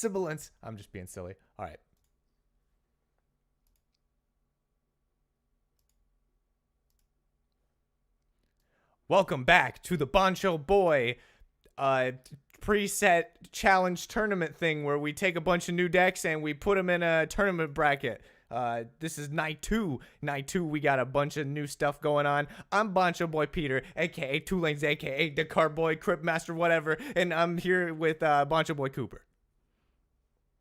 Sibilance. I'm just being silly. All right. Welcome back to the Bancho Boy preset challenge tournament thing where we take a bunch of new decks and we put them in a tournament bracket. This is night two. Night two, we got a bunch of new stuff going on. I'm Bancho Boy Peter, aka Two Lanes, aka the Card Boy, Crypt Master, whatever, and I'm here with Bancho Boy Cooper.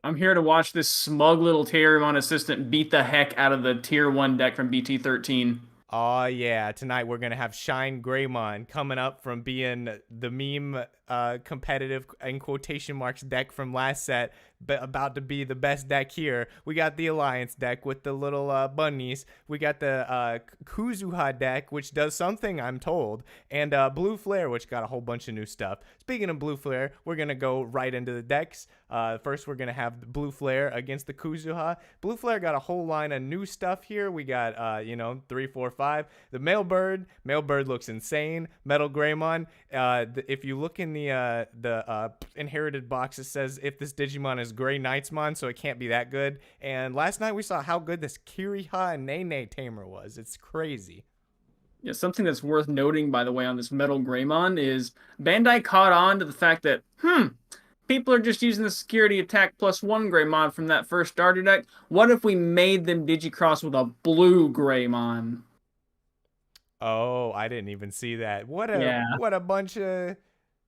I'm here to watch this smug little Terriermon assistant beat the heck out of the tier 1 deck from BT13. Oh yeah, tonight we're gonna have Shine Greymon coming up from being the meme competitive in quotation marks deck from last set, but about to be the best deck here. We got the Alliance deck with the little bunnies. We got the Kuzuha deck, which does something, I'm told, and Blue Flare, which got a whole bunch of new stuff. Speaking of Blue Flare, we're gonna go right into the decks. First, we're gonna have the Blue Flare against the Kuzuha. Blue Flare got a whole line of new stuff here. We got 3, 4, 5. The Mailbird looks insane. Metal Greymon. If you look in the inherited box, it says if this Digimon is Gray Knightsmon, so it can't be that good. And last night we saw how good this Kiriha and Nene Tamer was. It's crazy. Yeah, something that's worth noting, by the way, on this Metal Greymon is Bandai caught on to the fact that, people are just using the security attack +1 Greymon from that first starter deck. What if we made them Digicross with a blue Greymon? Oh, I didn't even see that. What a bunch of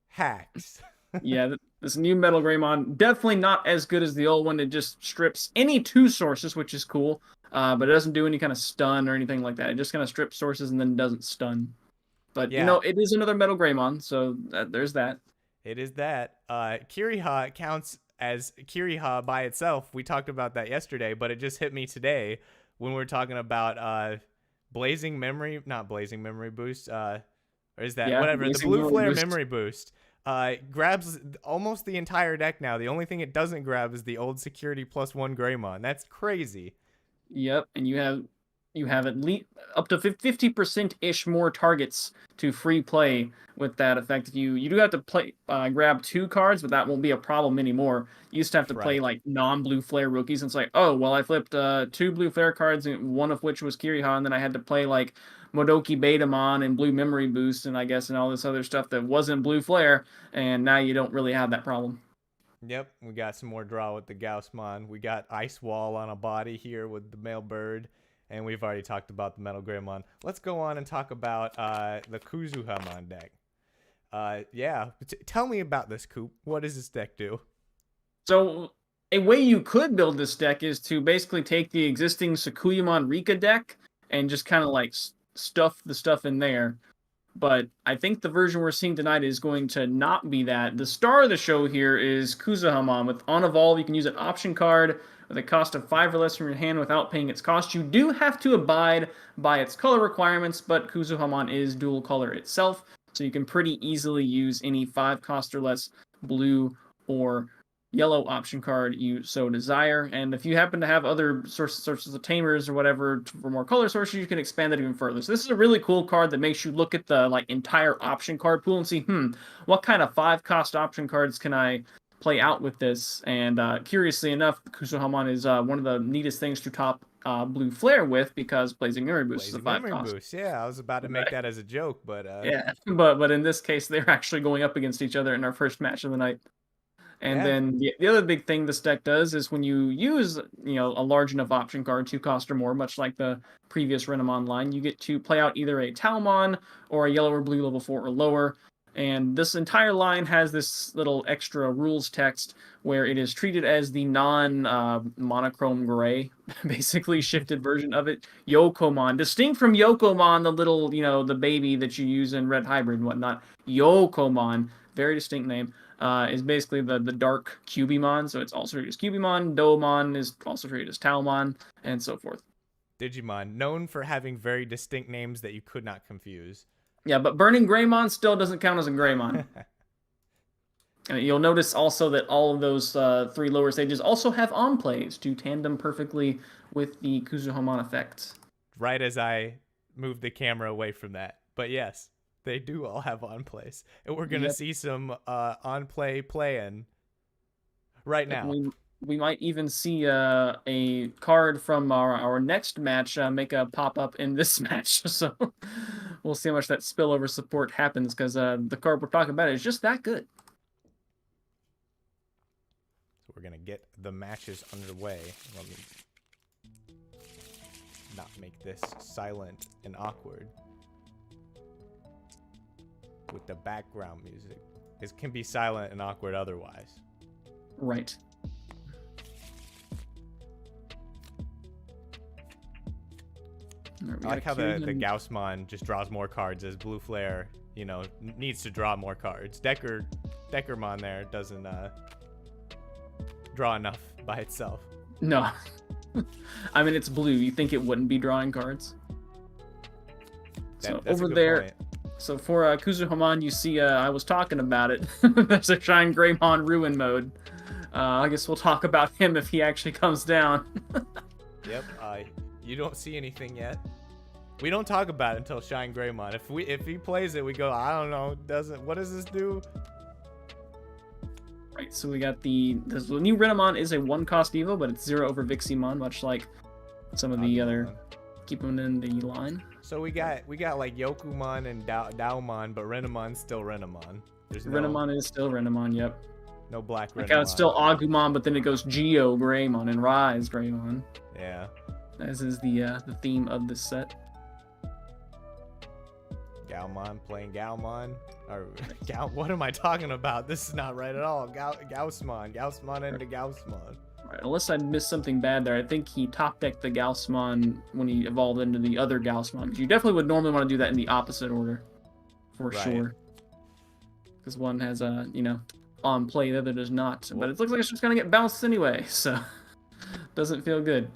hacks. Yeah, this new Metal Greymon, definitely not as good as the old one. It just strips any 2 sources, which is cool, but it doesn't do any kind of stun or anything like that. It just kind of strips sources and then doesn't stun. But, yeah. it is another Metal Greymon, so there's that. It is that. Kiriha counts as Kiriha by itself. We talked about that yesterday, but it just hit me today when we were talking about not Blazing Memory Boost, or is that whatever, the Blue Flare Memory Boost. Grabs almost the entire deck now. The only thing it doesn't grab is the old security +1 Greymon. That's crazy. Yep, and you have at least up to 50%-ish more targets to free play with that effect. If you do have to play grab 2 cards, but that won't be a problem anymore. You used to have to play like non-Blue Flare rookies, and it's like, oh well, I flipped 2 Blue Flare cards, and one of which was Kiriha, and then I had to play like Modoki Betamon and Blue Memory Boost, and all this other stuff that wasn't Blue Flare, and now you don't really have that problem. Yep, we got some more draw with the Gaussmon. We got Ice Wall on a body here with the Mailbird, and we've already talked about the Metal Greymon. Let's go on and talk about the Kuzuhamon deck. Tell me about this, Coop. What does this deck do? So a way you could build this deck is to basically take the existing Sakuyamon Rika deck and just kind of like stuff the stuff in there. But I think the version we're seeing tonight is going to not be that. The star of the show here is Kuzuhamon. With On Evolve, you can use an option card with a cost of 5 or less from your hand without paying its cost. You do have to abide by its color requirements, but Kuzuhamon is dual color itself, so you can pretty easily use any 5 cost or less blue or yellow option card you so desire. And if you happen to have other sources of tamers or whatever for more color sources, you can expand that even further. So this is a really cool card that makes you look at the entire option card pool and see, what kind of 5 cost option cards can I play out with this? And curiously enough, Kuzuhamon is one of the neatest things to top Blue Flare with, because Blazing Memory Boost is a 5 cost. Boost. Yeah, I was about to make that as a joke, but yeah, but in this case, they're actually going up against each other in our first match of the night. And then the other big thing this deck does is when you use, a large enough option card, 2 cost or more, much like the previous Renamon line, you get to play out either a Talmon or a yellow or blue level 4 or lower. And this entire line has this little extra rules text where it is treated as the non-monochrome gray, basically shifted version of it. Yokomon, distinct from Yokomon, the little, the baby that you use in Red Hybrid and whatnot. Yokomon, very distinct name. Is basically the dark Cubimon, so it's also treated as Cubimon. Domon is also treated as Talmon, and so forth. Digimon, known for having very distinct names that you could not confuse. Yeah, but Burning Greymon still doesn't count as a Greymon. And you'll notice also that all of those 3 lower stages also have on-plays to tandem perfectly with the Kuzuhamon effect. Right as I move the camera away from that. But yes, they do all have on plays, and we're gonna see some on play playing right now. We might even see a card from our next match make a pop up in this match. So we'll see how much that spillover support happens, because the card we're talking about is just that good. So we're gonna get the matches underway. Let me not make this silent and awkward with the background music. This can be silent and awkward otherwise. Right. I like how the Gaussmon just draws more cards as Blue Flare, you know, needs to draw more cards. Deckermon there doesn't draw enough by itself. No. I mean, it's blue. You think it wouldn't be drawing cards? So over there, point. So for Kuzuhamon, you see, I was talking about it. There's a Shine Greymon Ruin mode. I guess we'll talk about him if he actually comes down. Yep. You don't see anything yet. We don't talk about it until Shine Greymon. If he plays it, we go, I don't know. What does this do? Right. So we got the new Renamon is a 1-cost Evo, but it's 0 over Viximon, much like some of the other. Keep them in the line. So we got like Yokumon and Daomon, but Renamon's still Renamon. Renamon is still Renamon. Yep. No black Renamon. Like how it's still Agumon, but then it goes Geo Greymon and Rise Greymon. Yeah. As is the theme of this set. Gaomon playing Gaomon. Or what am I talking about? This is not right at all. Gaussmon into Gaussmon. Right, unless I missed something bad there. I think he top decked the Gaussmon when he evolved into the other Gaussmon. You definitely would normally want to do that in the opposite order, for sure. Because one has a on play, the other does not. But it looks like it's just gonna get bounced anyway, so doesn't feel good.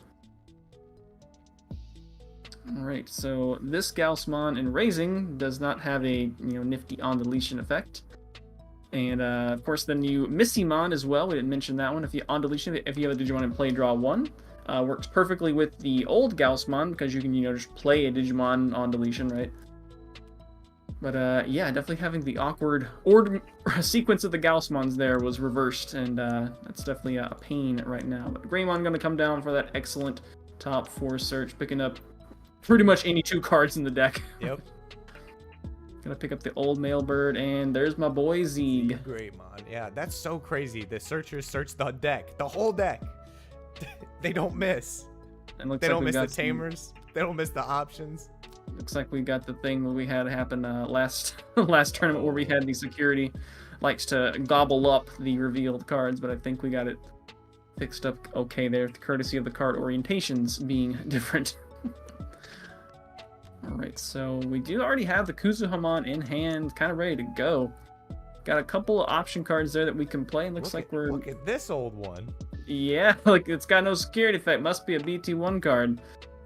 Alright, so this Gaussmon in Raising does not have a nifty on deletion effect. And of course the new Missymon as well, we didn't mention that one. If you on deletion, if you have a Digimon in play, draw 1. Works perfectly with the old Gaussmon, because you can just play a Digimon on deletion, right? But yeah, definitely having the awkward sequence of the Gaussmons there was reversed, and that's definitely a pain right now. But Greymon gonna come down for that excellent top 4 search, picking up pretty much any 2 cards in the deck. Yep. Gonna pick up the old male bird, and there's my boy Zeeg. Greymon. Yeah, that's so crazy. The searchers search the deck, the whole deck. They don't miss. And they don't miss the tamers. They don't miss the options. Looks like we got the thing that we had happen last tournament where we had the security likes to gobble up the revealed cards, but I think we got it fixed up okay there, courtesy of the card orientations being different. Alright, so we do already have the Kuzuhamon in hand, kind of ready to go. Got a couple of option cards there that we can play. Looks like we're... Look at this old one. Yeah, like it's got no security effect. Must be a BT1 card.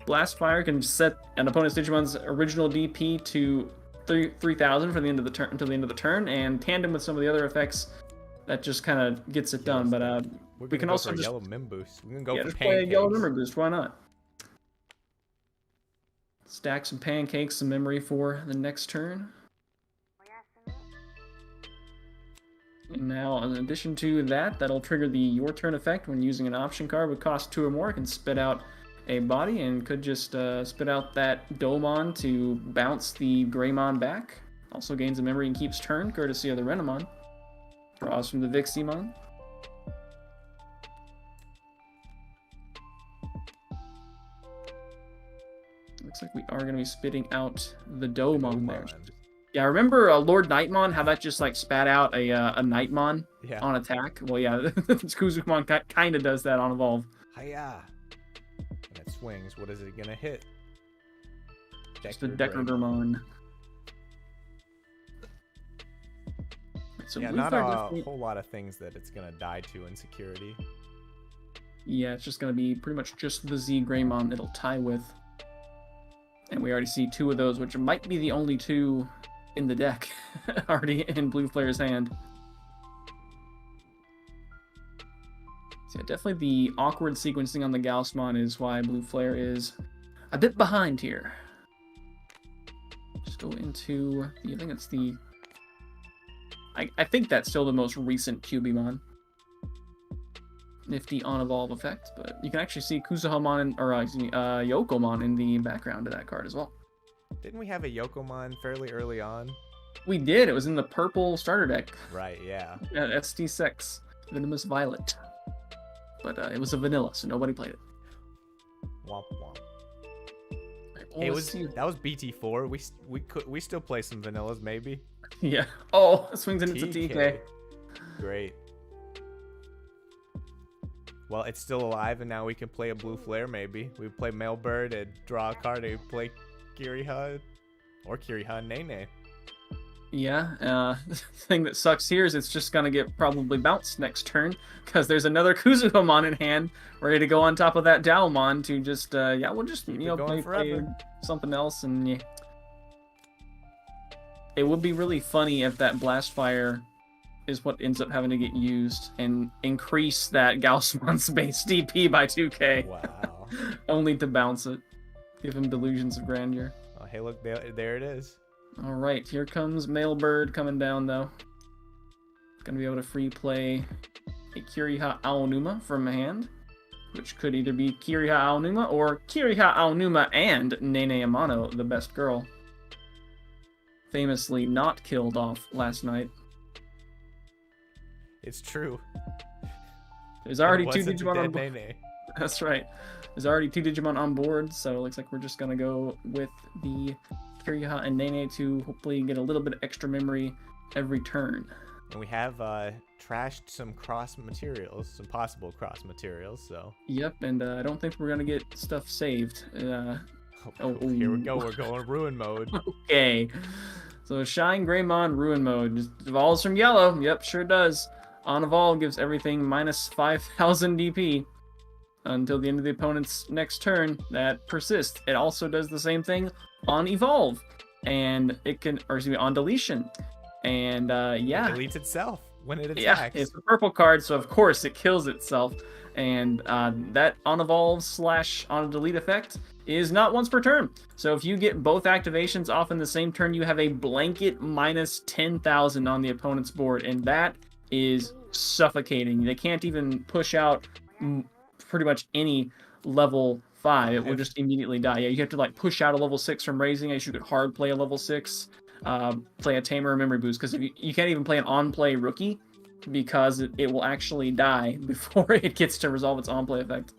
Blast Fire can set an opponent's Digimon's original DP to 3,000 for the end of the turn until the end of the turn, and tandem with some of the other effects, that just kind of gets it done. But we can also just yellow Mim Boost. We can go for just pancakes. play a yellow Memory Boost. Why not? Stack some pancakes, some memory for the next turn. And now, in addition to that, that'll trigger the Your Turn effect when using an option card would cost 2 or more. It can spit out a body and could just spit out that Domon to bounce the Greymon back. Also gains a memory and keeps turn, courtesy of the Renamon. Draws from the Viximon. Looks like we are going to be spitting out the Domon there. Yeah, remember Lord Nightmon, how that just like spat out a Nightmon on attack? Well, yeah, Kuzuhamon kind of does that on Evolve. Hiya! And it swings. What is it going to hit? Just a Deckermon. So yeah, not a whole lot of things that it's going to die to in security. Yeah, it's just going to be pretty much just the Z Greymon it'll tie with. And we already see 2 of those, which might be the only 2 in the deck already in Blue Flare's hand. So yeah, definitely the awkward sequencing on the Gaussmon is why Blue Flare is a bit behind here. Just go into, I think it's the... I think that's still the most recent Cubimon. nifty on evolve effect. But you can actually see Kuzuhamon or excuse me, Yokomon in the background of that card as well. Didn't we have a Yokomon fairly early on? We did. It was in the purple starter deck. Right, yeah. At ST6, Venomous Violet. But it was a vanilla, so nobody played it. Womp womp. Well, It let's was see. that was BT4. We still play some vanillas maybe. Yeah. Oh, it swings into TK. Great. Well, it's still alive, and now we can play a blue flare maybe. We play Mailbird and draw a card and play Kiriha or Kiriha Nene. Yeah. The thing that sucks here is it's just gonna get probably bounced next turn because there's another Kuzuhamon in hand, ready to go on top of that Daomon to just yeah, we'll just Keep it going play forever. something else, and yeah. It would be really funny if that Blast Fire is what ends up having to get used and increase that Gaussmon's base DP by 2k. Wow. Only to bounce it. Give him delusions of grandeur. Oh, hey, look, there it is. All right, here comes Mailbird coming down, though. Gonna be able to free play a Kiriha Aonuma from hand, which could either be Kiriha Aonuma or Kiriha Aonuma and Nene Amano, the best girl. Famously not killed off last night. It's true. There's already It two wasn't a Digimon on dead board. Nene. That's right. There's already two Digimon on board, so it looks like we're just gonna go with the Kiriha and Nene to hopefully get a little bit of extra memory every turn. And we have trashed some cross materials, some possible cross materials, so. Yep, and I don't think we're gonna get stuff saved. Oh, here we go, we're going ruin mode. Okay. So Shine Greymon Ruin Mode just evolves from yellow. Yep, sure does. On evolve gives everything minus 5,000 DP until the end of the opponent's next turn. That persists. It also does the same thing on evolve, and it can, or excuse me, on deletion. And yeah, It deletes itself when it attacks. yeah, it's a purple card, so of course it kills itself. And that on evolve / on delete effect is not once per turn. So if you get both activations off in the same turn, you have a blanket minus 10,000 on the opponent's board, and that is suffocating. They can't even push out pretty much any level 5. It will just immediately die. Yeah, you have to like push out a level 6 from raising. I guess you could hard play a level 6, play a tamer or memory boost, because you can't even play an on-play rookie because it will actually die before it gets to resolve its on-play effect.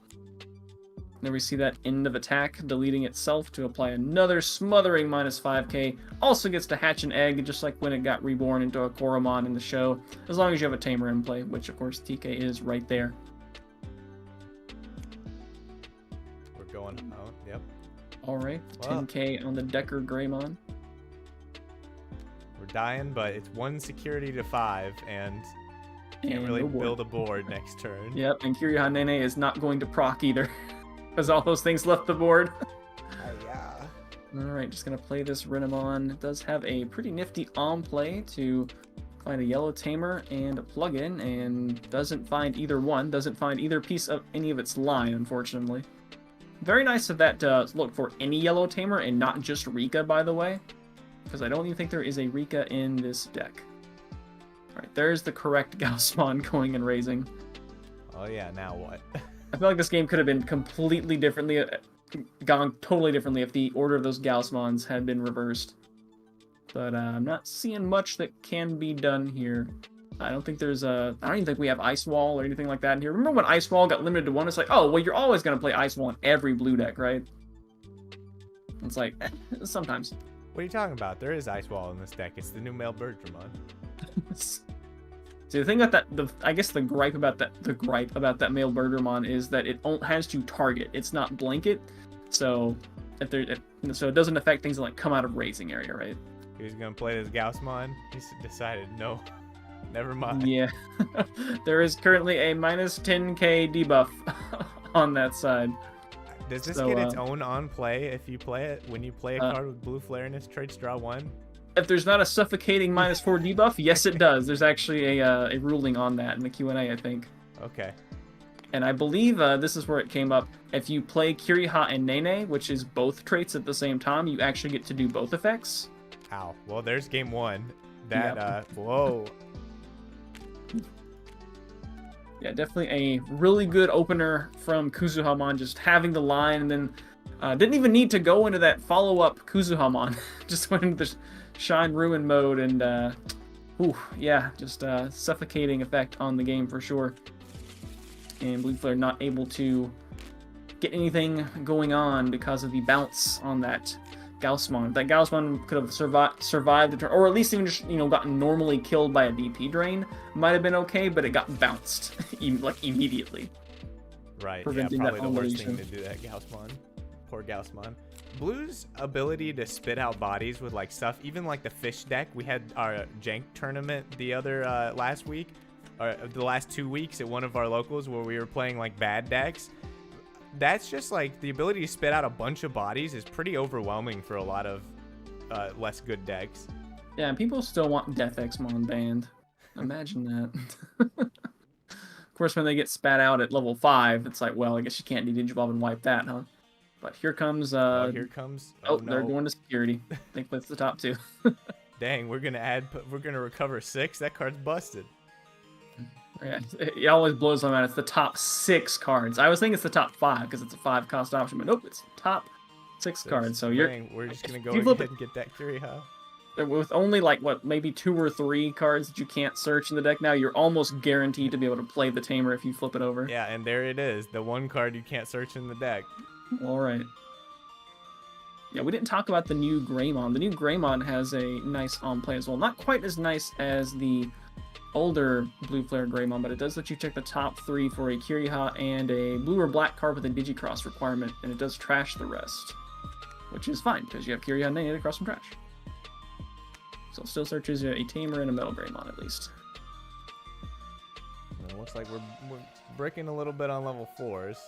Then we see that end of attack deleting itself to apply another smothering minus 5k. Also gets to hatch an egg, just like when it got reborn into a Koromon in the show, as long as you have a tamer in play, which of course TK is right there. We're going out, yep. Alright, Well. 10k on the Decker Greymon. We're dying, but it's 1 security to 5, and can't And really no board. build a board next turn. Yep, and Kiriha Nene is not going to proc either, because all those things left the board. Yeah. Alright, just gonna play this Renamon. It does have a pretty nifty on play to find a yellow tamer and a plug-in, and doesn't find either one, doesn't find either piece of any of its line, unfortunately. Very nice of that to look for any yellow tamer and not just Rika, by the way, because I don't even think there is a Rika in this deck. Alright, there's the correct Gaussmon going and raising. Oh yeah, now what? I feel like this game could have been completely differently, gone totally differently if the order of those Gaussmons had been reversed. But I'm not seeing much that can be done here. I don't think there's a, I don't even think we have Ice Wall or anything like that in here. Remember when Ice Wall got limited to 1? It's like, oh, well, you're always going to play Ice Wall in every blue deck, right? It's like, sometimes. What are you talking about? There is Ice Wall in this deck. It's the new male Bertramon. See, the thing about that, I guess the gripe about that male Bergermon is that it has to target. It's not blanket, so so it doesn't affect things that like come out of raising area, right? He was gonna play this Gaussmon. He decided no, never mind. Yeah, there is currently a minus 10k debuff on that side. Does this So, get its own on play if you play it? When you play a card with blue flare in its traits, draw 1? If there's not a suffocating minus 4 debuff, yes, it does. There's actually a ruling on that in the Q&A, I think. Okay. And I believe this is where it came up. If you play Kiriha and Nene, which is both traits at the same time, you actually get to do both effects. Ow. Well, there's game 1. That, Yep. whoa. Yeah, definitely a really good opener from Kuzuhamon, just having the line, and then didn't even need to go into that follow-up Kuzuhamon. Just went into the Shine Ruin mode, and yeah, just suffocating effect on the game for sure. And Blue Flare not able to get anything going on because of the bounce on that Gaussmon. That Gaussmon could have survived the turn, or at least even just, gotten normally killed by a DP drain. Might have been okay, but it got bounced like immediately. Right, yeah, probably the worst thing to do, that Gaussmon. Poor Gaussmon. Blue's ability to spit out bodies with like stuff, even like the fish deck. We had our Jank tournament the other last week, or the last 2 weeks at one of our locals where we were playing like bad decks. That's just like the ability to spit out a bunch of bodies is pretty overwhelming for a lot of less good decks. Yeah, and people still want Death Xmon banned. Imagine that. Of course, when they get spat out at level 5, it's like, well, I guess you can't Digivolve and wipe that, huh? But here comes... here comes... Oh, no. They're going to security. I think that's the top 2. Dang, we're gonna recover 6? That card's busted. Yeah, it always blows my mind. It's the top 6 cards. I was thinking it's the top 5 because it's a 5-cost option, but nope, it's the top 6 cards. So we're just gonna go ahead and get that Kiriha. With only like maybe 2 or 3 cards that you can't search in the deck now, you're almost guaranteed to be able to play the Tamer if you flip it over. Yeah, and there it is, the one card you can't search in the deck. All right. Yeah, we didn't talk about the new Greymon. The new Greymon has a nice on-play as well. Not quite as nice as the older Blue Flare Greymon, but it does let you check the top 3 for a Kiriha and a blue or black card with a Digicross requirement, and it does trash the rest, which is fine because you have Kiriha and Digicross from trash. So it still searches a Tamer and a Metal Greymon at least. It looks like we're bricking a little bit on level 4s.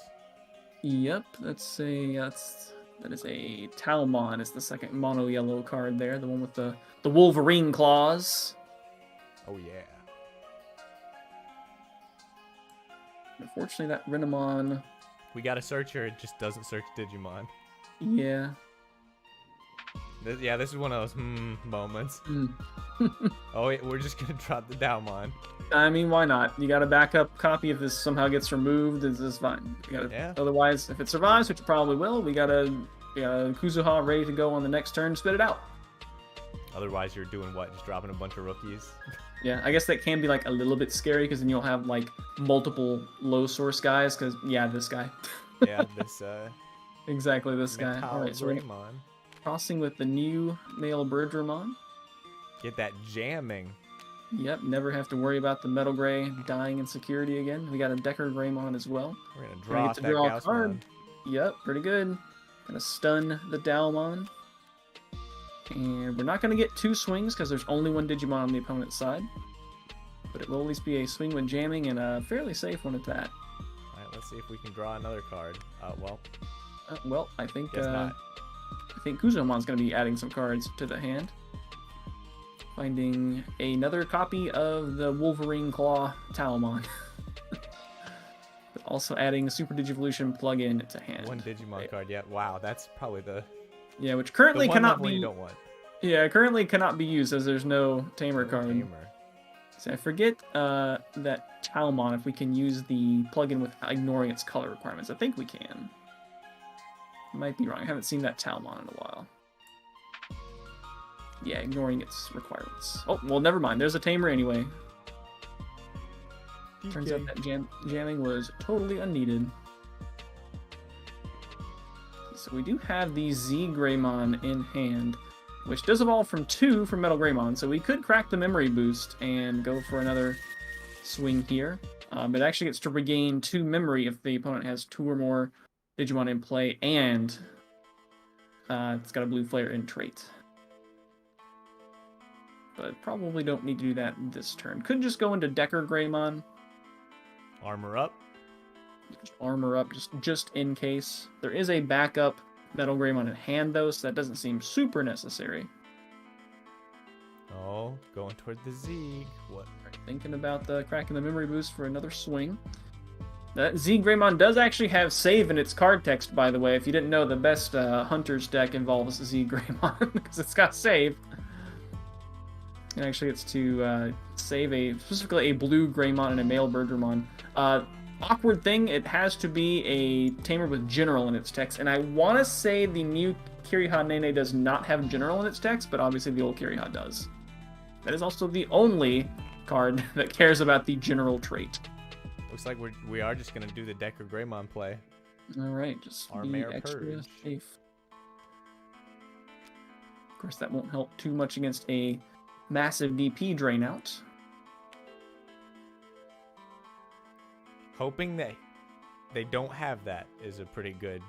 Yep, that is a Talmon. It's the second mono yellow card there, the one with the Wolverine claws. Oh yeah. Unfortunately, that Renamon... We got a searcher, it just doesn't search Digimon. Yeah. This is one of those moments. Oh, wait, we're just gonna drop the Dalmon. I mean, why not? You got a backup copy if this somehow gets removed. This is fine. Yeah. Otherwise, if it survives, which it probably will, we got a Kuzuha ready to go on the next turn. Spit it out. Otherwise, you're doing what? Just dropping a bunch of rookies? Yeah, I guess that can be like a little bit scary because then you'll have like multiple low source guys. Because this guy. Yeah, this. Exactly this guy. All right, so we're crossing with the new male Birdramon. Get that jamming. Yep, never have to worry about the Metal Gray dying in security again. We got a Decker Greymon as well. We're gonna draw a card. Yep, pretty good. Gonna stun the Dalmon. And we're not gonna get 2 swings because there's only 1 Digimon on the opponent's side. But it will at least be a swing with jamming and a fairly safe one at that. Alright, let's see if we can draw another card. Well, I think guess not. I think Kuzumon's going to be adding some cards to the hand. Finding another copy of the Wolverine Claw Talmon. But also adding a Super Digivolution plug-in to hand. 1 Digimon card, yeah. Wow, that's probably the... Yeah, which currently cannot be... you don't want. Yeah, currently cannot be used as there's no Tamer card. Tamer. So I forget that Talmon, if we can use the plug-in with ignoring its color requirements. I think we can. Might be wrong. I haven't seen that Talmon in a while. Yeah, ignoring its requirements. Oh, well, never mind. There's a Tamer anyway. Turns out that jamming was totally unneeded. So we do have the Z Greymon in hand, which does evolve from 2 from Metal Greymon. So we could crack the memory boost and go for another swing here. It actually gets to regain 2 memory if the opponent has 2 or more Digimon in play, and it's got a Blue Flare in trait. But probably don't need to do that this turn. Could just go into Decker Greymon. Armor up. Armor up, just in case. There is a backup Metal Greymon in hand, though, so that doesn't seem super necessary. Oh, going toward the Z. What? Thinking about the cracking the memory boost for another swing. That Z Greymon does actually have save in its card text, by the way. If you didn't know, the best Hunter's deck involves Z Greymon because it's got save. It actually gets to save specifically a blue Greymon and a male Bergermon. Awkward thing, it has to be a tamer with General in its text, and I want to say the new Kiriha Nene does not have General in its text, but obviously the old Kiriha does. That is also the only card that cares about the General trait. Looks like we are just gonna do the Decker Greymon play. All right, just Our be Mayor extra Purge. safe. Of course, that won't help too much against a massive DP drain out. Hoping they don't have that is a pretty good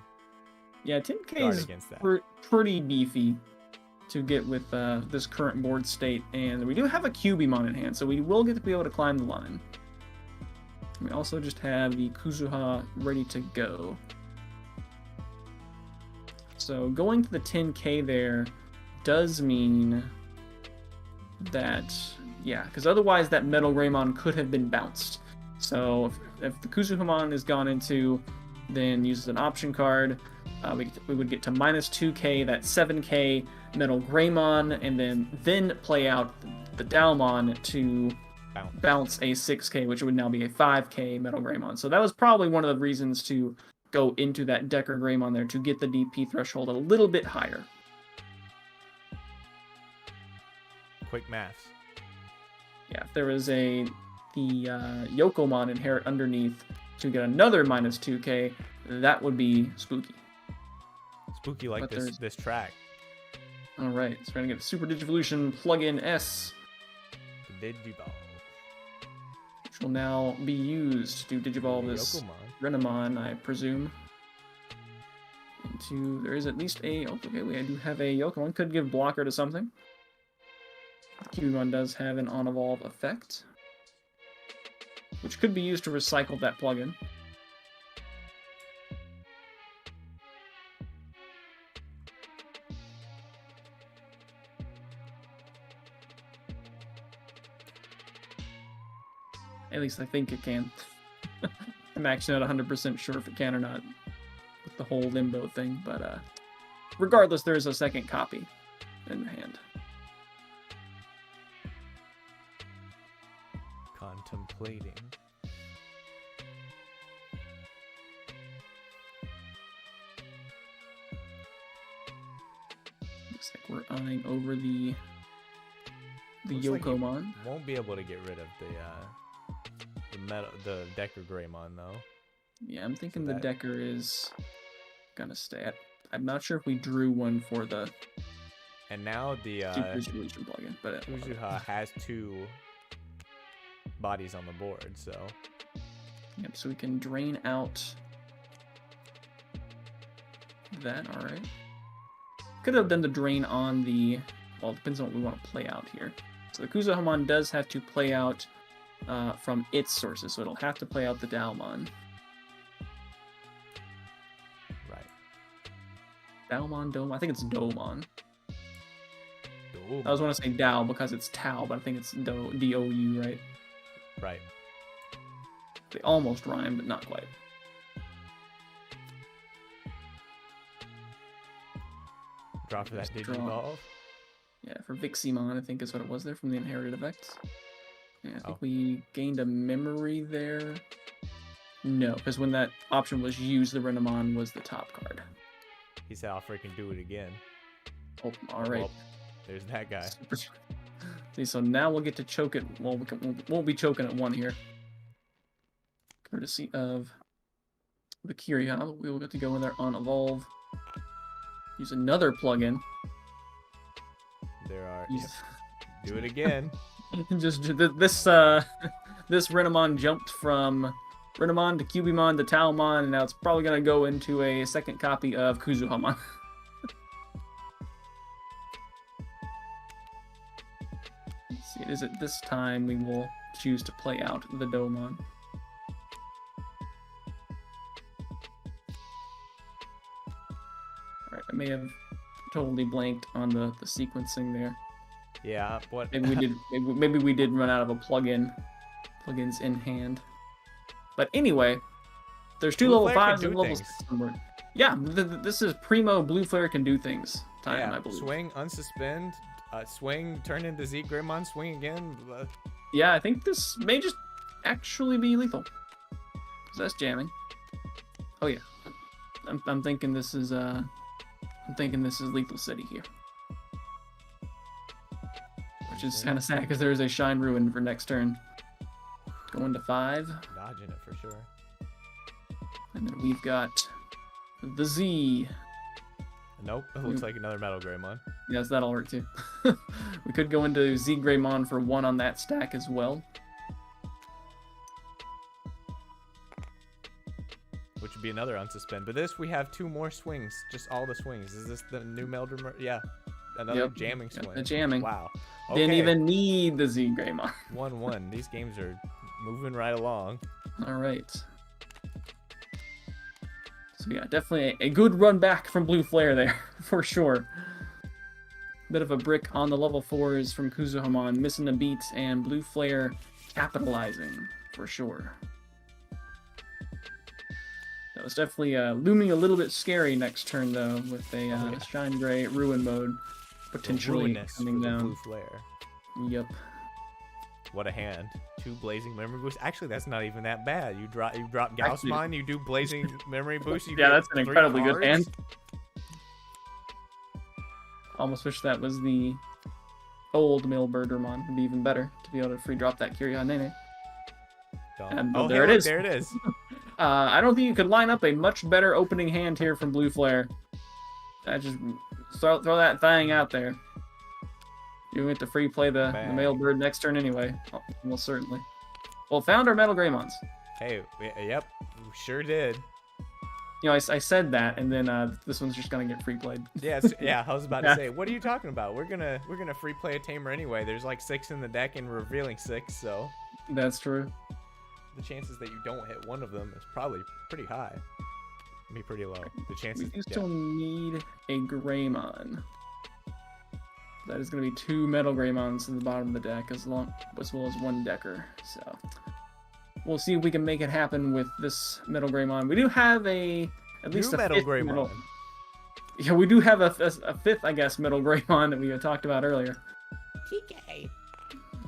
Yeah, 10k guard is against that. pretty beefy to get with this current board state, and we do have a Cubimon in hand, so we will get to be able to climb the line. We also just have the Kuzuha ready to go. So going to the 10k there does mean that, yeah, because otherwise that Metal Greymon could have been bounced. So if the Kuzuhamon is gone into, then uses an option card, we would get to -2k, that 7k Metal Greymon, and then play out the Dalmon to bounce a 6k, which would now be a 5k Metal Greymon. So that was probably one of the reasons to go into that Decker Greymon there, to get the DP threshold a little bit higher. Quick maths. Yeah, if there was the Yokomon inherit underneath to get another -2k, that would be spooky. Spooky like But this track. All right, so we're gonna get the Super Digivolution plugin S, Digiball. which will now be used to digivolve this Yokomon. Renamon, I presume. There is at least a. Oh, okay, we do have a Yokomon. Could give blocker to something. Cubimon does have an on-evolve effect, which could be used to recycle that plugin. At least I think it can. I'm actually not 100% sure if it can or not with the whole limbo thing, but regardless, there is a second copy in the hand. Contemplating. Looks like we're eyeing over the Looks like you Yokomon. won't be able to get rid of the Decker Greymon though. Yeah, I'm thinking So the that- Decker is gonna stay. I'm not sure if we drew one for the And now the Super Resolution plugin, but Uzuha has 2 bodies on the board, so yep. So we can drain out that. All right. Could have done the drain on the. Well, it depends on what we want to play out here. So the Kuzuhamon does have to play out from its sources, so it'll have to play out the Dalmon. right. Dalmon. I think it's Domon. Ooh, I always want to say Dao because it's Tau, but I think it's D-O-U, right? right. They almost rhyme, but not quite. Draw for that Just draw. Digivolve. Yeah, for Viximon, I think is what it was there from the inherited effects. Yeah, I think Oh. we gained a memory there. No, because when that option was used, the Renamon was the top card. He said, "I'll freaking do it again." Oh, all right. Well, there's that guy. Super. See, so now we'll get to choke it. Well, we won't be choking at 1 here. Courtesy of the Kiriha, we will get to go in there on Evolve. Use another plugin. There are. Use- Do it again. Just this this Renamon jumped from Renamon to Cubimon to Taomon, and now it's probably gonna go into a second copy of Kuzuhamon. Let's see, it is at this time we will choose to play out the Domon. Alright, I may have totally blanked on the sequencing there. Yeah. What? Maybe we did. Maybe we did run out of a plugins in hand. But anyway, there's 2 Blue level Flare can 5s do and level things. 6 somewhere. Yeah, this is primo Blue Flare can do things time, Yeah. I believe. Swing, unsuspend, Swing, turn into Z Greymon, swing again. Yeah, I think this may just actually be lethal. 'Cause that's jamming. Oh yeah, I'm thinking this is Lethal City here, which is kind of sad because there is a Shine Ruin for next turn. Going to 5. Dodging it for sure. And then we've got the Z. Nope, it looks like another Metal Greymon. Yes, that'll work too. We could go into Z Greymon for 1 on that stack as well. Which would be another unsuspend. But this, we have 2 more swings. Just all the swings. Is this the new Meldrum? Yeah. Another jamming swing. The jamming. Wow. Okay. Didn't even need the Z Greymon. 1-1. These games are moving right along. All right. So yeah, definitely a good run back from Blue Flare there, for sure. Bit of a brick on the level 4s from Kuzuhamon, missing a beat, and Blue Flare capitalizing, for sure. That was definitely looming a little bit scary next turn, though, with a Shine Gray Ruin mode potentially coming down. Blue Flare. Yep. What a hand. 2 Blazing Memory Boosts. Actually, that's not even that bad. You drop Gaussmon, you do Blazing Memory Boost. You yeah, get that's an incredibly cards. good hand. Almost wish that was the old Milberdermon. Would be even better to be able to free drop that Kiryu Nene. And oh, there it is. There it is. I don't think you could line up a much better opening hand here from Blue Flare. I just throw that thing out there. You get to free play the male bird next turn anyway. Oh, almost certainly. Well, found our Metal Greymons. Hey, yep, we sure did. You know, I said that, and then this one's just gonna get free played. Yeah, yeah. I was about to say, what are you talking about? We're gonna free play a tamer anyway. There's like 6 in the deck, and we're revealing 6, so that's true. The chances that you don't hit one of them is probably pretty high. Be pretty low. The chances. We still need a Greymon. That is going to be 2 Metal Greymons in the bottom of the deck, as well as 1 Decker. So we'll see if we can make it happen with this Metal Greymon. We do have at least a Metal Greymon. Yeah, we do have a 5th, I guess, Metal Greymon that we had talked about earlier. TK.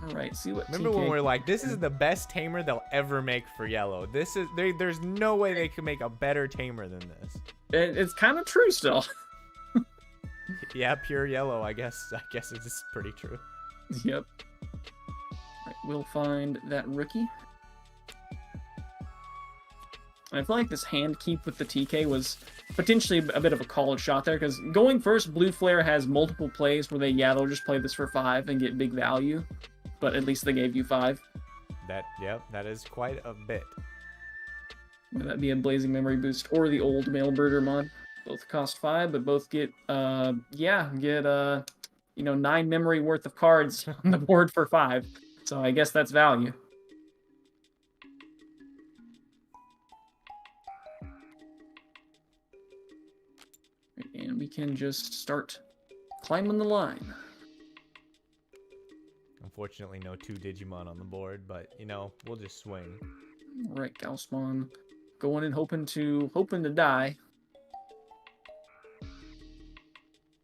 All right, see what. Remember TK when we're like, this is the best tamer they'll ever make for yellow. This is there's no way they could make a better tamer than this. It's kind of true still. Yeah, pure yellow. I guess it's pretty true. Yep. Right, we'll find that rookie. And I feel like this hand keep with the TK was potentially a bit of a called shot there, because going first, Blue Flare has multiple plays where they'll just play this for 5 and get big value, but at least they gave you 5. That is quite a bit. Whether that be a Blazing Memory Boost or the old Male Birder mod. Both cost 5, but both get 9 memory worth of cards on the board for 5. So I guess that's value. And we can just start climbing the line. Unfortunately, no 2 Digimon on the board, but we'll just swing. All right, Gaussmon going in hoping to die.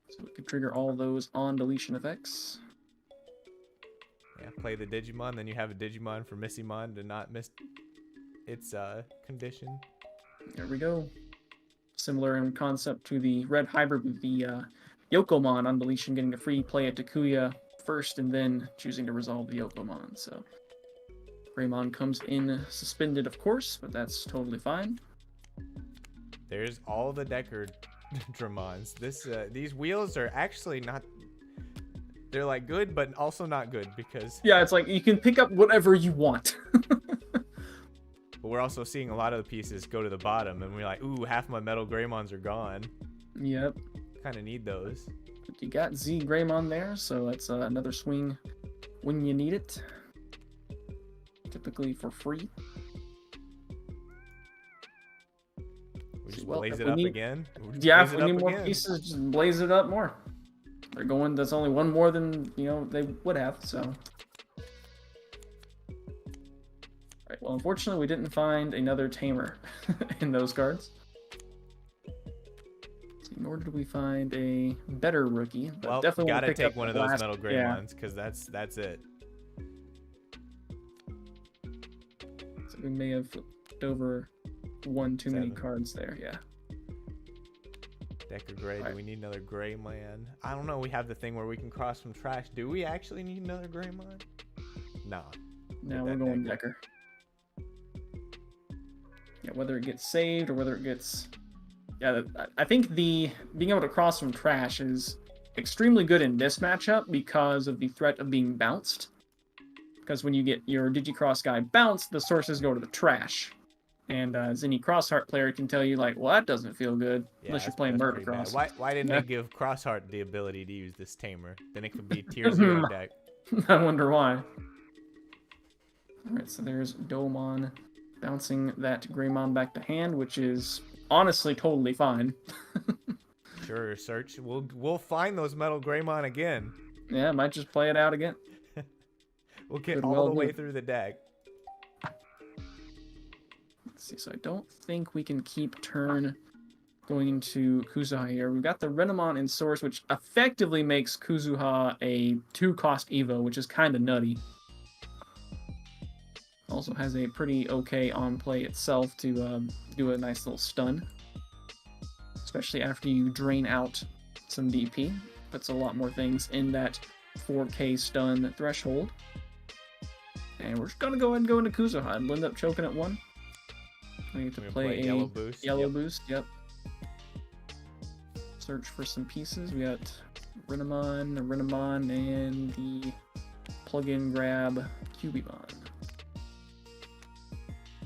So we can trigger all those on deletion effects. Yeah, play the Digimon, then you have a Digimon for Missymon to not miss its condition. There we go. Similar in concept to the red hybrid with the Yokomon on deletion, getting a free play at Takuya first and then choosing to resolve the Yokomon. So Greymon comes in suspended, of course, but that's totally fine. There's all the Decker Dramons. These wheels are actually not. They're like good, but also not good because. Yeah, it's like you can pick up whatever you want. But we're also seeing a lot of the pieces go to the bottom, and we're like, ooh, half my Metal Greymons are gone. Yep. Kind of need those. You got Z Greymon there, so that's another swing when you need it. Typically for free. We just blaze it up again? Yeah, if we need more pieces, just blaze it up more. They're going, that's only 1 more than, they would have, so. Right, well, unfortunately, we didn't find another tamer in those cards. So Nor did we find a better rookie. But Well, definitely gotta pick take up one of the those last, Metal Greymons, because that's it. So we may have flipped over one too many 7. cards there. Yeah. Deck of gray. Right. Do we need another Greymon? I don't know. We have the thing where we can cross from trash. Do we actually need another Greymon? No. Now Get we're that going Decker. Decker. Yeah, whether it gets saved or whether it gets... Yeah, I think being able to cross from trash is extremely good in this matchup because of the threat of being bounced. Because when you get your Digicross guy bounced, the sources go to the trash. And as any Crossheart player can tell you, like, well, that doesn't feel good unless you're playing that's pretty bad. Murdercross. Why didn't Yeah. they give Crossheart the ability to use this tamer? Then it could be tier 0 deck. I wonder why. Alright, so there's Domon bouncing that Greymon back to hand, which is honestly totally fine. Sure, search. We'll find those Metal Greymon again. Yeah, I might just play it out again. We'll get Could all well the way do. through the deck. Let's see, so I don't think we can keep turn going into Kuzuha here. We've got the Renamon in source, which effectively makes Kuzuha a 2-cost Evo, which is kind of nutty. Also has a pretty okay on play itself to do a nice little stun. Especially after you drain out some DP. Puts a lot more things in that 4K stun threshold. And we're just going to go ahead and go into Kuzuha and end up choking at 1. We get to play a Yellow Boost. Yellow Boost, yep. Search for some pieces. We got Renamon, and the plug-in grab Cubimon.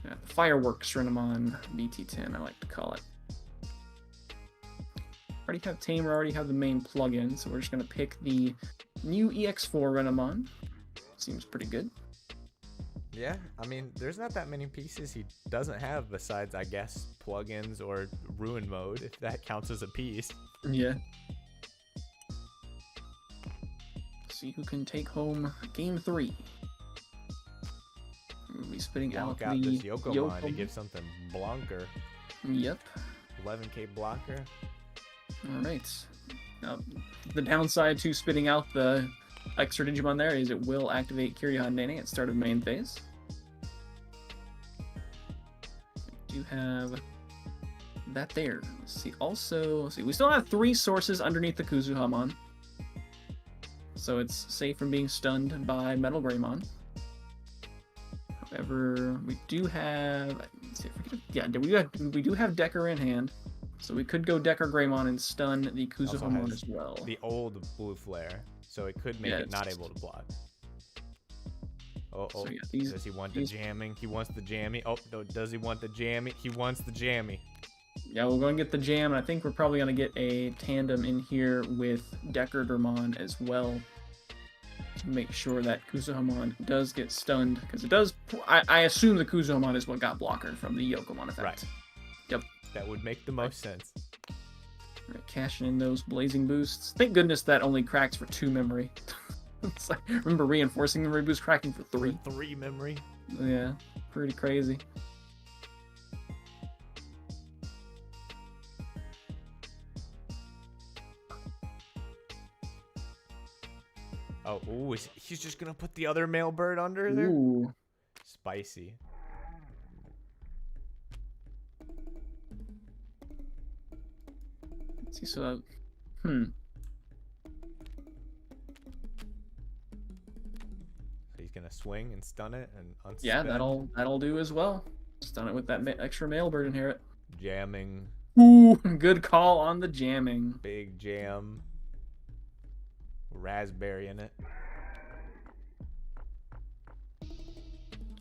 Yeah, Fireworks Renamon BT10, I like to call it. Already have Tamer, already have the main plug-in, so we're just going to pick the new EX4 Renamon. Seems pretty good. Yeah, I mean, there's not that many pieces he doesn't have besides, I guess, plugins or ruin mode, if that counts as a piece. Yeah. See who can take home game 3. We'll be spitting out Block out the this Yokomon to give something blonker. Yep. 11k blocker. Alright. Now, the downside to spitting out the extra Digimon there is it will activate Kiryu Nene at start of main phase. We do have that there. Let's see. Also, let's see, we still have 3 sources underneath the Kuzuhamon. So it's safe from being stunned by Metal Greymon. However, we do have... Let's see if we could, yeah, we do have Decker in hand. So we could go Decker Greymon and stun the Kuzuhamon as well. The old blue flare, so it could make it not able to block. Oh, so yeah, does he want the jamming? He wants the jammy. Oh, no, does he want the jammy? He wants the jammy. Yeah, we're going to get the jam, and I think we're probably going to get a tandem in here with Decker Dramon as well. To make sure that Kuzuhamon does get stunned, because it does... I assume the Kuzuhamon is what got blocker from the Yokomon effect. Right. Yep. That would make the most sense. Right, cashing in those blazing boosts. Thank goodness that only cracks for 2 memory. It's like, remember reinforcing memory boost cracking for 3? 3 memory. Yeah, pretty crazy. Oh, ooh, he's just gonna put the other male bird under there? Ooh. Spicy. Let's see, so... He's gonna swing and stun it and unspin. Yeah, that'll do as well. Stun it with that extra male bird inherit. Jamming. Ooh, good call on the jamming. Big jam. Raspberry in it.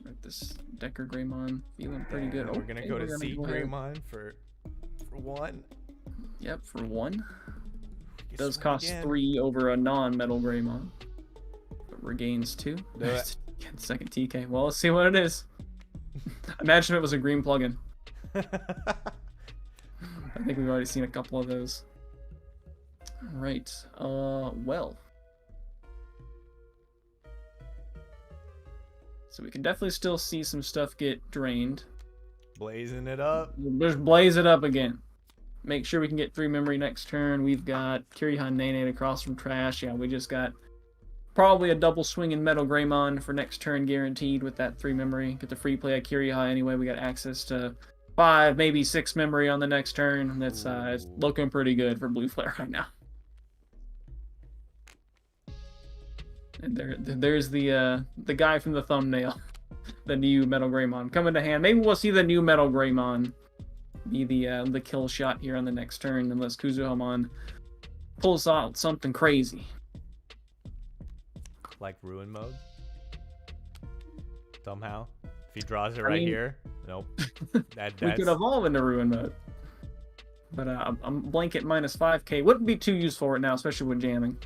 Right, this Decker Greymon feeling pretty good. We're gonna go to C Greymon for 1. Yep, for 1. It Does cost 3 over a non-metal Greymon. But regains 2. Second TK. Well, let's see what it is. Imagine if it was a green plugin. I think we've already seen a couple of those. Right. Well. So we can definitely still see some stuff get drained. Blazing it up. Just blaze it up again. make sure we can get 3 memory next turn. We've got Kiriha Nene across from trash. Yeah, we just got probably a double swing in Metal Greymon for next turn guaranteed with that 3 memory. Get the free play at Kiriha anyway. We got access to 5, maybe 6 memory on the next turn. That's it's looking pretty good for Blue Flare right now. And there's the guy from the thumbnail, the new Metal Greymon coming to hand. Maybe we'll see the new Metal Greymon be the kill shot here on the next turn, unless Kuzuhamon pulls out something crazy. Like Ruin mode? Somehow? If he draws it right here? Nope. That's... We could evolve into Ruin mode. But I'm blanket minus 5k. Wouldn't be too useful right now, especially with jamming.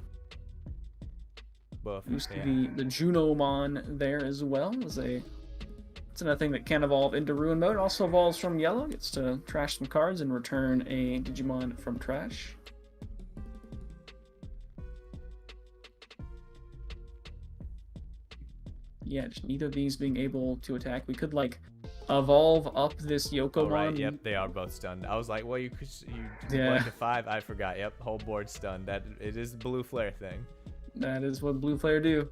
Buff, Used to be the Junomon there as well. It's another thing that can evolve into Ruin mode. It also evolves from yellow. Gets to trash some cards and return a Digimon from trash. Yeah, just neither of these being able to attack. We could like evolve up this Yokomon. Oh, right, yep, they are both stunned. I was like, well, you yeah. 1-5. I forgot. Yep, whole board stunned. That it is the Blue Flare thing. That is what Blue Flare do.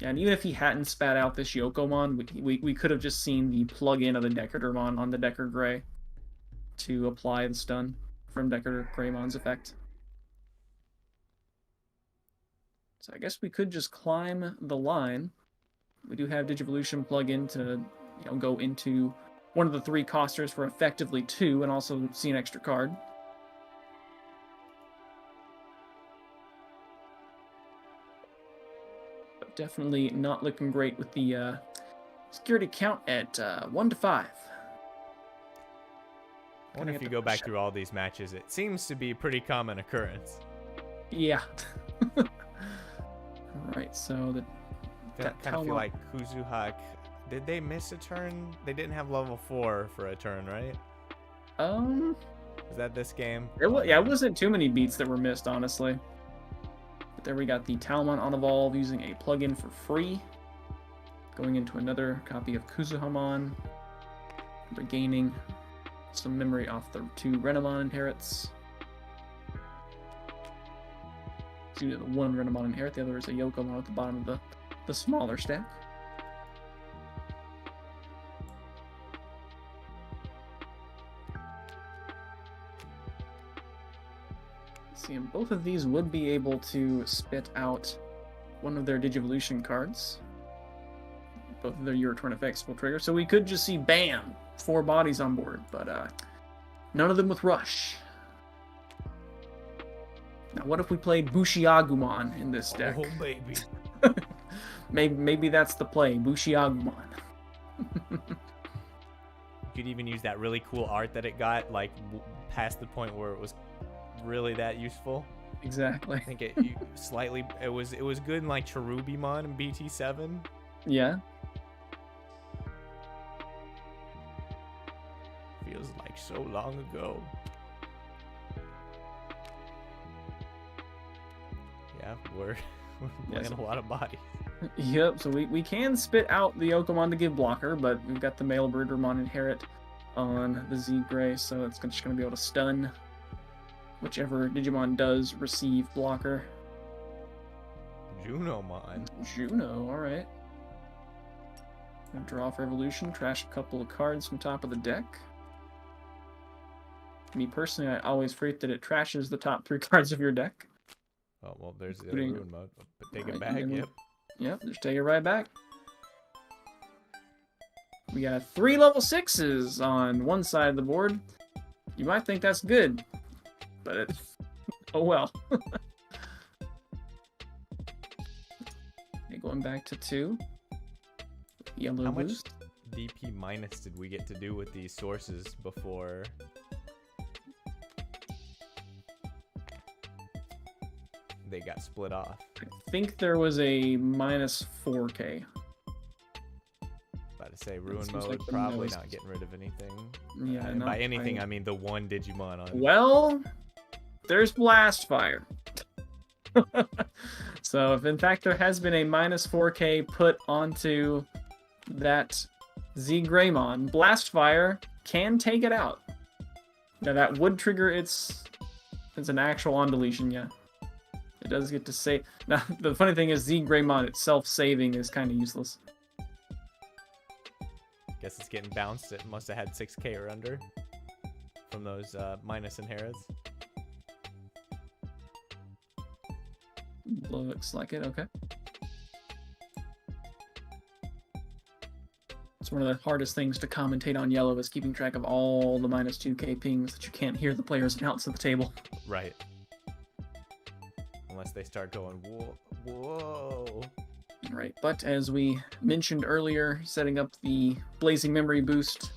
Yeah, and even if he hadn't spat out this Yokomon, we could have just seen the plug-in of the Decadurmon on the Decker Gray to apply the stun from Decker Greymon's effect. So I guess we could just climb the line. We do have Digivolution plug-in to go into one of the 3 costers for effectively 2 and also see an extra card. Definitely not looking great with the security count at 1-5. I wonder if you go back through all these matches, it seems to be a pretty common occurrence. Yeah. Alright, so I kind of feel like Kuzuhak, did they miss a turn? They didn't have level 4 for a turn, right? Is that this game? It wasn't too many beats that were missed, honestly. But there we got the Talmon on Evolve using a plugin for free. Going into another copy of Kuzuhamon. Regaining some memory off the 2 Renamon inherits. The 1 Renamon inherit, the other is a Yokomon at the bottom of the smaller stack. See, and both of these would be able to spit out one of their Digivolution cards. Both of their Your Turn effects will trigger, so we could just see, bam, 4 bodies on board, but none of them with Rush. Now, what if we played Bushiagumon in this deck? Oh, baby. maybe that's the play, Bushiagumon. You could even use that really cool art that it got, like, past the point where it was really that useful. Exactly. I think it was good in, like, Cherubimon and BT7. Yeah. Feels like so long ago. Yeah, we're playing a lot of bodies. Yep, so we can spit out the Yokomon to give blocker, but we've got the male Birdramon inherit on the Z Gray, so it's just going to be able to stun whichever Digimon does receive blocker. Juno, alright. Draw for evolution, trash a couple of cards from top of the deck. Me personally, I always freak that it trashes the top 3 cards of your deck. Oh, well, there's the other Ruin mode. But take it back, Yep, just take it right back. We got 3 level 6s on one side of the board. You might think that's good, but it's... oh well. Okay, going back to 2. Yellow How much boost. DP minus did we get to do with these sources before... they got split off? I think there was a minus 4k. About to say Ruin mode, like probably not getting rid of anything. Yeah, and by anything I mean the 1 Digimon on. Well, there's Blast Fire. So if in fact there has been a minus 4k put onto that Z Greymon, Blast Fire can take it out. Yeah, that would trigger its an actual on deletion, yeah. It does get to save. Now, the funny thing is, Z Greymon itself saving is kind of useless. Guess it's getting bounced. It must have had 6k or under from those minus inherits. Looks like it, okay. It's one of the hardest things to commentate on yellow is keeping track of all the minus 2k pings that you can't hear the players announce at the table. Right. Unless they start going, whoa, whoa. Right, but as we mentioned earlier, setting up the Blazing Memory boost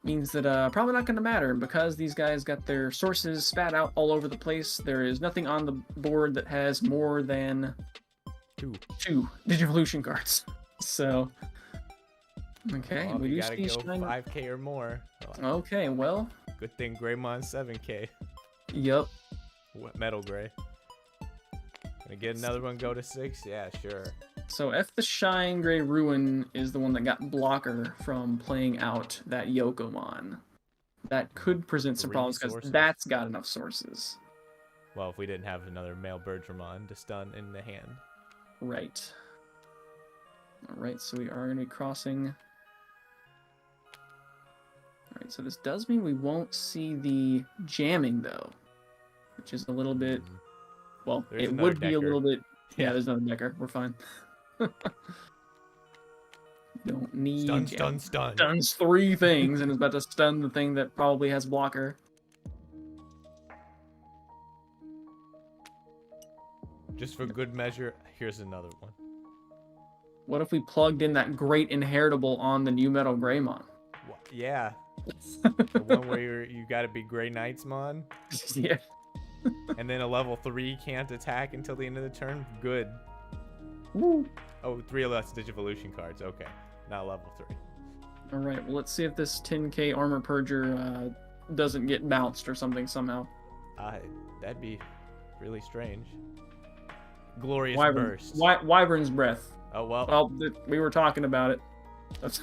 means that probably not going to matter because these guys got their sources spat out all over the place. There is nothing on the board that has more than two Digivolution cards. So, okay, well, we you do gotta see go 5k or more. Okay, well. Good thing Greymon's 7k. Yep. Metal Gray. Gonna get another one go to 6? Yeah, sure. So F the Shine Gray Ruin is the one that got blocker from playing out that Yokomon. That could present some problems because that's got enough sources. Well, if we didn't have another male Bergermon to stun in the hand. Right. Alright, so we are going to be crossing. Alright, so this does mean we won't see the jamming, though. Which is a little bit... Well, it would be a little bit... Yeah, there's another Decker. We're fine. Don't need... Stun. Stuns 3 things and is about to stun the thing that probably has blocker. Just for good measure, here's another one. What if we plugged in that great inheritable on the new Metal Greymon? Yeah. The one where you gotta be Grey Knightsmon. Yeah. And then a level 3 can't attack until the end of the turn. Good. Woo. Oh, 3 less Digivolution cards. Okay, not level 3. All right. Well, let's see if this 10k Armor Purger doesn't get bounced or something somehow. That'd be really strange. Glorious Burst. Wyvern's Breath. Oh well. Well, we were talking about it. That's.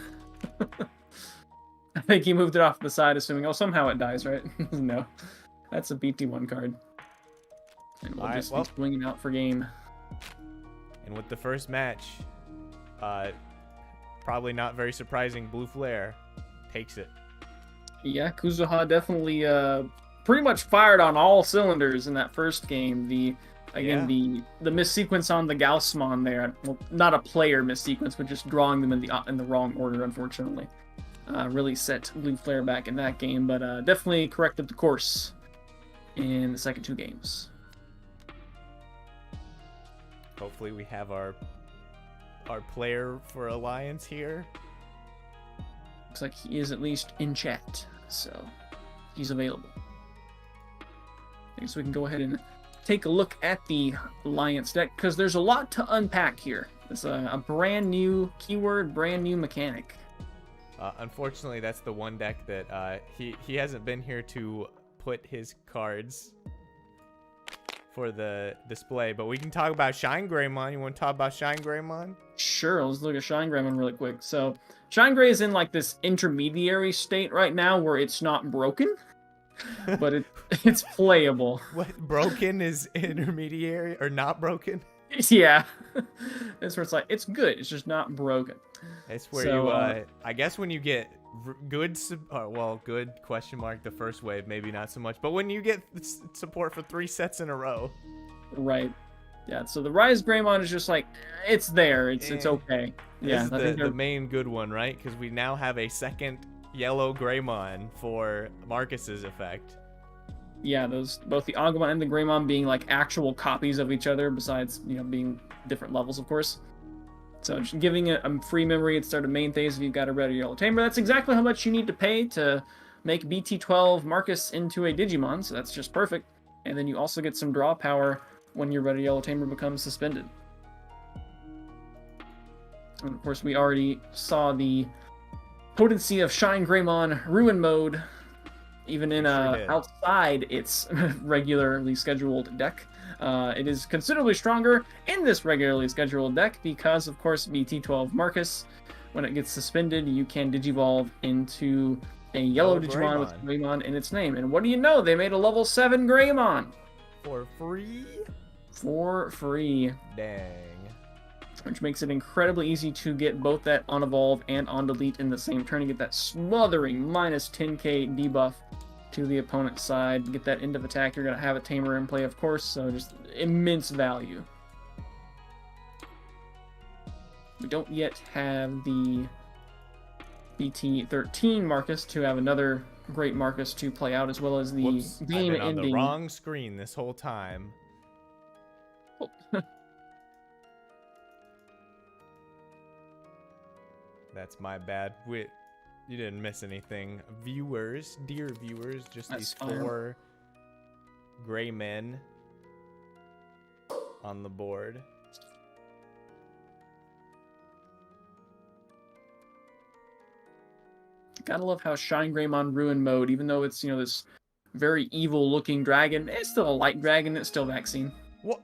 I think he moved it off to the side, assuming somehow it dies, right? No, that's a Pt.2 card. And we'll just be swinging out for game. And with the first match, probably not very surprising, Blue Flare takes it. Yeah, Kuzuha definitely pretty much fired on all cylinders in that first game. The missequence on the Gaussmon there, well, not a player missequence, but just drawing them in the wrong order, unfortunately. Really set Blue Flare back in that game, but definitely corrected the course in the second 2 games. Hopefully we have our player for Alliance here. Looks like he is at least in chat, so he's available. So we can go ahead and take a look at the Alliance deck, because there's a lot to unpack here. It's a brand new keyword, brand new mechanic. Unfortunately, that's the one deck that he hasn't been here to put his cards for the display, but we can talk about Shine Greymon. You want to talk about Shine Greymon? Sure, let's look at Shine Greymon really quick. So Shine Grey is in like this intermediary state right now where it's not broken, but it's playable. What, broken is intermediary or not broken? Yeah, that's where it's like it's good. It's just not broken. It's where I guess when you get good question mark the first wave, maybe not so much, but when you get support for 3 sets in a row. Right. Yeah. So the Rise Greymon is just like it's there. It's okay. Yeah. This is the main good one, right? Because we now have a second yellow Greymon for Marcus's effect. Yeah, both the Agumon and the Greymon being like actual copies of each other, besides being different levels, of course. So just giving it a free memory at the start of main phase if you've got a Red or Yellow Tamer. That's exactly how much you need to pay to make Bt.12 Marcus into a Digimon, so that's just perfect. And then you also get some draw power when your Red or Yellow Tamer becomes suspended. And of course, we already saw the potency of Shine Greymon Ruin mode, even in outside its regularly scheduled deck. It is considerably stronger in this regularly scheduled deck because, of course, Bt.12 Marcus, when it gets suspended, you can Digivolve into a yellow Digimon with Greymon in its name. And what do you know? They made a level 7 Greymon. For free? For free. Dang. Which makes it incredibly easy to get both that on evolve and on delete in the same turn, and get that smothering minus 10k debuff to the opponent's side. Get that end of attack. You're going to have a tamer in play, of course, so just immense value. We don't yet have the Pt.2 Marcus to have another great Marcus to play out, as well as the game I've been on ending. the wrong screen this whole time. Oh. That's my bad. You didn't miss anything. Viewers, dear viewers, just these 4 gray men on the board. Gotta love how Shine Greymon Ruin mode, even though it's, this very evil-looking dragon, it's still a light dragon, it's still vaccine. What?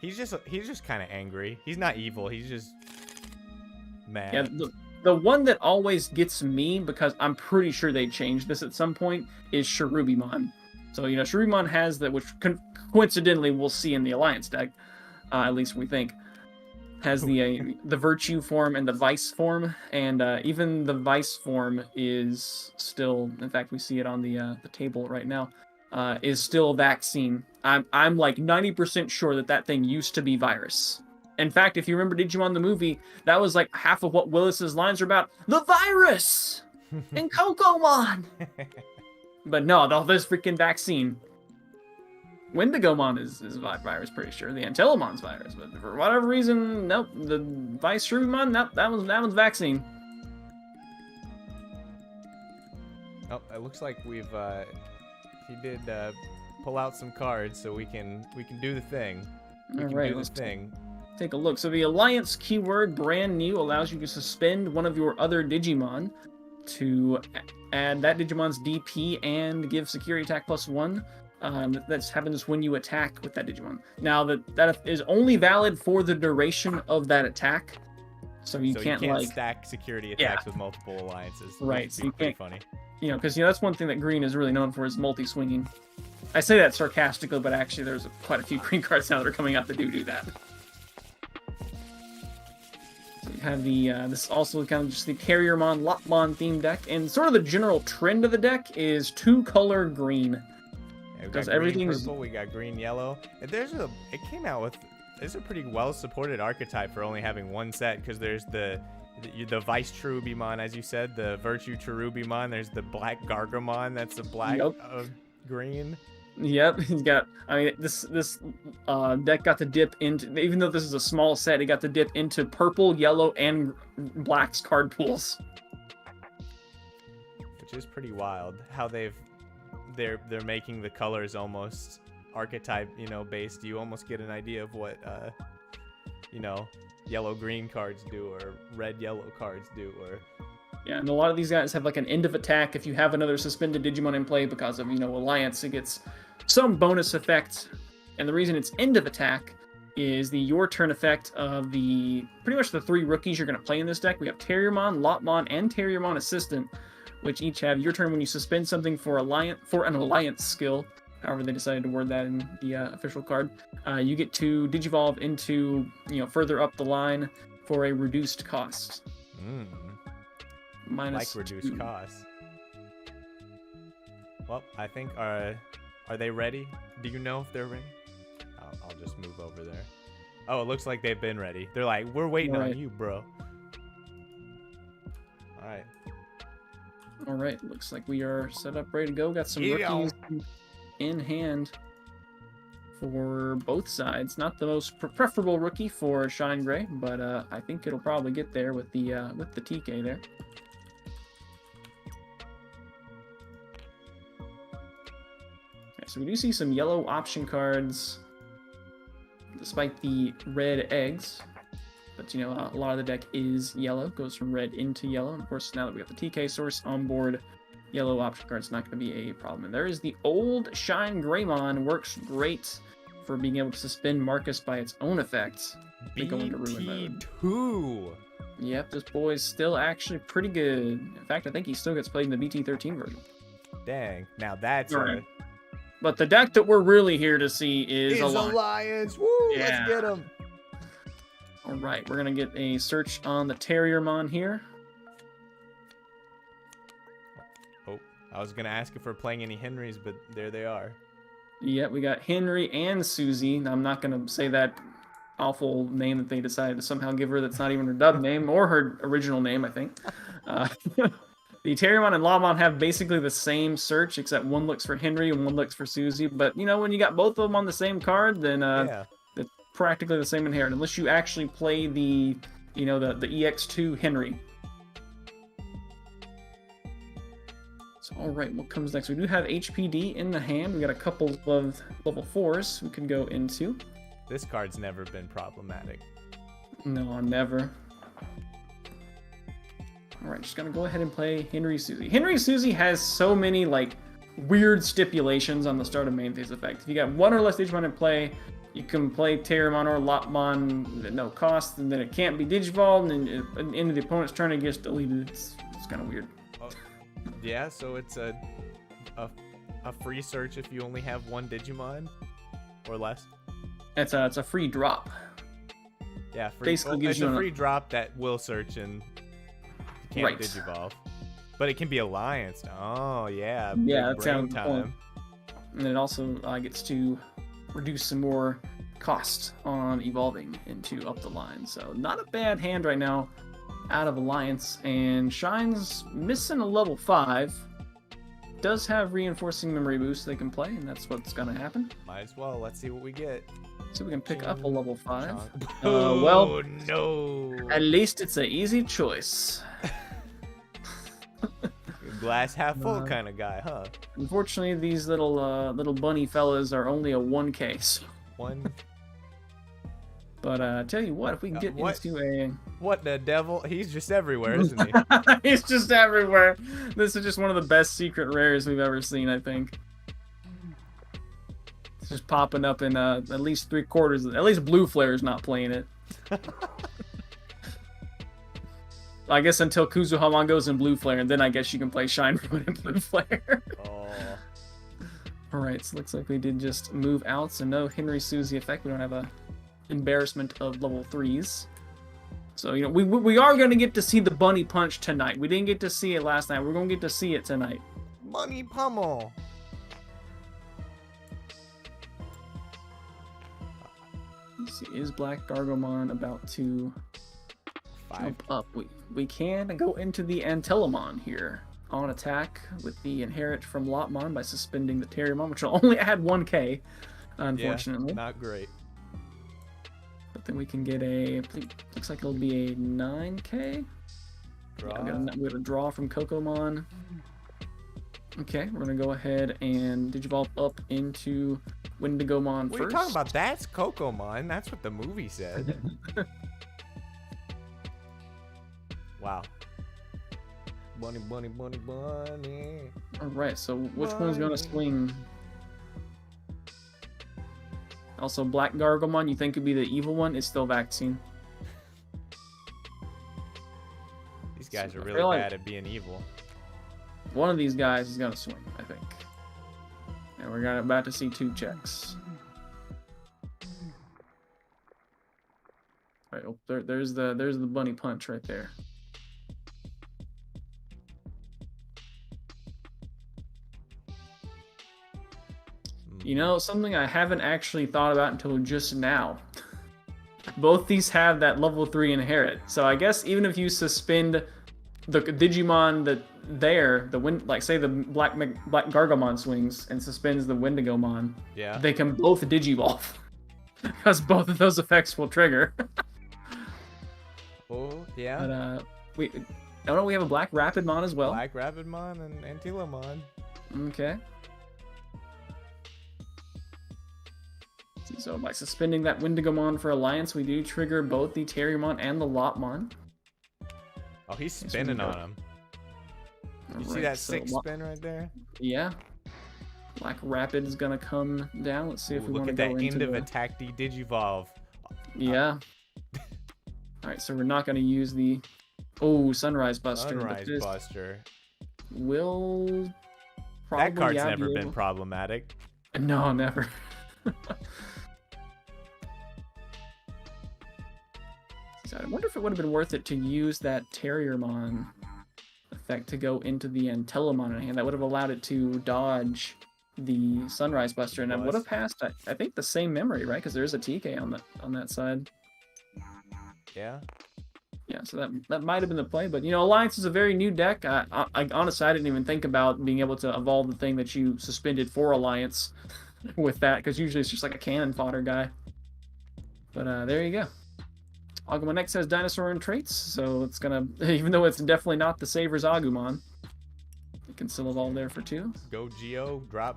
He's just kind of angry. He's not evil. He's just mad. Yeah, the one that always gets me, because I'm pretty sure they changed this at some point, is Cherubimon. So, Cherubimon has that, which coincidentally we'll see in the Alliance deck, at least we think, has the Virtue form and the Vice form, and even the Vice form is still, in fact, we see it on the table right now, is still vaccine. I'm like 90% sure that thing used to be virus. In fact, if you remember Digimon the movie, that was like half of what Willis's lines are about. The virus! In Kokomon! But no, this freaking vaccine. Wendigomon is virus, pretty sure. The Antillamon's virus, but for whatever reason, nope. The Vice Cherubimon, nope, that one's vaccine. Oh, it looks like we've he did pull out some cards, so we can do the thing. We can do the thing. Take a look. So the Alliance keyword, brand new, allows you to suspend one of your other Digimon to add that Digimon's DP and give security attack +1. That happens when you attack with that Digimon. Now, that is only valid for the duration of that attack. So you can't like stack security attacks with multiple alliances. Right. So you can't, funny. Because that's one thing that green is really known for, is multi-swinging. I say that sarcastically, but actually there's quite a few green cards now that are coming out that do that. So you have this is also kind of just the Carriermon, Lopmon themed deck, and sort of the general trend of the deck is 2-color green. Yeah, because everything's purple, we got green, yellow. And there's a pretty well supported archetype for only having one set, because there's the Vice Cherubimon, as you said, the Virtue Cherubimon. There's the Black Gargamon. That's a black green. Yep, he's got. I mean, this deck got to dip into, even though this is a small set, it got to dip into purple, yellow, and black's card pools, which is pretty wild. How they're making the colors almost archetype, based. You almost get an idea of what yellow green cards do, or red yellow cards do, or yeah. And a lot of these guys have like an end of attack. If you have another suspended Digimon in play because of Alliance, it gets some bonus effect. And the reason it's end of attack is the your turn effect of pretty much the 3 rookies you're going to play in this deck. We have Terriermon, Lopmon, and Terriermon Assistant, which each have your turn when you suspend something for an alliance skill. However they decided to word that in the official card. You get to digivolve into, further up the line for a reduced cost. Like reduced cost. Well, I think, are they ready? Do you know if they're ready? I'll just move over there. Oh, it looks like they've been ready. They're like, we're waiting on you, bro. All right, looks like we are set up, ready to go. Got some rookies in hand for both sides. Not the most preferable rookie for Shine Gray, but I think it'll probably get there with the TK there. Okay, so we do see some yellow option cards, despite the red eggs. But a lot of the deck is yellow, goes from red into yellow. And of course, now that we have the TK source on board, yellow option card's not going to be a problem. And there is the old Shine Greymon, works great for being able to suspend Marcus by its own effects. Pt.2. Yep, this boy's still actually pretty good. In fact, I think he still gets played in the BT13 version. Dang. Now that's Right. But the deck that we're really here to see is Alliance. Alliance. Woo! Yeah. Let's get him. All right, we're gonna get a search on the Terriermon here. Oh, I was gonna ask if we're playing any Henrys, but there they are. Yep, we got Henry and Susie. Now, I'm not gonna say that awful name that they decided to somehow give her. That's not even her dub name or her original name, I think. The Terriermon and Lawmon have basically the same search, except one looks for Henry and one looks for Susie. But you know, when you got both of them on the same card, then Yeah. it's practically the same inherit, unless you actually play the, you know, the EX2 Henry. So, all right, what comes next? We do have HPD in the hand. We got a couple of level 4s we can go into. This card's never been problematic. No, never. All right, just gonna go ahead and play Henry Susie. Henry Susie has so many like weird stipulations on the start of main phase effect. If you got one or less Digimon in play, you can play Terriermon or Lopmon at no cost, and then it can't be Digivolved, and at the end of the opponent's turn it gets deleted. It's kind of weird. Oh, yeah, so it's a free search if you only have one Digimon or less. It's a free drop. Yeah, free. Basically gives it's you a an- free drop that will search and can't Right. Digivolve. But it can be Alliance. Oh yeah. Yeah, big that's brain the point. And it also gets to reduce some more cost on evolving into up the line. So not a bad hand right now out of Alliance. And Shine's missing a level 5. Does have reinforcing memory boost they can play, and that's what's gonna happen. Might as well. Let's see what we get. So we can pick up a level 5. Oh Well, no. at least it's an easy choice. Glass half full kind of guy, huh? Unfortunately, these little bunny fellas are only a 1K. So. One. But tell you what, if we can get What? into a... What the devil? He's just everywhere, isn't he? He's just everywhere. This is just one of the best secret rares we've ever seen, I think. It's just popping up in at least 3/4. At least Blue Flare's not playing it. I guess until Kuzuhamon goes in Blue Flare, and then I guess you can play Shine Ruin in Blue Flare. Oh. Alright, so looks like we did just move out, so no Henry Susie effect. We don't have a embarrassment of level 3s. So, you know, we are going to get to see the Bunny Punch tonight. We didn't get to see it last night. We're going to get to see it tonight. Bunny pummel. Let's see, is Black Gargomon about to 5. jump up? We can go into the Antelamon here on attack with the inherit from Lopmon by suspending the Terriermon, which will only add 1K, unfortunately. Yeah, not great. But then we can get a, looks like it'll be a 9K. Draw. Yeah, we got a draw from Kokomon. Okay, we're gonna go ahead and Digivolve up into Wendigomon What first. are you talking about? That's Kokomon. That's what the movie said. Wow. Bunny, bunny, bunny, bunny. Alright, so which one's gonna swing? Also, Black Gargomon, you think could be the evil one? It's still Vaccine. These guys are I really feel like- bad at being evil. One of these guys is gonna swing, I think. And we're about to see 2 checks. Right, oh, there's the bunny punch right there. You know, something I haven't actually thought about until just now. Both these have that level 3 inherit. So I guess even if you suspend the Digimon like say the Black Gargomon swings and suspends the Wendigomon, Yeah. they can both Digivolve. Because both of those effects will trigger. Oh, yeah. But we have a Black Rapidmon as well. Black Rabbitmon and Antilamon. Okay. So by suspending that Wendigomon for Alliance, we do trigger both the Terriermon and the Lopmon. Oh, he's spinning on him. You see that 6 spin right there? Yeah. Black Rapid is gonna come down. Let's see if Ooh, we look want at to go that into end of the... attack D Digivolve. Yeah. All right, so we're not going to use the Sunrise Buster. Sunrise Buster. Will probably That card's never been problematic. No, never. So I wonder if it would have been worth it to use that Terriermon effect to go into the Antelomon in hand. That would have allowed it to dodge the Sunrise Buster, and it would have passed, I think, the same memory, right? Because there's a TK on that side. Yeah. Yeah, so that might have been the play, but Alliance is a very new deck. I honestly, I didn't even think about being able to evolve the thing that you suspended for Alliance with that, because usually it's just like a cannon fodder guy. But there you go. Agumon X has dinosaur and traits, so it's gonna, even though it's definitely not the Saver's Agumon, it can still evolve there for 2. Go Geo, drop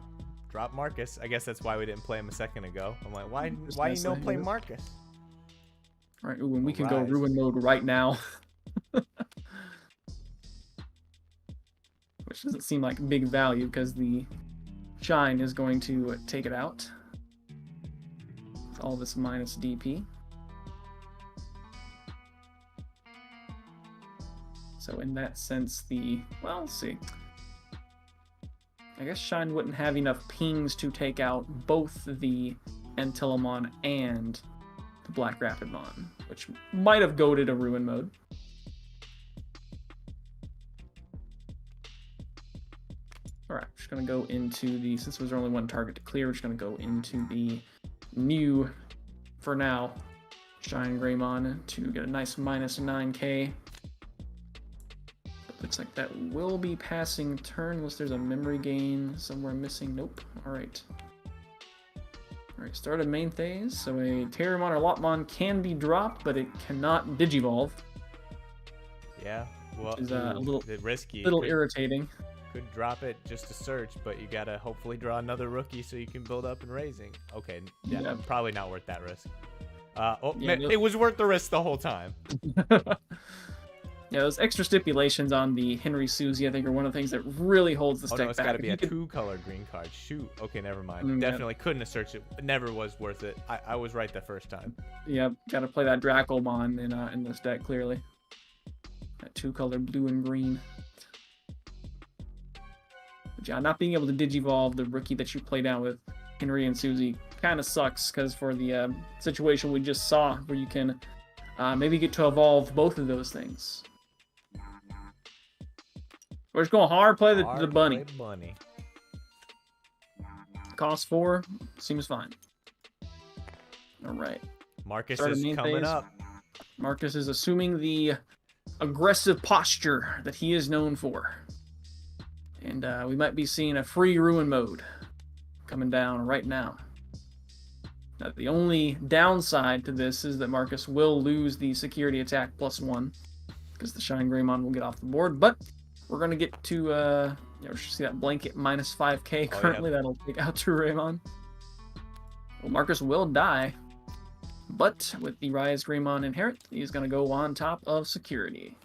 Marcus. I guess that's why we didn't play him a second ago. I'm like, why you don't play Marcus? All right, ooh, and we can go Ruin mode right now. Which doesn't seem like big value because the Shine is going to take it out. With all this minus DP. So in that sense, well, let's see. I guess Shine wouldn't have enough pings to take out both the Antilomon and the Black Rapidmon, which might have goaded a Ruin mode. Alright, we're just going to go into the, since there's only one target to clear, we're just going to go into the new, for now, Shine Greymon to get a nice minus 9k. Looks like that will be passing turn unless there's a memory gain somewhere missing. Nope. Alright. Alright, start a main phase. So a Terriermon or Lopmon can be dropped, but it cannot Digivolve. Yeah, well, which is a little risky. Little irritating. Could drop it just to search, but you gotta hopefully draw another rookie so you can build up and raising. Okay, yeah. Probably not worth that risk. It was worth the risk the whole time. Yeah, those extra stipulations on the Henry Susie, I think, are one of the things that really holds the deck back. It's got to be a 2-color green card. Shoot. Okay, never mind. Definitely couldn't have searched it. Never was worth it. I was right the first time. Yeah, got to play that Dracomon in this deck, clearly. That 2-color blue and green. But yeah, not being able to Digivolve the rookie that you play down with Henry and Susie kind of sucks, because for the situation we just saw, where you can maybe get to evolve both of those things. We're just going hard play the bunny. Bunny. Cost 4 seems fine. All right. Marcus is coming up. Marcus is assuming the aggressive posture that he is known for. And we might be seeing a free Ruin mode coming down right now. Now, the only downside to this is that Marcus will lose the security attack +1 because the Shine Greymon will get off the board. But we're going to get to, we should see that blanket minus 5k currently. That'll take out to Greymon. Well, Marcus will die, but with the Rise Greymon Inherit, he's going to go on top of security.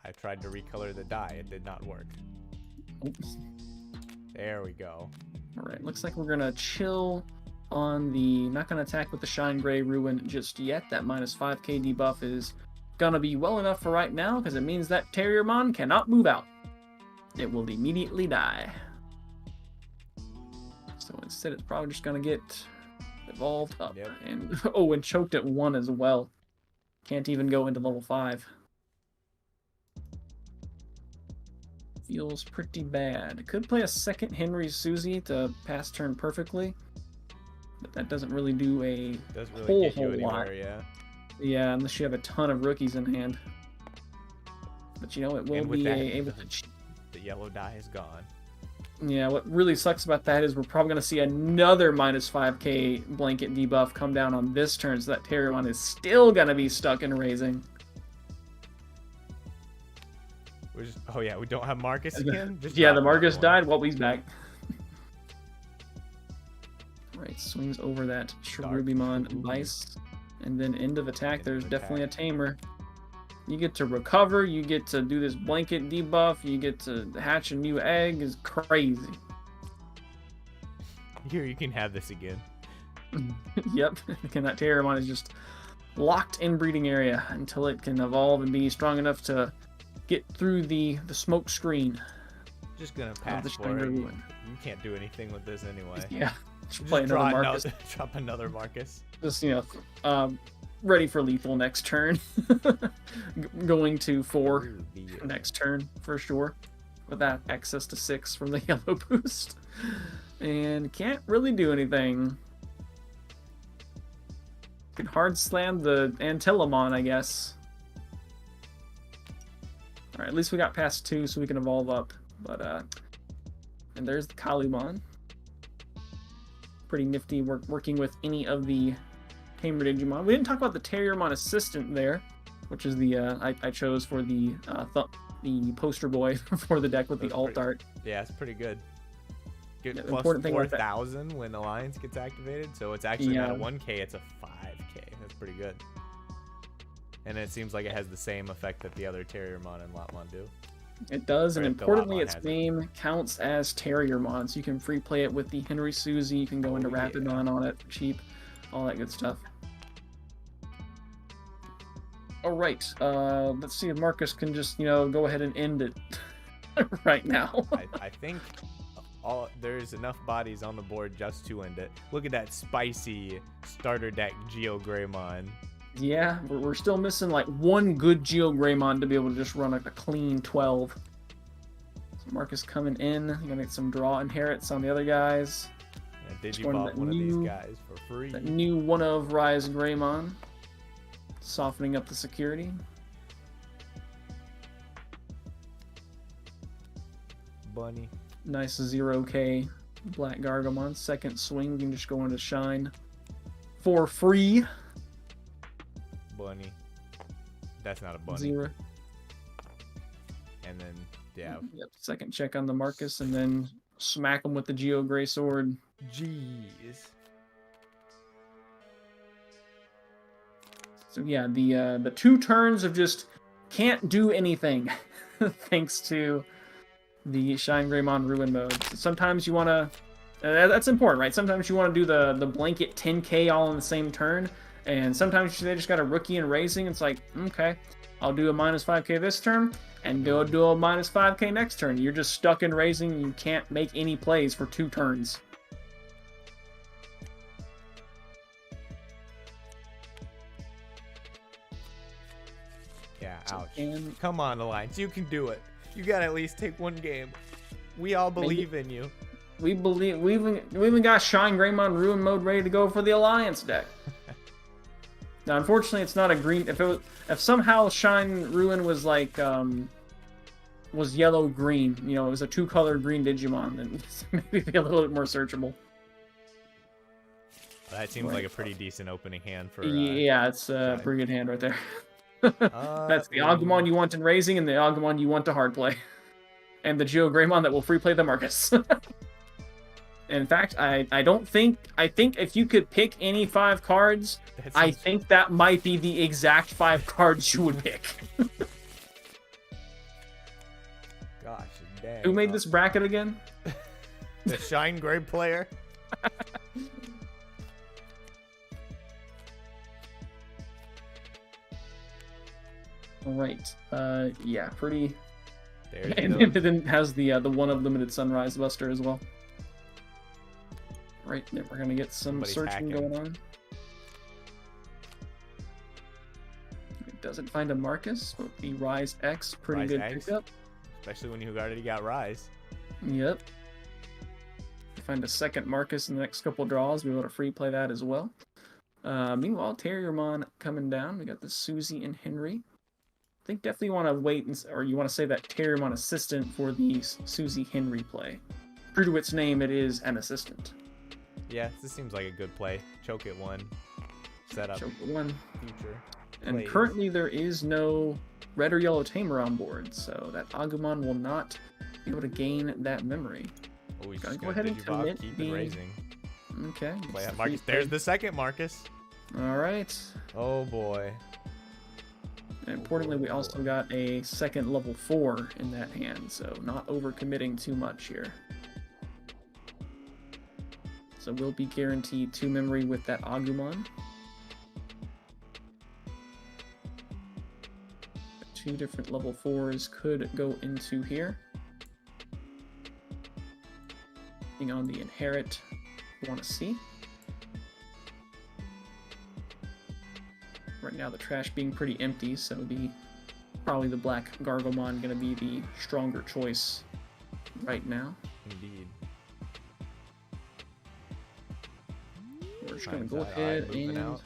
I tried to recolor the die. It did not work. Oops. There we go. All right, looks like we're going to chill on the... Not going to attack with the Shine Gray Ruin just yet. That minus 5k debuff is going to be well enough for right now, because it means that Terriermon cannot move out. It will immediately die. So instead, it's probably just going to get evolved up. Yep. And and choked at 1 as well. Can't even go into level 5. Feels pretty bad. Could play a second Henry Susie to pass turn perfectly, but that doesn't really do a whole lot. Yeah, unless you have a ton of rookies in hand. But it will be able to. The yellow die is gone. Yeah, what really sucks about that is we're probably going to see another minus 5k blanket debuff come down on this turn, so that Terriermon is still going to be stuck in raising. We don't have Marcus again? The Marcus died. Well, he's back. Alright, swings over that Cherubimon Vice. And then end of attack, there's definitely a Tamer. You get to recover, you get to do this blanket debuff, you get to hatch a new egg. Is crazy. Here, you can have this again. Yep. Again, that Terriermon is just locked in breeding area until it can evolve and be strong enough to get through the smoke screen. Just gonna pass for it. You can't do anything with this anyway. Yeah. Just play another Marcus. Drop another Marcus. Just, ready for lethal next turn. Going to 4 next turn for sure. With that access to 6 from the yellow boost. And can't really do anything. Could hard slam the Antilamon, I guess. Alright, at least we got past 2 so we can evolve up. But, and there's the Kalumon. Pretty nifty working with any of the Tamer Digimon. We didn't talk about the Terriermon Assistant there, which is the, I chose for the poster boy for the deck with the alt art. Yeah, it's pretty good. Get yeah, plus 4,000 when Alliance gets activated, so it's actually not a 1k, it's a 5k. That's pretty good. And it seems like it has the same effect that the other Terriermon and Lotmon do. It does, and importantly, its name counts as Terriermon, so you can free play it with the Henry Susie, you can go into Rapidon on it, cheap, all that good stuff. Alright, let's see if Marcus can just, go ahead and end it right now. I think there's enough bodies on the board just to end it. Look at that spicy starter deck Geogreymon. Yeah, we're still missing like one good Geogreymon to be able to just run a clean 12. So Marcus coming in, you're gonna get some draw inherits on the other guys. Yeah, Digivolve one of these guys for free. That new one of Rise Greymon, softening up the security. Bunny. Nice 0k Black Gargamon. Second swing, you can just go into Shine for free. Bunny. That's not a bunny. 0. And then, yeah. Yep, second check on the Marcus, and then smack him with the Geo Gray Sword. Jeez. So yeah, the 2 turns of just can't do anything, thanks to the Shine Greymon Ruin mode. So sometimes you want to... that's important, right? Sometimes you want to do the blanket 10k all in the same turn, and sometimes they just got a rookie and raising. It's like, okay, I'll do a minus 5k this turn, and do a minus 5k next turn. You're just stuck in raising. You can't make any plays for 2 turns. Yeah, ouch. Come on, Alliance. You can do it. You gotta at least take 1 game. We all believe in you. We believe. We even got Shine Greymon Ruin mode ready to go for the Alliance deck. Now, unfortunately, it's not a green. If somehow Shine Ruin was like was yellow green, it was a 2-color green Digimon, then maybe be a little bit more searchable. That seems like a pretty decent opening hand for. Yeah, it's a pretty good hand right there. That's the Agumon you want in raising, and the Agumon you want to hard play, and the Geogreymon that will free play the Marcus. In fact, I think if you could pick any 5 cards, I think that might be the exact 5 cards you would pick. Gosh, dang. Who made this bracket again? The Shine Gray player. Alright, yeah, pretty... And it then has the one of Limited Sunrise Buster as well. Right, then we're gonna get some searching going on. It doesn't find a Marcus, but the Rise X, pretty good pickup. Especially when you already got Rise. Yep. Find a second Marcus in the next couple draws, be able to free play that as well. Meanwhile, Terriermon coming down. We got the Susie and Henry. I think definitely want to wait, or you want to say that Terriermon Assistant for the Susie Henry play. True to its name, it is an assistant. Yeah, this seems like a good play. Choke it 1. Set up. Choke it 1. Future. And plays. Currently there is no red or yellow Tamer on board, so that Agumon will not be able to gain that memory. Oh, he's Gotta just go ahead and commit keep it raising. Okay. Play that Marcus. There's the second Marcus. Alright. Oh boy. And importantly, we also got a second level 4 in that hand, so not overcommitting too much here. So we'll be guaranteed 2 memory with that Agumon. 2 different level 4s could go into here. Depending on the inherit you want to see. Right now the trash being pretty empty, so probably the black Gargomon going to be the stronger choice right now. Indeed. We're just going to go ahead and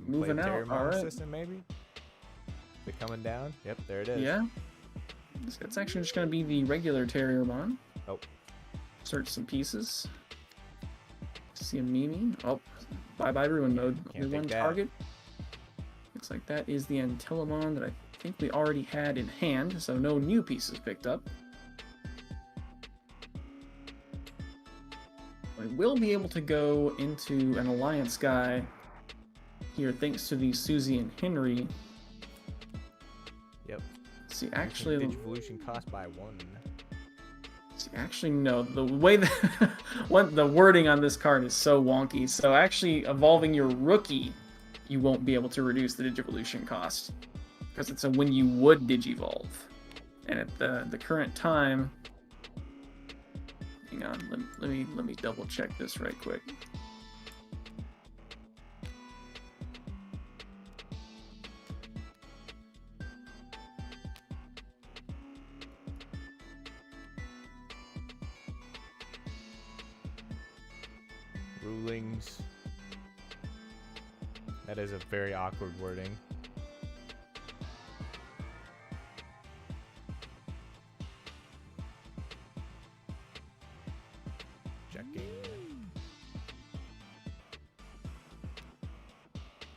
moving out. All right. System, maybe? They're coming down. Yep, there it is. Yeah. It's actually just going to be the regular Terriermon. Oh. Search some pieces. See a Mimi. Oh, bye-bye Ruin Mode. Only one target. Looks like that is the Antillamon that I think we already had in hand, so no new pieces picked up. I will be able to go into an Alliance guy here thanks to the Susie and Henry. Yep. See, actually... Digivolution cost by 1. See, actually, no. The way that... the wording on this card is so wonky. So actually, evolving your rookie, you won't be able to reduce the Digivolution cost. Because it's a when you would Digivolve. And at the current time... Hang on, let me double check this right quick. Rulings. That is a very awkward wording.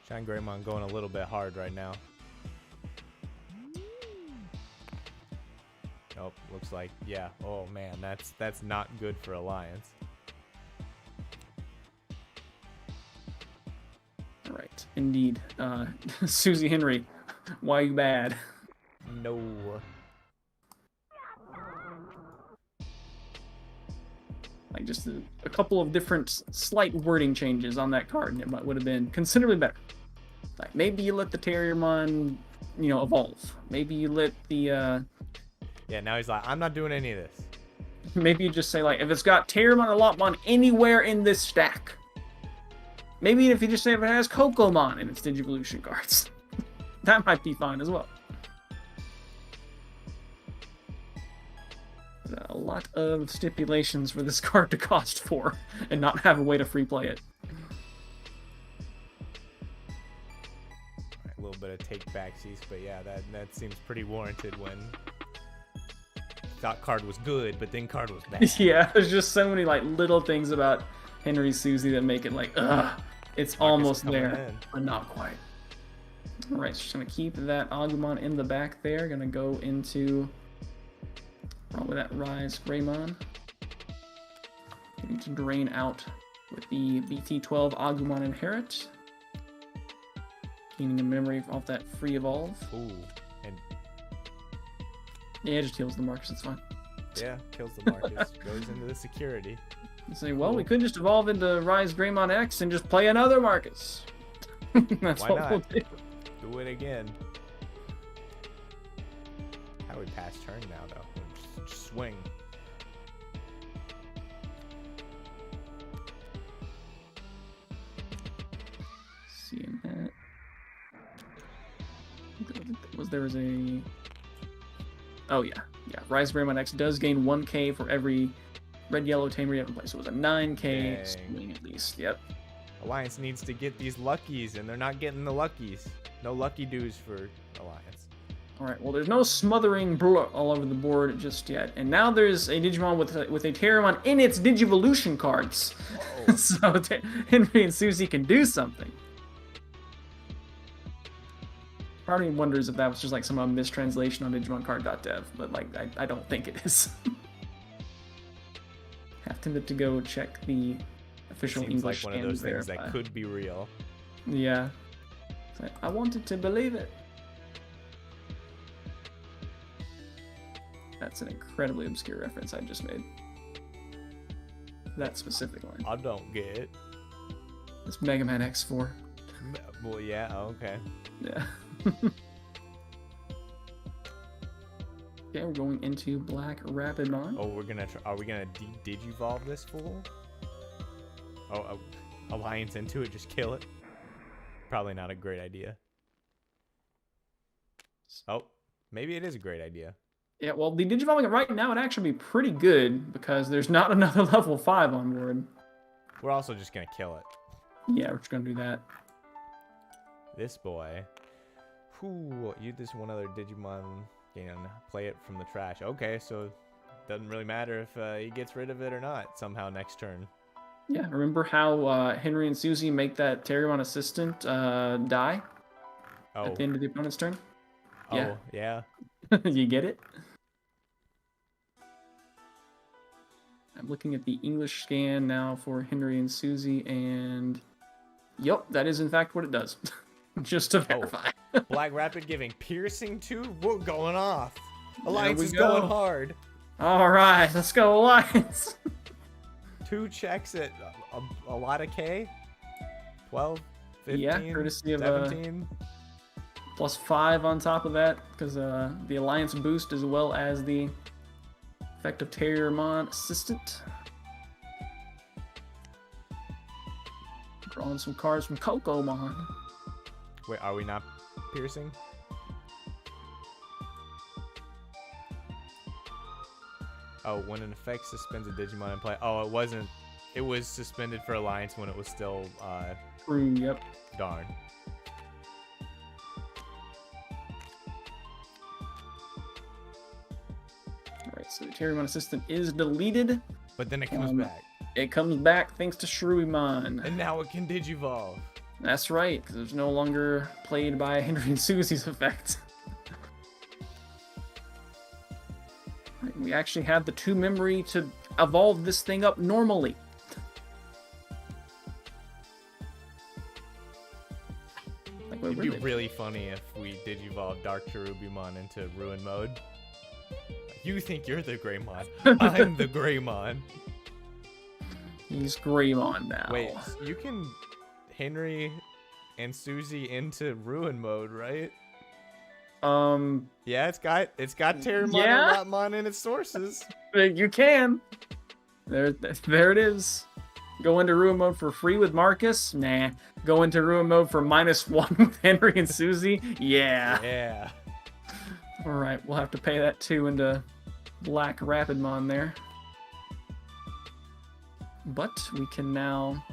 Shine Greymon going a little bit hard right now. Nope, looks like, yeah. Oh man, that's not good for Alliance. Alright, indeed. Susie Henry, why you bad? No. Like just a couple of different slight wording changes on that card, and it would have been considerably better. Like maybe you let the Terriermon, evolve. Maybe you let the Yeah, now he's like, I'm not doing any of this. Maybe you just say like, if it's got Terriermon or Lopmon anywhere in this stack. Maybe if you just say if it has Kokomon in its Digivolution cards. That might be fine as well. A lot of stipulations for this card to cost 4 and not have a way to free play it. A little bit of take backsies, but yeah, that seems pretty warranted when thought card was good, but then card was bad. Yeah, there's just so many like little things about Henry Susie that make it like, ugh, it's almost there, but not quite. Alright, so just gonna keep that Agumon in the back there. Gonna go into probably that Rise Greymon. Going to drain out with the Pt.2 Agumon Inherit. Gaining a memory off that free evolve. Ooh, and yeah, it just heals the Marcus, it's fine. Yeah, kills the Marcus, goes into the security. You say, well, we could just evolve into Rise Greymon X and just play another Marcus. That's Why what not? we'll do. Do it again. How we pass turn now, though? We'll just swing. Seeing that. There was a... Oh, yeah. Yeah, Rise Greymon X does gain 1k for every red-yellow tamer you have in play. So it was a 9k swing at least. Yep. Alliance needs to get these luckies, and they're not getting the luckies. No lucky dues for Alliance. Alright, well, there's no smothering all over the board just yet. And now there's a Digimon with a Terriermon in its Digivolution cards. So Henry and Susie can do something. Part of me wonders if that was just like some mistranslation on DigimonCard.dev, but like I don't think it is. Have to go check the official Seems English like one of those things that could be real. Yeah. I wanted to believe it. That's an incredibly obscure reference I just made. that specific line. I don't get it. It's Mega Man X4. Well, yeah, okay. Yeah. Okay, we're going into Black Rapidmon. Oh, are we gonna digivolve this fool? Oh, alliance into it, just kill it. Probably not a great idea. Oh, maybe it is a great idea. Yeah, well, the digivolving it right now would actually be pretty good because there's not another level 5 on board. We're also just gonna kill it. Yeah, we're just gonna do that. This boy. Whew, you this one other Digimon can play it from the trash. Okay, so doesn't really matter if he gets rid of it or not somehow next turn. Yeah, remember how Henry and Susie make that Terriermon assistant die at the end of the opponent's turn? Yeah. Oh, yeah. You get it? I'm looking at the English scan now for Henry and Susie, and yep, that is in fact what it does. Just to verify. Black Rapid giving piercing too? We're going off. Alliance is going hard. All right, let's go Alliance. 2 checks at a lot of K. 12, 15, yeah, courtesy of 17. +5 on top of that, because the Alliance boost as well as the effect of Terriermon Assistant. Drawing some cards from Cocomon. Wait, are we not piercing? Oh, when an effect suspends a Digimon in play. Oh, it wasn't. It was suspended for Alliance when it was still. True. Yep. Darn. Alright, so the Terriermon Assistant is deleted. But then it comes back. It comes back thanks to Shrewiemon. And now it can Digivolve. That's right, because it's no longer played by Henry and Susie's effect. Right, we actually have the 2 memory to evolve this thing up normally. Like, It'd be really funny if we Digivolve Dark Cherubimon into Ruin Mode. You think you're the Greymon. I'm the Greymon. He's Greymon now. Wait, you can Henry and Susie into Ruin Mode, right? Yeah, it's got Terriermon and Ratmon in its sources. You can. There it is. Go into Ruin Mode for free with Marcus? Nah. Go into Ruin Mode for -1 with Henry and Susie? Yeah. Yeah. Alright, we'll have to pay that 2 into Black Rapidmon there. But we can now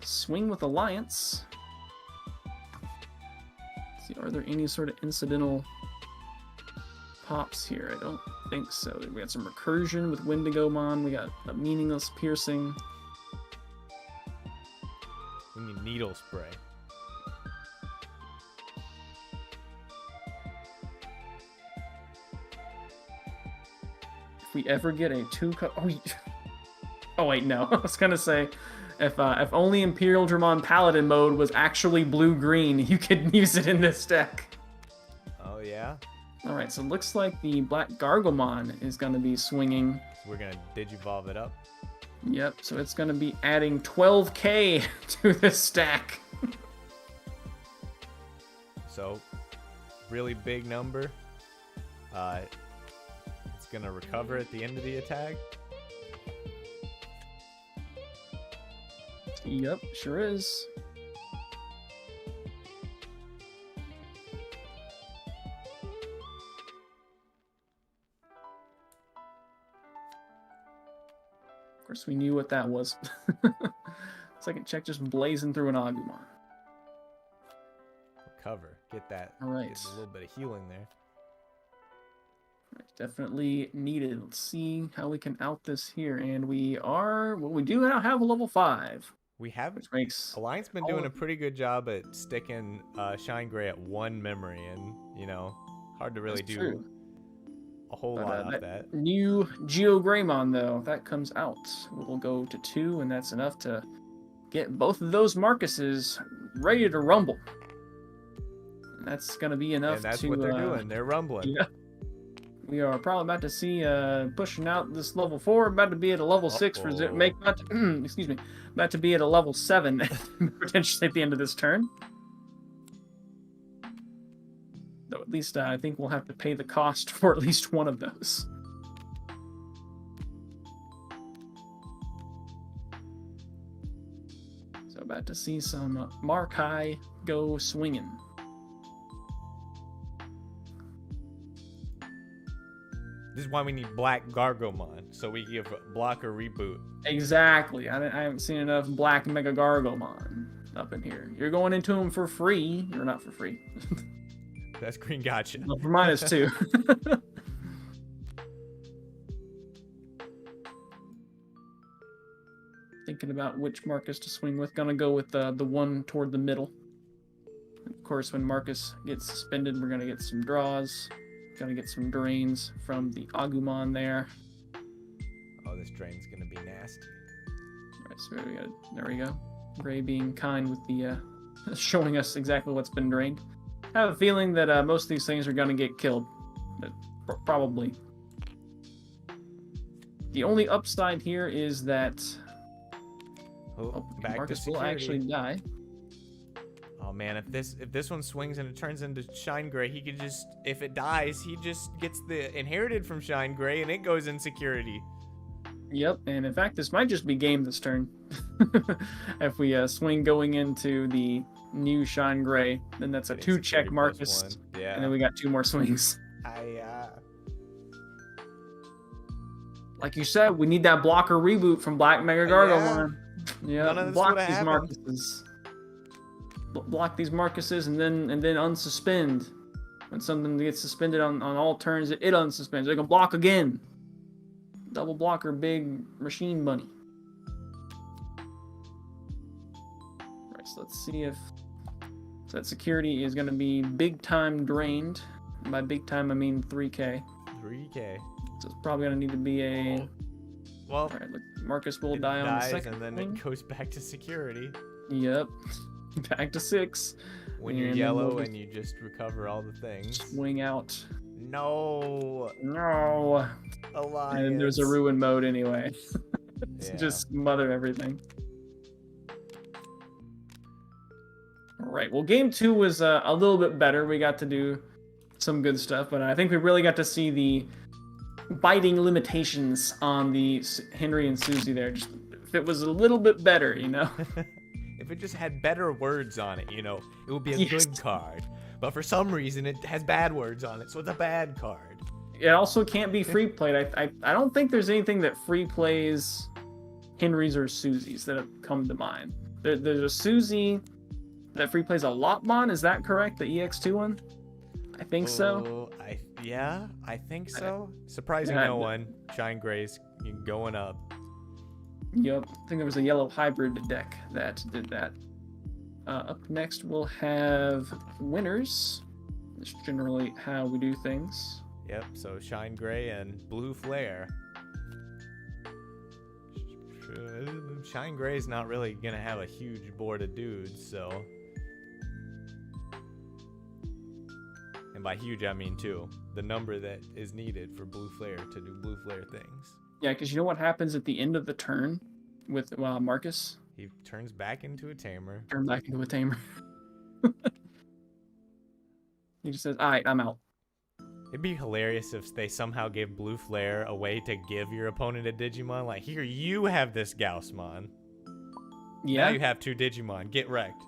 swing with Alliance. Let's see, are there any sort of incidental pops here? I don't think so. We got some recursion with Wendigomon. We got a meaningless piercing. We need needle spray. If we ever get a 2-color... Oh wait, no. I was gonna say, if only Imperial Dramon Paladin mode was actually blue-green, you could use it in this deck. Oh yeah? Alright, so it looks like the Black Gargomon is gonna be swinging. So we're gonna Digivolve it up. Yep, so it's gonna be adding 12k to this stack. So, really big number. It's gonna recover at the end of the attack. Yep, sure is. Of course, we knew what that was. Second check just blazing through an Agumon. Recover. Get that. All right. Get a little bit of healing there. Definitely needed. Let's see how we can out this here. And we are... Well, we do now have a level 5. We have... Which makes... Alliance been doing a pretty good job at sticking Shine Gray at 1 memory. And, you know, hard to really do a whole lot of that. New Geo Greymon, though, if that comes out, we'll go to 2. And that's enough to get both of those Marcuses ready to rumble. And that's going to be enough to... And that's what they're doing. They're rumbling. Yeah. We are probably about to see pushing out this level 4. About to be at a level 6 for make excuse me. About to be at a level 7 potentially at the end of this turn. Though at least I think we'll have to pay the cost for at least one of those. So about to see some Markai go swinging. This is why we need Black Gargomon, so we give block or reboot. Exactly. I haven't seen enough Black Mega Gargomon up in here. You're going into them for free. You're not for free. That's green gotcha. Well, for -2. Thinking about which Marcus to swing with. Gonna go with the one toward the middle. Of course, when Marcus gets suspended, we're gonna get some draws. Gonna get some drains from the Agumon there. Oh, this drain's gonna be nasty. Alright, so there we go. Gray being kind with the showing us exactly what's been drained. I have a feeling that most of these things are gonna get killed. Probably. The only upside here is that back Marcus to will actually die. Oh man, if this one swings and it turns into Shine Gray, he could just, if it dies, he just gets the inherited from Shine Gray and it goes in security. Yep, and in fact, this might just be game this turn. If we swing going into the new Shine Gray, then that's a 2-check Marcus. Yeah. And then we got 2 more swings. Like you said, we need that blocker reboot from Black Mega Gargomon. Yeah, block these Marcuses. Block these Marcuses and then unsuspend. When something gets suspended on all turns, it unsuspends. They can block again. Double blocker, big machine bunny. Right, so let's see if that security is going to be big time drained. And by big time, I mean 3K. 3K. So it's probably going to need to be a... Well, all right, look, Marcus will die on the second and then thing. it goes back to security. Yep. Back to 6. When you're yellow and you just recover all the things. Swing out. No. Alliance. And then there's a ruin mode anyway. Yeah. Just smother everything. Alright, well game 2 was a little bit better. We got to do some good stuff, but I think we really got to see the biting limitations on the Henry and Susie there. Just if it was a little bit better, you know? If it just had better words on it, you know, it would be a good card. But for some reason, it has bad words on it, so it's a bad card. It also can't be free played. I don't think there's anything that free plays Henrys or Susies that have come to mind. There's a Susie that free plays a Lotmon. Is that correct? The EX2 one? I think so. I think so. Surprising no one. Shine Gray's going up. Yep, I think there was a yellow hybrid deck that did that. Up next, we'll have winners. That's generally how we do things. Yep, so Shine Gray and Blue Flare. Shine Gray's not really going to have a huge board of dudes, so... And by huge, I mean 2. The number that is needed for Blue Flare to do Blue Flare things. Yeah, because you know what happens at the end of the turn with Marcus? He turns back into a tamer. Turn back into a tamer. He just says, alright, I'm out. It'd be hilarious if they somehow gave Blue Flare a way to give your opponent a Digimon. Like, here, you have this Gaussmon. Yeah. Now you have 2 Digimon. Get wrecked.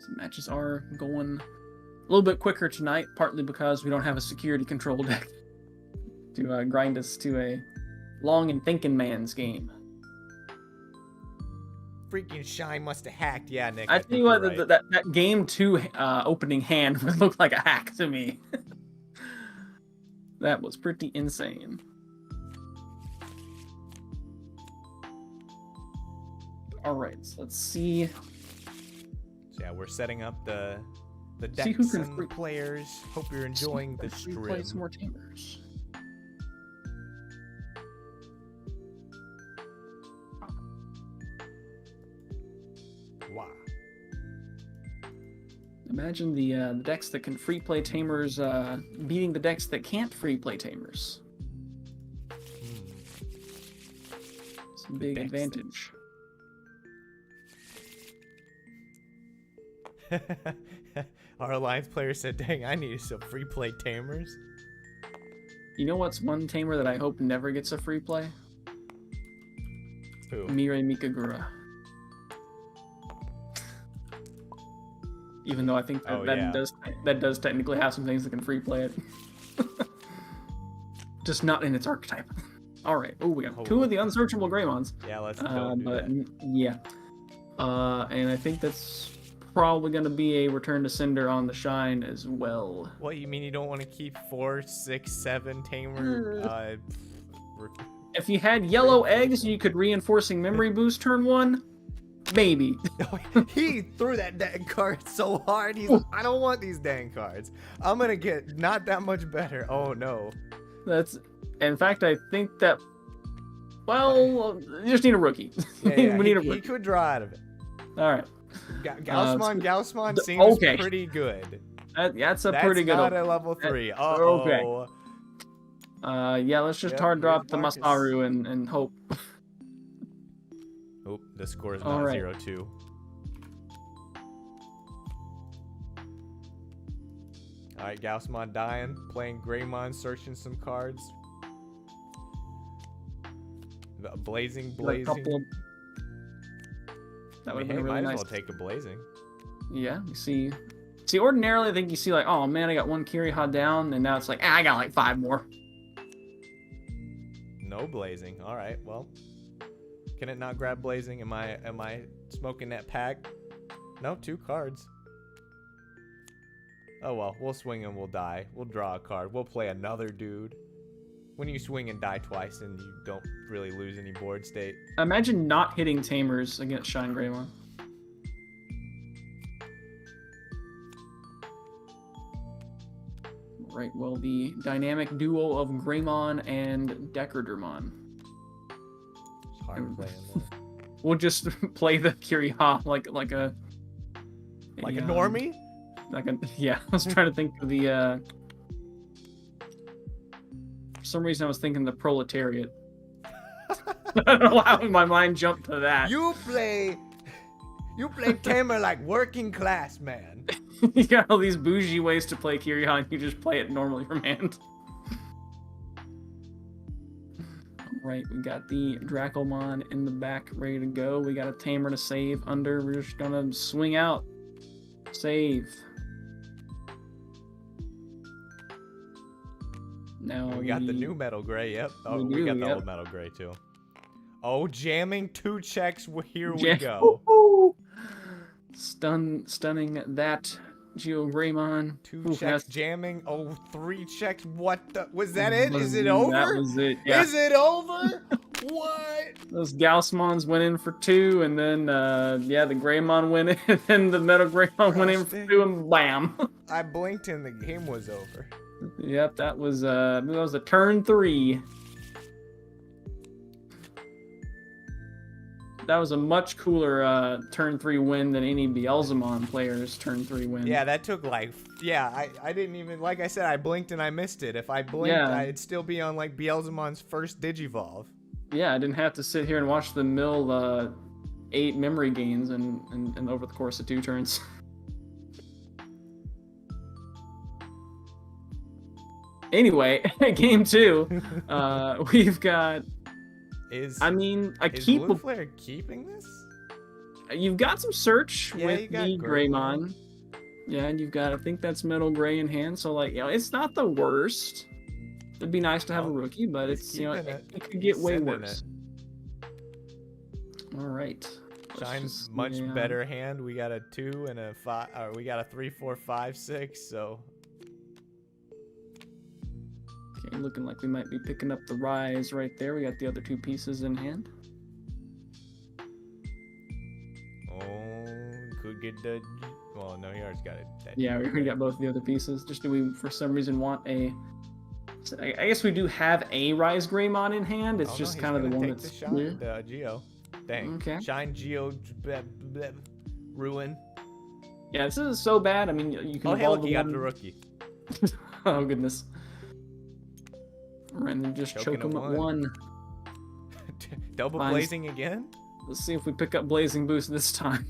So matches are going a little bit quicker tonight, partly because we don't have a security control deck to grind us to a long and thinking man's game. Freaking Shine must have hacked. Yeah, Nick. I tell you what, right. that game 2 opening hand would look like a hack to me. That was pretty insane. All right, so let's see. So yeah, we're setting up the decks and players. Hope you're enjoying the stream. Play some more tamers. Imagine the decks that can free play Tamers beating the decks that can't free play Tamers. It's a big advantage. Our alliance player said, "Dang, I needed some free play tamers." You know what's one tamer that I hope never gets a free play? Who? Mirai Mikagura. Even though I think that does technically have some things that can free play it. Just not in its archetype. Alright. Oh, we got 2 of the unsearchable Greymons. Yeah, let's go do that. Yeah. And I think that's probably going to be a return to sender on the Shine as well. What, you mean you don't want to keep 4, 6, 7 tamer? If you had yellow eggs, you could reinforcing memory boost turn 1. Maybe. He threw that dang card so hard. He's I don't want these dang cards. I'm gonna get not that much better. Oh no. In fact, I think that. Well, you just need a rookie. Yeah, we need a rookie. He could draw out of it. All right. Gaussmon seems pretty good. That's pretty good. That's not a level 3. Uh-oh. Okay. Yeah, let's just hard drop the Masaru and hope. Oh, the score is not 0-2. Alright, Gaussmon dying, playing Greymon, searching some cards. Blazing. That would have been really might nice. as well take a blazing. Yeah, you see. Ordinarily I think you see like, oh man, I got 1 Kiriha down, and now it's like, I got like 5 more. No blazing. Alright, well. Can it not grab blazing? Am I smoking that pack? No, 2 cards. Oh well, we'll swing and we'll die. We'll draw a card. We'll play another dude. When you swing and die twice and you don't really lose any board state. Imagine not hitting Tamers against Shine Greymon. Right, well, the dynamic duo of Greymon and Deckardurmon. It's hard to play in that. We'll just play the Kiriha like a normie? Yeah, I was trying to think of the for some reason I was thinking the proletariat. I don't know how my mind jumped to that. You play tamer like working class man. You got all these bougie ways to play Kiriha, and you just play it normally from hand. Alright, we got the Dracomon in the back ready to go. We got a tamer to save under. We're just gonna swing out. Save. Now we got the new metal gray. Yep. Oh, we got the old metal gray too. Oh, jamming 2 checks. Here we go. Stunning that Geo Greymon. 2 checks jamming. Oh, 3 checks. What the? Was that it? Is it over? That was it. Yeah. Is it over? What? Those Gaussmons went in for 2, and then the Greymon went in, and then the Metal Greymon went in for 2, and bam! I blinked and the game was over. Yep, that was a turn 3. That was a much cooler turn 3 win than any Beelzemon player's turn 3 win. Yeah, that took I didn't even, like I said, I blinked and I missed it. If I blinked, I'd still be on like Beelzemon's first Digivolve. Yeah, I didn't have to sit here and watch the mill 8 memory gains and over the course of 2 turns. Anyway, game 2, we've got. Is Blue Flare keeping this? You've got some search with the Greymon. Yeah, and you've got, I think that's Metal Gray in hand, so it's not the worst. It'd be nice to have a rookie, but it's it could get way worse. All right. Shine's much better hand. We got a 2 and a 5, or we got a 3, 4, 5, 6. So. Okay, looking like we might be picking up the Rise right there. We got the other 2 pieces in hand. Oh, could get the. Well, no, he already got it. Yeah, we already got both the other pieces. Just do we, for some reason, want a. I guess we do have a Rise Greymon in hand. It's just kind of the one that's weird. Geo. Dang. Okay. Shine Geo. Ruin. Yeah, this is so bad. I mean, you can Oh, hey, evolve look, the he got one. the rookie. Oh goodness. And then just Choking choke him at at one. Double Fine. blazing again? Let's see if we pick up Blazing Boost this time.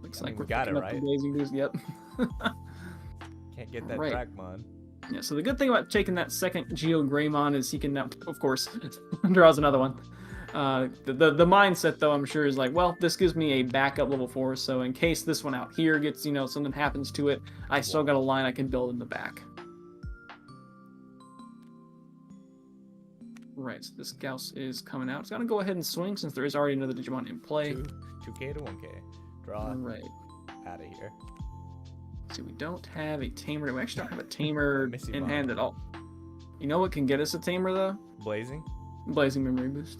Looks I mean, like we we're got picking it, up the right? Blazing Boost. Yep. Can't get that Right. Dracmon. Yeah, so the good thing about taking that second Geo Greymon is he can now, of course, draws another one. The mindset, though, I'm sure is like, well, this gives me a backup level 4, so in case this one out here gets, something happens to it, I still got a line I can build in the back. Right, so this Gauss is coming out. It's going to go ahead and swing since there is already another Digimon in play. 2K to 1K. Draw. Right. Out of here. See, we don't have a tamer. We actually don't have a tamer Missy in Mom. hand at all. You know what can get us a tamer, though? Blazing? Blazing Memory Boost.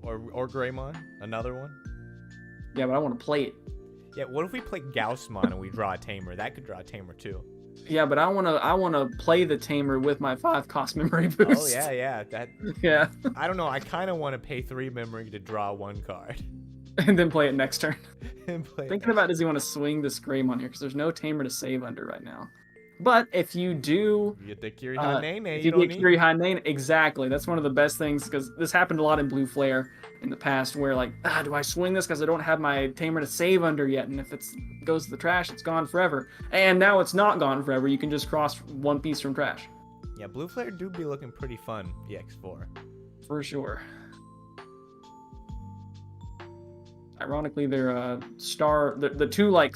Or Greymon? Another one? Yeah, but I want to play it. Yeah, what if we play Gaussmon and we draw a tamer? That could draw a tamer too. Yeah, but I wanna play the tamer with my 5 cost memory boost. Oh yeah. That Yeah. I don't know. I kind of want to pay 3 memory to draw 1 card. And then play it next turn. And play Thinking about does he want to swing this Greymon here because there's no tamer to save under right now. But if you do, You get the Kiriha Nene. if You you don't get need. Kiriha Nane, exactly. That's one of the best things because this happened a lot in Blue Flare in the past where like, do I swing this because I don't have my tamer to save under yet? And if it goes to the trash, it's gone forever. And now it's not gone forever. You can just cross one piece from trash. Yeah, Blue Flare do be looking pretty fun. EX4. For sure. Ironically, they're the two like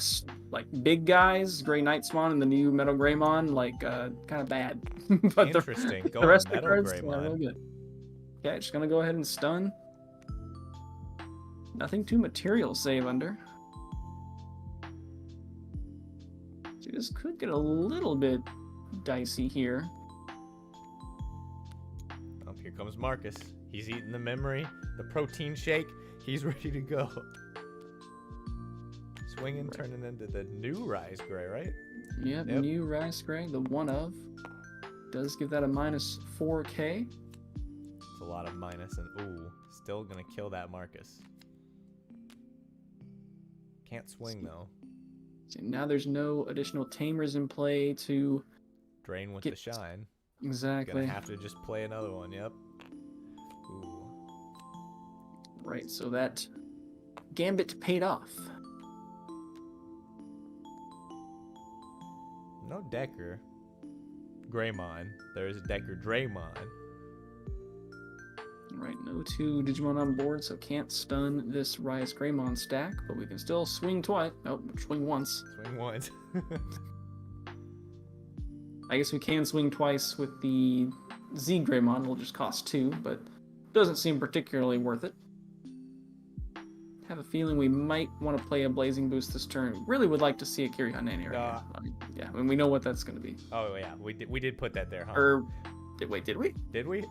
big guys, Gray Knightsmon and the new Metal Greymon, like kind of bad. But Interesting. the rest of the Metal cards, Greymon. really good. Yeah, just gonna go ahead and stun. Nothing to material save under. See, this could get a little bit dicey here. Oh, here comes Marcus. He's eating the memory, the protein shake. He's ready to go. Swinging, turning into the new Rise Gray, right? Yep, new Rise Gray, the one of. Does give that a minus 4K. It's a lot of minus, and ooh, still gonna kill that Marcus. Can't swing though. See, now there's no additional tamers in play to Drain with the shine. Exactly. Gonna have to just play another one. Yep. Ooh. Right, so that gambit paid off. No Decker. Greymon. There's Decker Draymon. Right, no 2 Digimon on board, so can't stun this Rise Greymon stack, but we can still swing twice. Nope, swing once. Swing once. I guess we can swing twice with the Z Greymon, it'll just cost 2, but doesn't seem particularly worth it. Have a feeling we might want to play a Blazing Boost this turn. Really would like to see a Kiriha Nane right here. Yeah, I mean, we know what that's going to be. Oh yeah, we did put that there, huh? Or, wait, did we? Did we?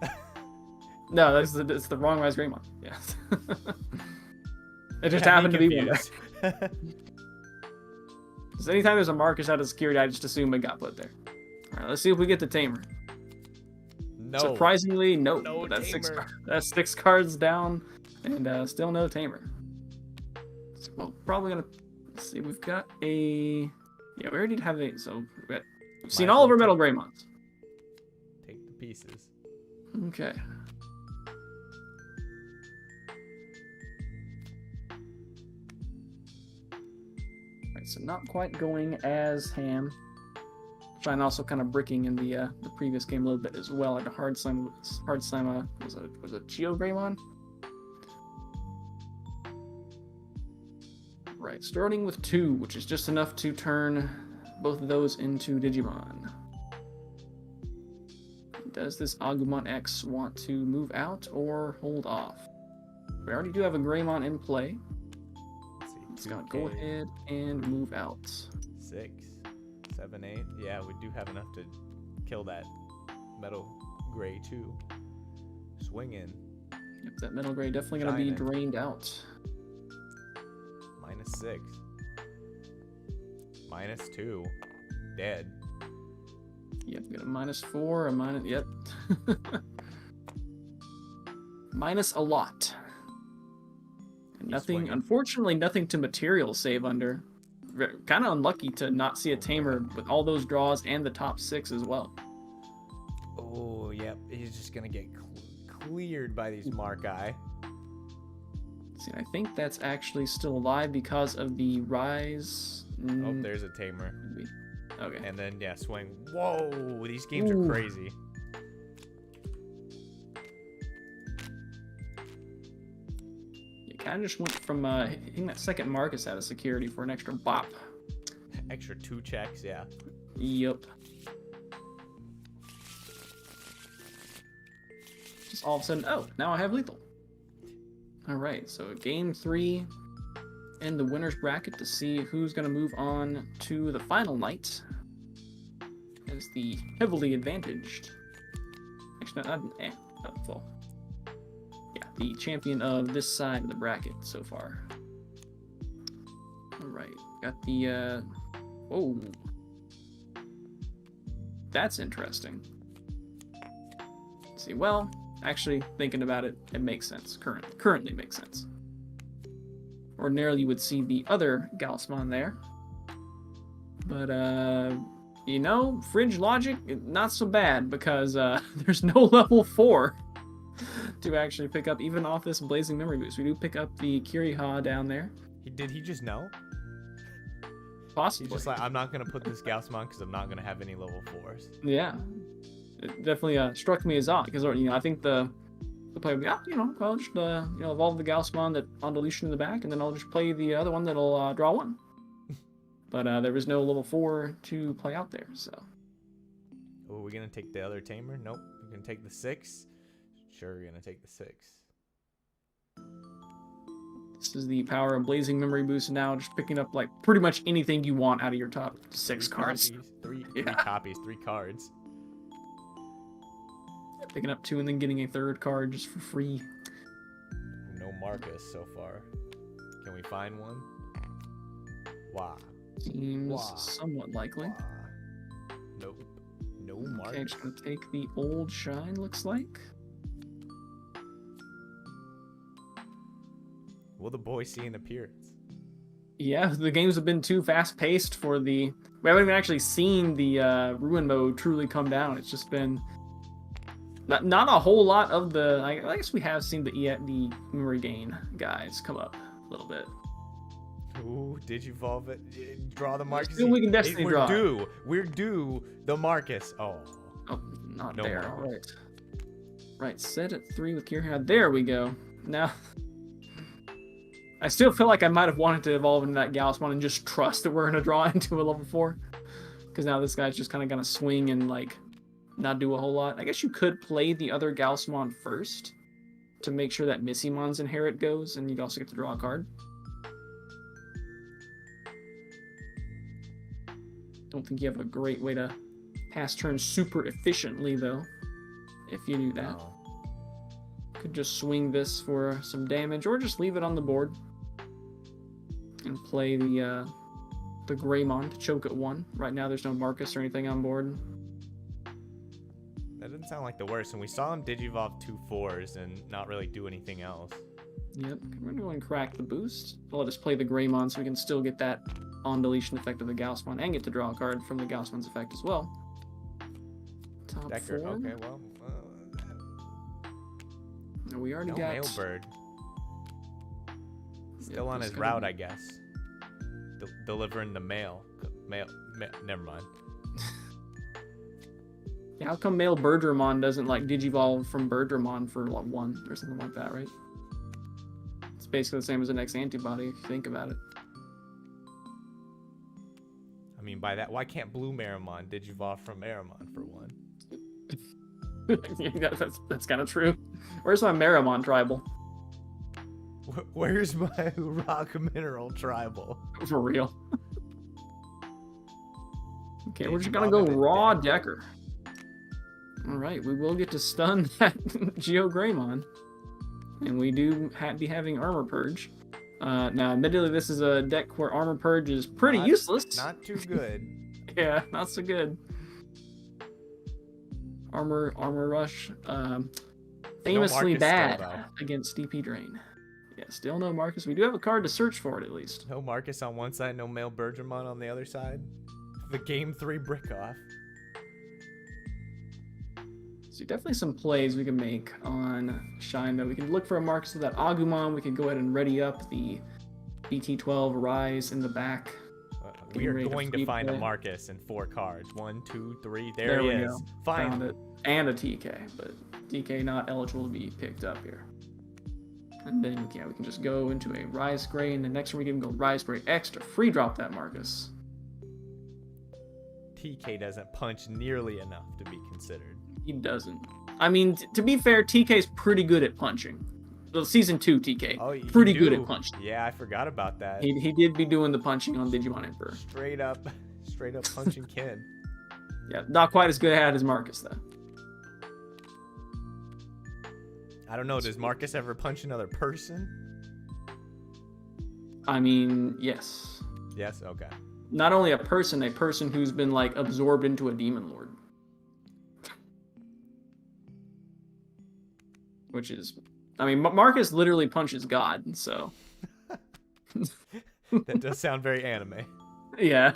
No, it's the wrong Rise Greymon. Yeah. It just happened to be one. Because anytime there's a Marcus out of security, I just assume it got put there. Alright, let's see if we get the Tamer. No. Surprisingly, no. No That's Tamer. that's 6 cards down, and still no Tamer. So we're probably gonna let's see. We've got a we already have a we've seen Might as all of well our Metal Greymons. Take the pieces. Okay. Right, so not quite going as ham. Trying also kind of bricking in the previous game a little bit as well. Like a hard slime was a Geo Greymon. Right, starting with 2, which is just enough to turn both of those into Digimon. Does this Agumon X want to move out or hold off? We already do have a Greymon in play. Let's see. It's gonna go ahead and move out. 6, 7, 8. Yeah, we do have enough to kill that Metal Gray too. Swing in. Yep, that Metal Gray definitely gonna be Shining. drained out. -6. -2. Dead. Yep, we got a -4, a minus. Yep. Minus a lot. Nothing, swinging. unfortunately, nothing to material save under. Kind of unlucky to not see a tamer with all those draws and the top 6 as well. Oh, yep. He's just gonna get cleared by these Markai. See, I think that's actually still alive because of the rise. Oh, there's a tamer. Okay. And then yeah, swing. Whoa, these games are crazy. You kind of just went from hitting that second Marcus out of security for an extra bop. Extra 2 checks, yeah. Yup. Just all of a sudden, oh, now I have lethal. All right, so game 3 in the winner's bracket to see who's going to move on to the final night as the heavily advantaged. Actually, not full. Yeah, the champion of this side of the bracket so far. All right, got the. Oh, that's interesting. Let's see, well, actually, thinking about it, it makes sense. Currently makes sense. Ordinarily, you would see the other Gaussmon there. But, you know, fridge logic, not so bad, because there's no level 4 to actually pick up, even off this Blazing Memory Boost. We do pick up the Kiriha down there. Did he just know? Possibly. He's just like, I'm not going to put this Gaussmon because I'm not going to have any level 4s. Yeah. It definitely struck me as odd, because, you know, I think the play would be, you know, I'll just, you know, evolve the Gaussmon that on deletion in the back, and then I'll just play the other one that'll draw 1. But there was no level 4 to play out there, so. Oh, are we going to take the other tamer? Nope. We're going to take the 6? Sure, we're going to take the 6. This is the power of Blazing Memory Boost now, just picking up, like, pretty much anything you want out of your top 6 cards. Three copies, 3 cards. Picking up 2 and then getting a 3rd card just for free. No Marcus so far. Can we find one? Wow. Seems somewhat likely. Wow. Nope. No Marcus. Okay, just gonna take the old shine, looks like. Will the boy see an appearance? Yeah, the games have been too fast-paced for the... We haven't even actually seen the Ruin mode truly come down. It's just been... Not a whole lot of the... I guess we have seen the memory gain guys come up a little bit. Ooh, Digivolve it. Draw the Marcus. Still, we can definitely draw. We're due the Marcus. Oh, not no there. Marcus. All right. Right, set at 3 with Kiriha. There we go. Now... I still feel like I might have wanted to evolve into that Gaussmon and just trust that we're going to draw into a level 4. Because now this guy's just kind of going to swing and, like, not do a whole lot. I guess you could play the other Gaussmon first to make sure that Missymon's Inherit goes, and you'd also get to draw a card. Don't think you have a great way to pass turns super efficiently, though, if you do that. No. Could just swing this for some damage, or just leave it on the board and play the Greymon to choke at 1. Right now, there's no Marcus or anything on board. That doesn't sound like the worst. And we saw him Digivolve 2 4s and not really do anything else. Yep, we're going to crack the boost. Let us play the Greymon so we can still get that on deletion effect of the Gaussmon and get to draw a card from the Gaussmon's effect as well. Top Decker, 4. okay, well. We already No got... Mailbird. Still Yep, on his route, I guess. Delivering the mail. Never mind. Yeah, how come male Birdramon doesn't like Digivolve from Birdramon for like 1 or something like that, right? It's basically the same as the next antibody if you think about it. I mean, by that, why can't Blue Marimon Digivolve from Marimon for 1? Yeah, that's kind of true. Where's my Marimon tribal? Where's my rock mineral tribal? For real. Okay, we're just gonna go raw Decker. Alright, we will get to stun that Geo Greymon. And we do be having Armor Purge. Now, admittedly, this is a deck where Armor Purge is pretty useless. Not too good. Yeah, not so good. Armor Rush, famously Marcus bad still, against DP Drain. Yes. Still no Marcus. We do have a card to search for it, at least. No Marcus on one side, no male Bergermon on the other side. The game 3 brick off. So definitely some plays we can make on Shine, though. We can look for a Marcus with that Agumon. We can go ahead and ready up the Pt.2 Rise in the back. We are going to find a Marcus in 4 cards. 1, 2, 3. There he we is. go. Find Found it. And a TK, but TK not eligible to be picked up here. And then, yeah, we can just go into a Rise Gray, and the next one we can go Rise Gray X to free drop that Marcus. TK doesn't punch nearly enough to be considered. He doesn't. I mean, to be fair, TK's pretty good at punching. The season 2 TK, pretty good at punching. Yeah, I forgot about that. He did be doing the punching on Digimon Emperor. Straight up punching kid. Yeah, not quite as good at it as Marcus, though. I don't know, does Marcus ever punch another person? I mean, yes. Yes, okay. Not only a person who's been, like, absorbed into a Demon Lord. Which is... I mean, Marcus literally punches God, so... That does sound very anime. Yeah.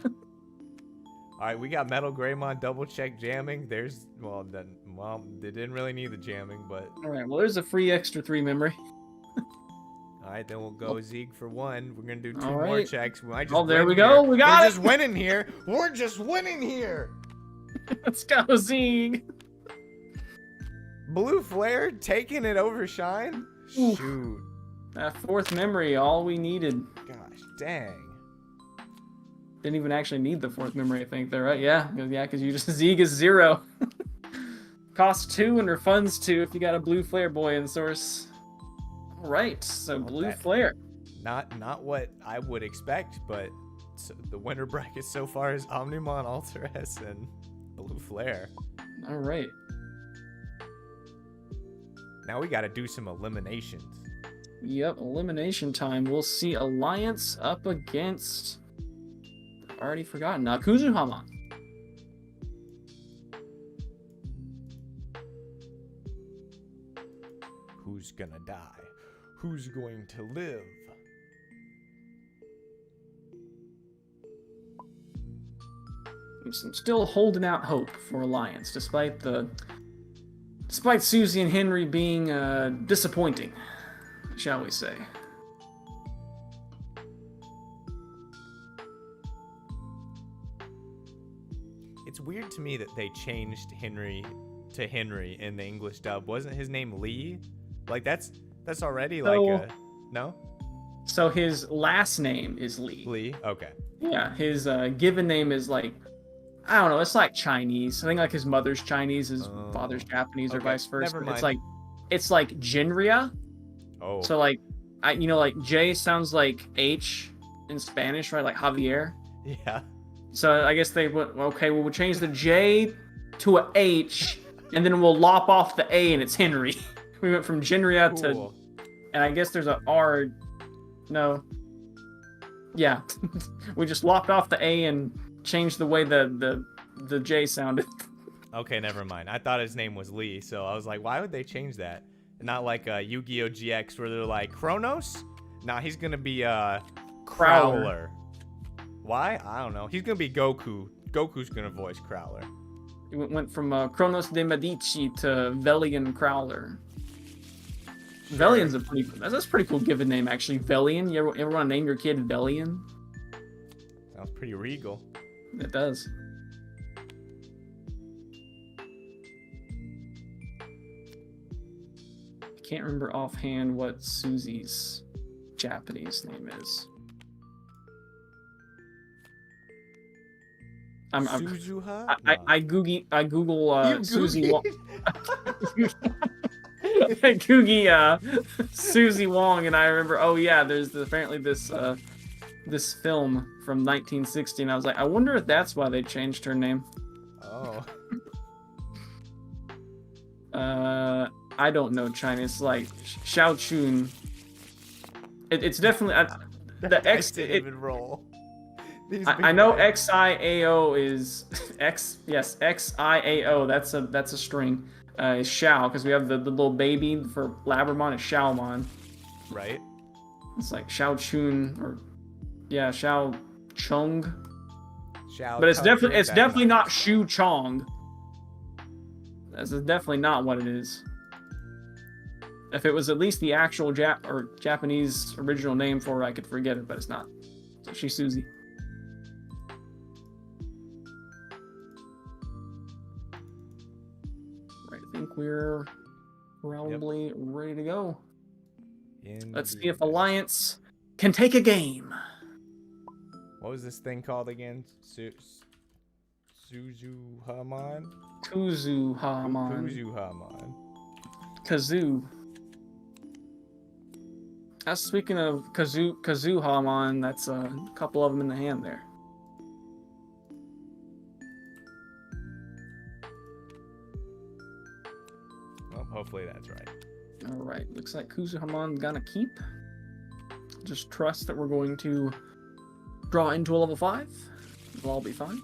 Alright, we got Metal Greymon double check jamming. There's... Well, they didn't really need the jamming, but... Alright, well, there's a free extra 3 memory. Alright, then we'll go Zeke for 1. We're gonna do 2 All right. more checks. We might just Oh, there we win go. Here. We got We're it. just winning here. We're just winning here. Let's go, Zeke. Blue Flare taking it over Shine. Oof. Shoot. That 4th memory, all we needed. Gosh, dang. Didn't even actually need the 4th memory, I think. There, right? Yeah, because you just Zeke is 0. Costs 2 and refunds 2 if you got a Blue Flare boy in source. All right, so Blue Flare. Not what I would expect, but the winner bracket so far is Omnimon, Alter S, and Blue Flare. All right. Now we got to do some eliminations. Yep, elimination time. We'll see Alliance up against... Already forgotten. Kuzuhamon. Who's gonna die? Who's going to live? I'm still holding out hope for Alliance, despite Susie and Henry being disappointing, shall we say. It's weird to me that they changed Henry to Henry in the English dub. Wasn't his name Lee? Like that's already like a no? So his last name is Lee. Lee? Okay. Yeah, his given name is like, I don't know, it's like Chinese. I think like his mother's Chinese, his father's Japanese, or vice versa. Never mind. It's like Jinria. Oh. So like like J sounds like H in Spanish, right? Like Javier. Yeah. So I guess they went, okay, well, we'll change the J to a H, and then we'll lop off the A, and it's Henry. We went from Jinria to, and I guess there's a R. No. Yeah. We just lopped off the A and changed the way the J sounded. Okay, never mind. I thought his name was Lee, so I was like, why would they change that? Not like Yu-Gi-Oh! GX where they're like, Kronos? Nah, he's gonna be Crowler. Why? I don't know. He's gonna be Goku. Goku's gonna voice Crowler. It went from Kronos de Medici to Velian Crowler. Sure. Velian's that's a pretty cool given name, actually. Velian. You ever want to name your kid Velian? Sounds pretty regal. It does. I can't remember offhand what Susie's Japanese name is. Suzuha? I Google Susie Wong. I Google Susie Wong, and I remember. Oh yeah, there's apparently this film from 1960, and I was like, I wonder if that's why they changed her name. Oh. I don't know Chinese. It's like Xiao Chun. It's definitely the X. Didn't even roll. I know XIAO is X. Yes, XIAO. That's a string. Is Xiao, because we have the little baby for Labramon is Xiaomon. Right. It's like Xiao Chun or yeah, Xiao Chung. Shao But it's Kahn, drink that definitely not nonsense. Shu Chong. This is definitely not what it is. If it was at least the actual Japanese original name for it, I could forget it, but it's not. So she's Susie. Right, I think we're probably ready to go. Let's see if Alliance can take a game. What was this thing called again? Suzuhamon? Kuzuhamon. Kuzuhamon. Kazoo. Speaking of Kazuhamon, that's a couple of them in the hand there. Well, hopefully that's right. All right, looks like Kuzuhamon's gonna keep. Just trust that we're going to draw into a level 5. It'll all be fine.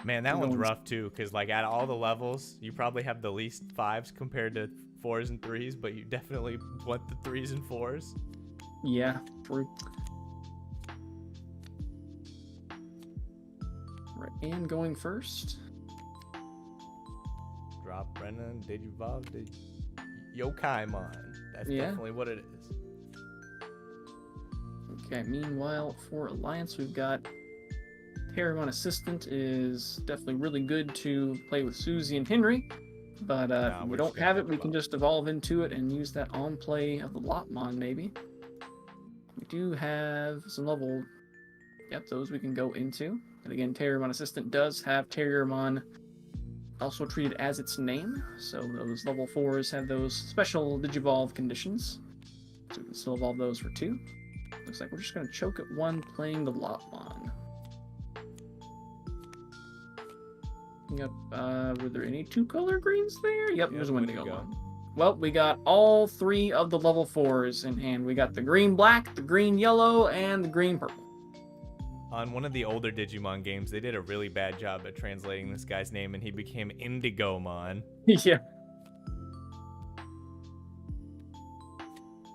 Man, that one's rough too, because like at all the levels, you probably have the least 5s compared to 4s and 3s, but you definitely want the 3s and 4s. Yeah, true. Right, and going first. Drop Brennan, Digivolve, Yokaimon. That's definitely what it is. Okay, meanwhile, for Alliance, we've got Terramon Assistant is definitely really good to play with Susie and Henry, but if we don't have it, we can just evolve into it and use that on play of the Lopmon, maybe. We do have some level, those we can go into. And again, Terramon Assistant does have Terramon also treated as its name, so those level 4s have those special Digivolve conditions. So we can still evolve those for 2. Looks like we're just going to choke at 1 playing the Lopmon. Yep, were there any 2-color greens there? Yep, there's a Wendigo one. Well, we got all 3 of the level 4s in hand. We got the green-black, the green-yellow, and the green-purple. On one of the older Digimon games, they did a really bad job at translating this guy's name, and he became Indigomon. Yeah.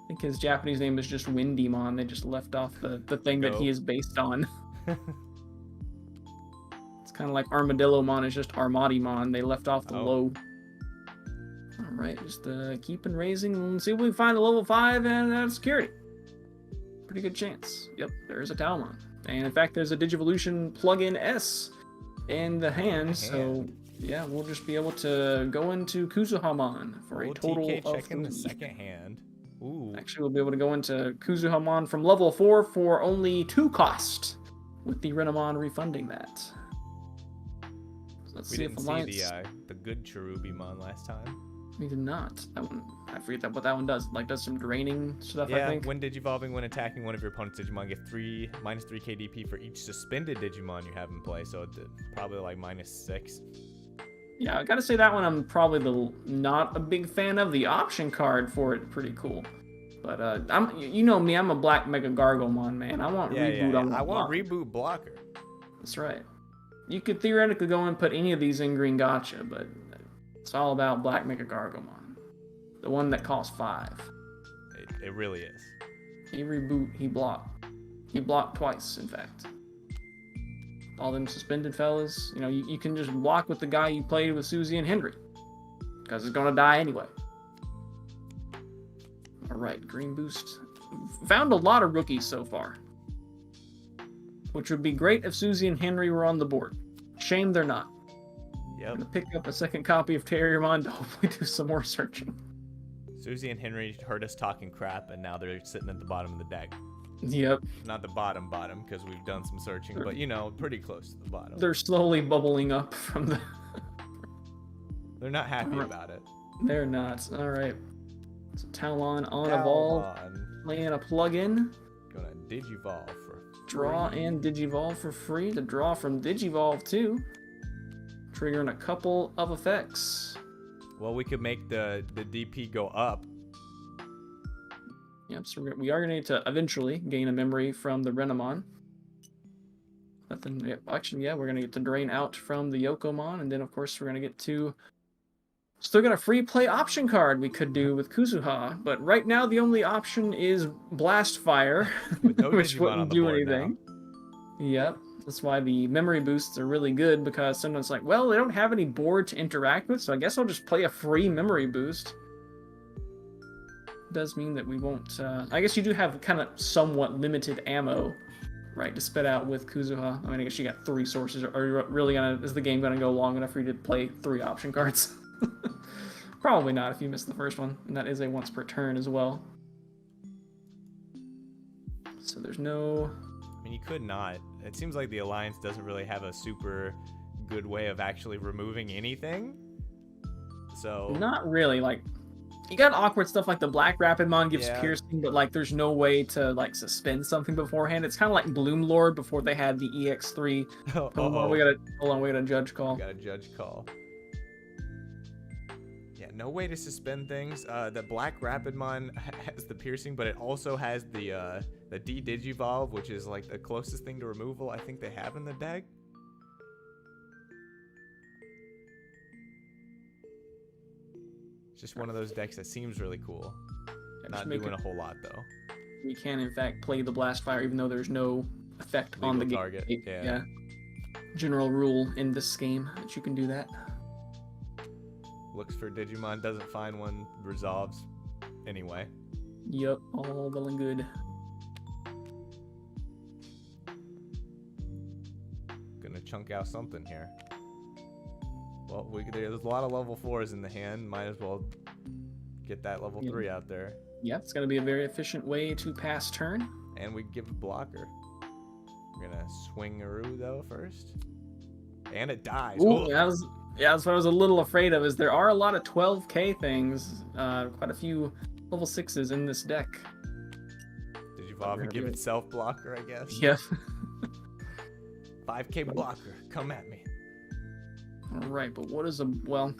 I think his Japanese name is just Windymon. They just left off the thing that he is based on. It's kind of like Armadillomon is just Armadimon. They left off the low. Alright, just keeping raising and see if we can find a level 5 and security. Pretty good chance. Yep, there's a Talmon. And in fact, there's a Digivolution plugin S in the hand, so yeah, we'll just be able to go into Kuzuhamon for a total TK of checking 3. the second hand. Ooh. Actually, we'll be able to go into Kuzuhamon from level 4 for only 2 cost, with the Renamon refunding that. So let's see if Alliance... see the good Cherubimon last time. We did not. That one, I forget what that one does. Like, does some draining stuff, I think. When Digivolving, when attacking one of your opponent's Digimon, get minus 3 KDP for each suspended Digimon you have in play. So it's probably like -6. Yeah, I gotta say that one I'm probably not a big fan of. The option card for it, pretty cool. But you know me, I'm a Black Mega Gargomon, man. I want reboot on I want reboot blocker. That's right. You could theoretically go and put any of these in Green Gotcha, but it's all about Black Mega Gargomon. The one that costs 5. It really is. He reboot, he blocked. He blocked twice, in fact. All them suspended fellas, you know, you can just block with the guy you played with Susie and Henry. Because it's gonna die anyway. Alright, green boost. Found a lot of rookies so far. Which would be great if Susie and Henry were on the board. Shame they're not. Yep. I'm gonna pick up a second copy of Terriermon to hopefully do some more searching. Susie and Henry heard us talking crap, and now they're sitting at the bottom of the deck. Yep. Not the bottom, because we've done some searching, but you know, pretty close to the bottom. They're slowly bubbling up from the... They're not happy about it. They're not. Alright. So Talon on Evolve. Playing a plugin. Gonna Digivolve for Draw and Digivolve for free. To draw from Digivolve too. Triggering a couple of effects. Well, we could make the DP go up. Yep, so we are going to need to eventually gain a memory from the Renamon. We're going to get to drain out from the Yokomon, and then of course we're going to get to Still got a free play option card we could do with Kuzuha, but right now the only option is Blast Fire, With no which Digimon on wouldn't the do board anything. now. Yep. That's why the memory boosts are really good, because sometimes like, well, they don't have any board to interact with, so I guess I'll just play a free memory boost. Does mean that we won't... I guess you do have kind of somewhat limited ammo, right, to spit out with Kuzuha. I mean, I guess you got 3 sources. Are you really gonna... Is the game gonna go long enough for you to play 3 option cards? Probably not if you missed the first one, and that is a once per turn as well. So there's no... I mean, you could not. It seems like the Alliance doesn't really have a super good way of actually removing anything. So... Not really, like... You got awkward stuff like the Black Rapidmon gives piercing, but like there's no way to like suspend something beforehand. It's kind of like Bloom Lord before they had the EX3. Hold on, we got a judge call. We got a judge call. Yeah, no way to suspend things. The Black Rapidmon has the piercing, but it also has the D-Digivolve, which is like the closest thing to removal I think they have in the deck. Just one of those decks that seems really cool. Not doing a whole lot though. We can in fact play the Blast Fire even though there's no effect on the target. Game. Yeah. General rule in this game that you can do that. Looks for Digimon, doesn't find one, resolves anyway. Yep, all well and good. Gonna chunk out something here. Well, there's a lot of level 4s in the hand. Might as well get that level 3 out there. Yeah, it's going to be a very efficient way to pass turn. And we give a blocker. We're going to swing Aru, though, first. And it dies. Ooh, that's what I was a little afraid of, is there are a lot of 12k things. Quite a few level 6s in this deck. Digivolve and give itself blocker, I guess. Yep. 5k blocker. Come at me. Alright, but what is a... Well,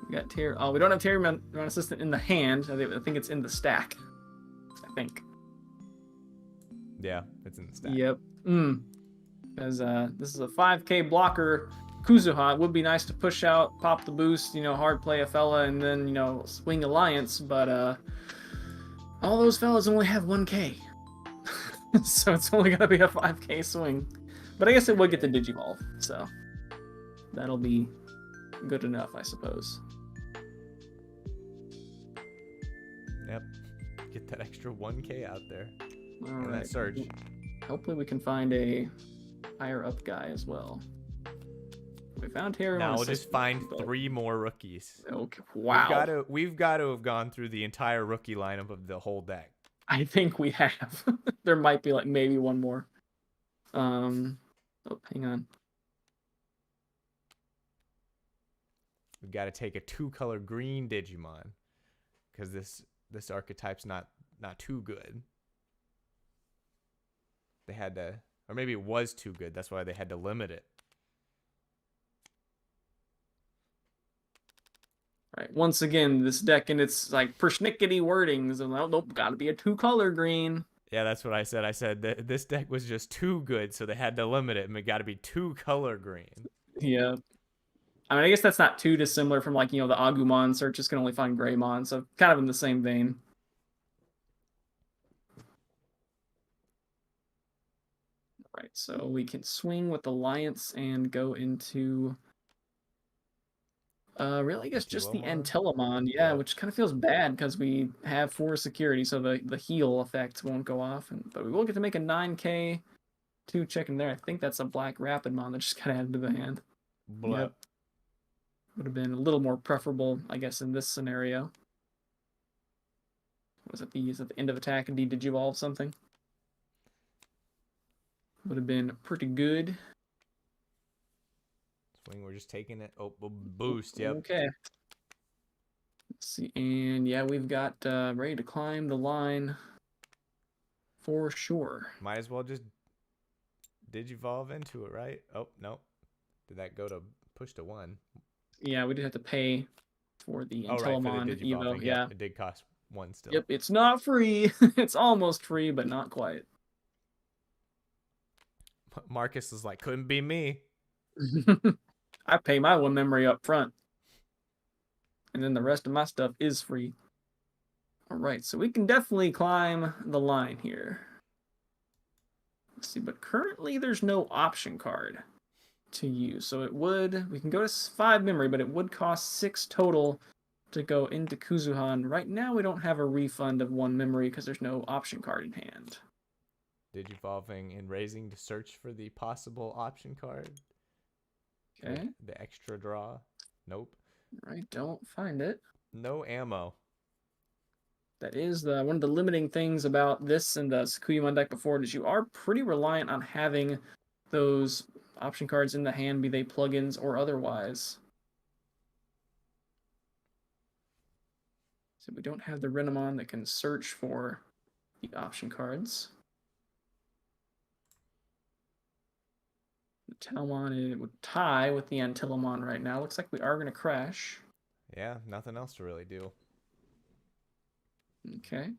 we got Terry... Oh, we don't have Terry Run Assistant in the hand. I think it's in the stack. I think. Yeah, it's in the stack. Yep. Because this is a 5k blocker Kuzuha. It would be nice to push out, pop the boost, hard play a fella, and then, swing Alliance, but all those fellas only have 1k. So it's only going to be a 5k swing. But I guess it would get the Digivolve, so... That'll be good enough, I suppose. Yep. Get that extra 1k out there. All right. That surge. Hopefully we can find a higher up guy as well. We found Terry. Now we'll just find 3 more rookies. Okay. Wow. We've got to have gone through the entire rookie lineup of the whole deck. I think we have. There might be maybe one more. Oh, hang on. We've got to take a 2-color green Digimon, because this archetype's not too good. They had to, or maybe it was too good. That's why they had to limit it. All right. Once again, this deck and its persnickety wordings. And nope, got to be a 2-color green. Yeah, that's what I said. I said that this deck was just too good, so they had to limit it, and it got to be 2-color green. Yeah. I mean, I guess that's not too dissimilar from, the Agumon searches can only find Greymon, so kind of in the same vein. All right, so we can swing with Alliance and go into... really, I guess just the Antilamon, yeah, which kind of feels bad because we have 4 security, so the heal effect won't go off. But we will get to make a 9k 2 check in there. I think that's a Black Rapidmon that just got added to the hand. Yep. Would have been a little more preferable, I guess, in this scenario. Was it these at the end of attack and Digivolve something? Would have been pretty good. Swing, we're just taking it. Oh, boost, yep. Okay. Let's see, and yeah, we've got ready to climb the line for sure. Might as well just Digivolve into it, right? Oh, no. Did that go to push to 1? Yeah, we did have to pay for the Intellamon Evo. Yeah, it did cost 1 still. Yep, it's not free. It's almost free, but not quite. Marcus is like, couldn't be me. I pay my 1 memory up front. And then the rest of my stuff is free. All right, so we can definitely climb the line here. Let's see, but currently there's no option card to use. So we can go to 5 memory, but it would cost 6 total to go into Kuzuhan. Right now we don't have a refund of 1 memory because there's no option card in hand. Digivolving and raising to search for the possible option card. Okay. The extra draw. Nope. I don't find it. No ammo. That is one of the limiting things about this and the Sakuyamon deck before is you are pretty reliant on having those option cards in the hand, be they plugins or otherwise. So we don't have the Renamon that can search for the option cards. The Talmon, it would tie with the Antillamon right now. Looks like we are going to crash. Yeah, nothing else to really do. Okay.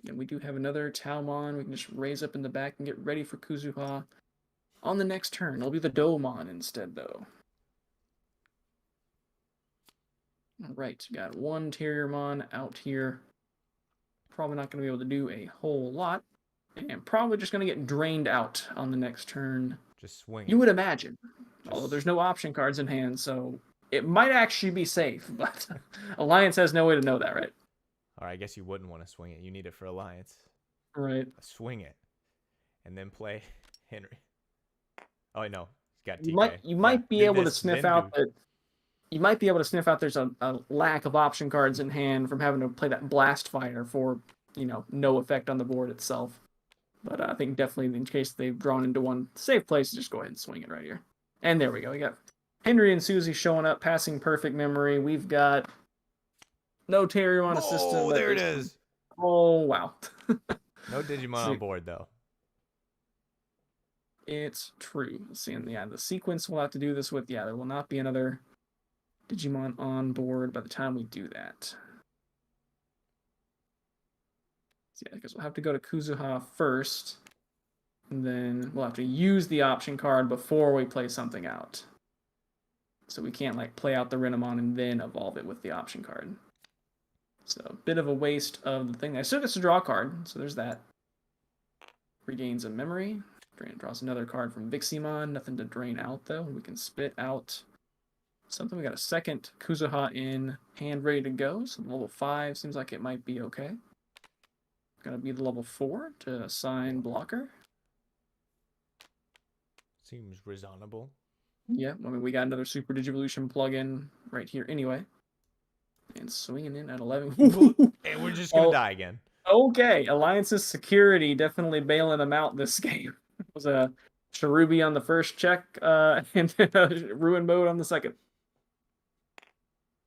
And we do have another Talmon. We can just raise up in the back and get ready for Kuzuha on the next turn. It'll be the Domon instead, though. All right, got 1 Terriermon out here. Probably not going to be able to do a whole lot. And probably just going to get drained out on the next turn. Just swing. You would imagine. Although there's no option cards in hand, so it might actually be safe. But Alliance has no way to know that, right? Or I guess you wouldn't want to swing it. You need it for Alliance. Right. Swing it. And then play Henry. Oh, wait, no. He's got TK. You might be able to sniff out that. You might be able to sniff out there's a lack of option cards in hand from having to play that Blast Fire for, no effect on the board itself. But I think definitely in case they've drawn into one safe place, just go ahead and swing it right here. And there we go. We got Henry and Susie showing up, passing perfect memory. We've got no Terriermon assistant. Oh, there it is. Oh, wow. No Digimon on board, though. It's true. Let's see, and the sequence we'll have to do this with. Yeah, there will not be another Digimon on board by the time we do that. So yeah, because we'll have to go to Kuzuha first, and then we'll have to use the option card before we play something out. So we can't play out the Renamon and then evolve it with the option card. So a bit of a waste of the thing. I still gets to draw a card, so there's that. Regains a memory. Draws another card from Viximon. Nothing to drain out though. We can spit out something. We got a second Kuzuha in hand ready to go. So level 5 seems like it might be okay. Gonna be the level 4 to assign blocker. Seems reasonable. Yeah, I mean we got another Super Digivolution plugin right here anyway. And swinging in at 11. And we're just gonna die again. Okay, Alliance's security definitely bailing them out this game. It was a Cherubi on the first check, and then a Ruin Mode on the second.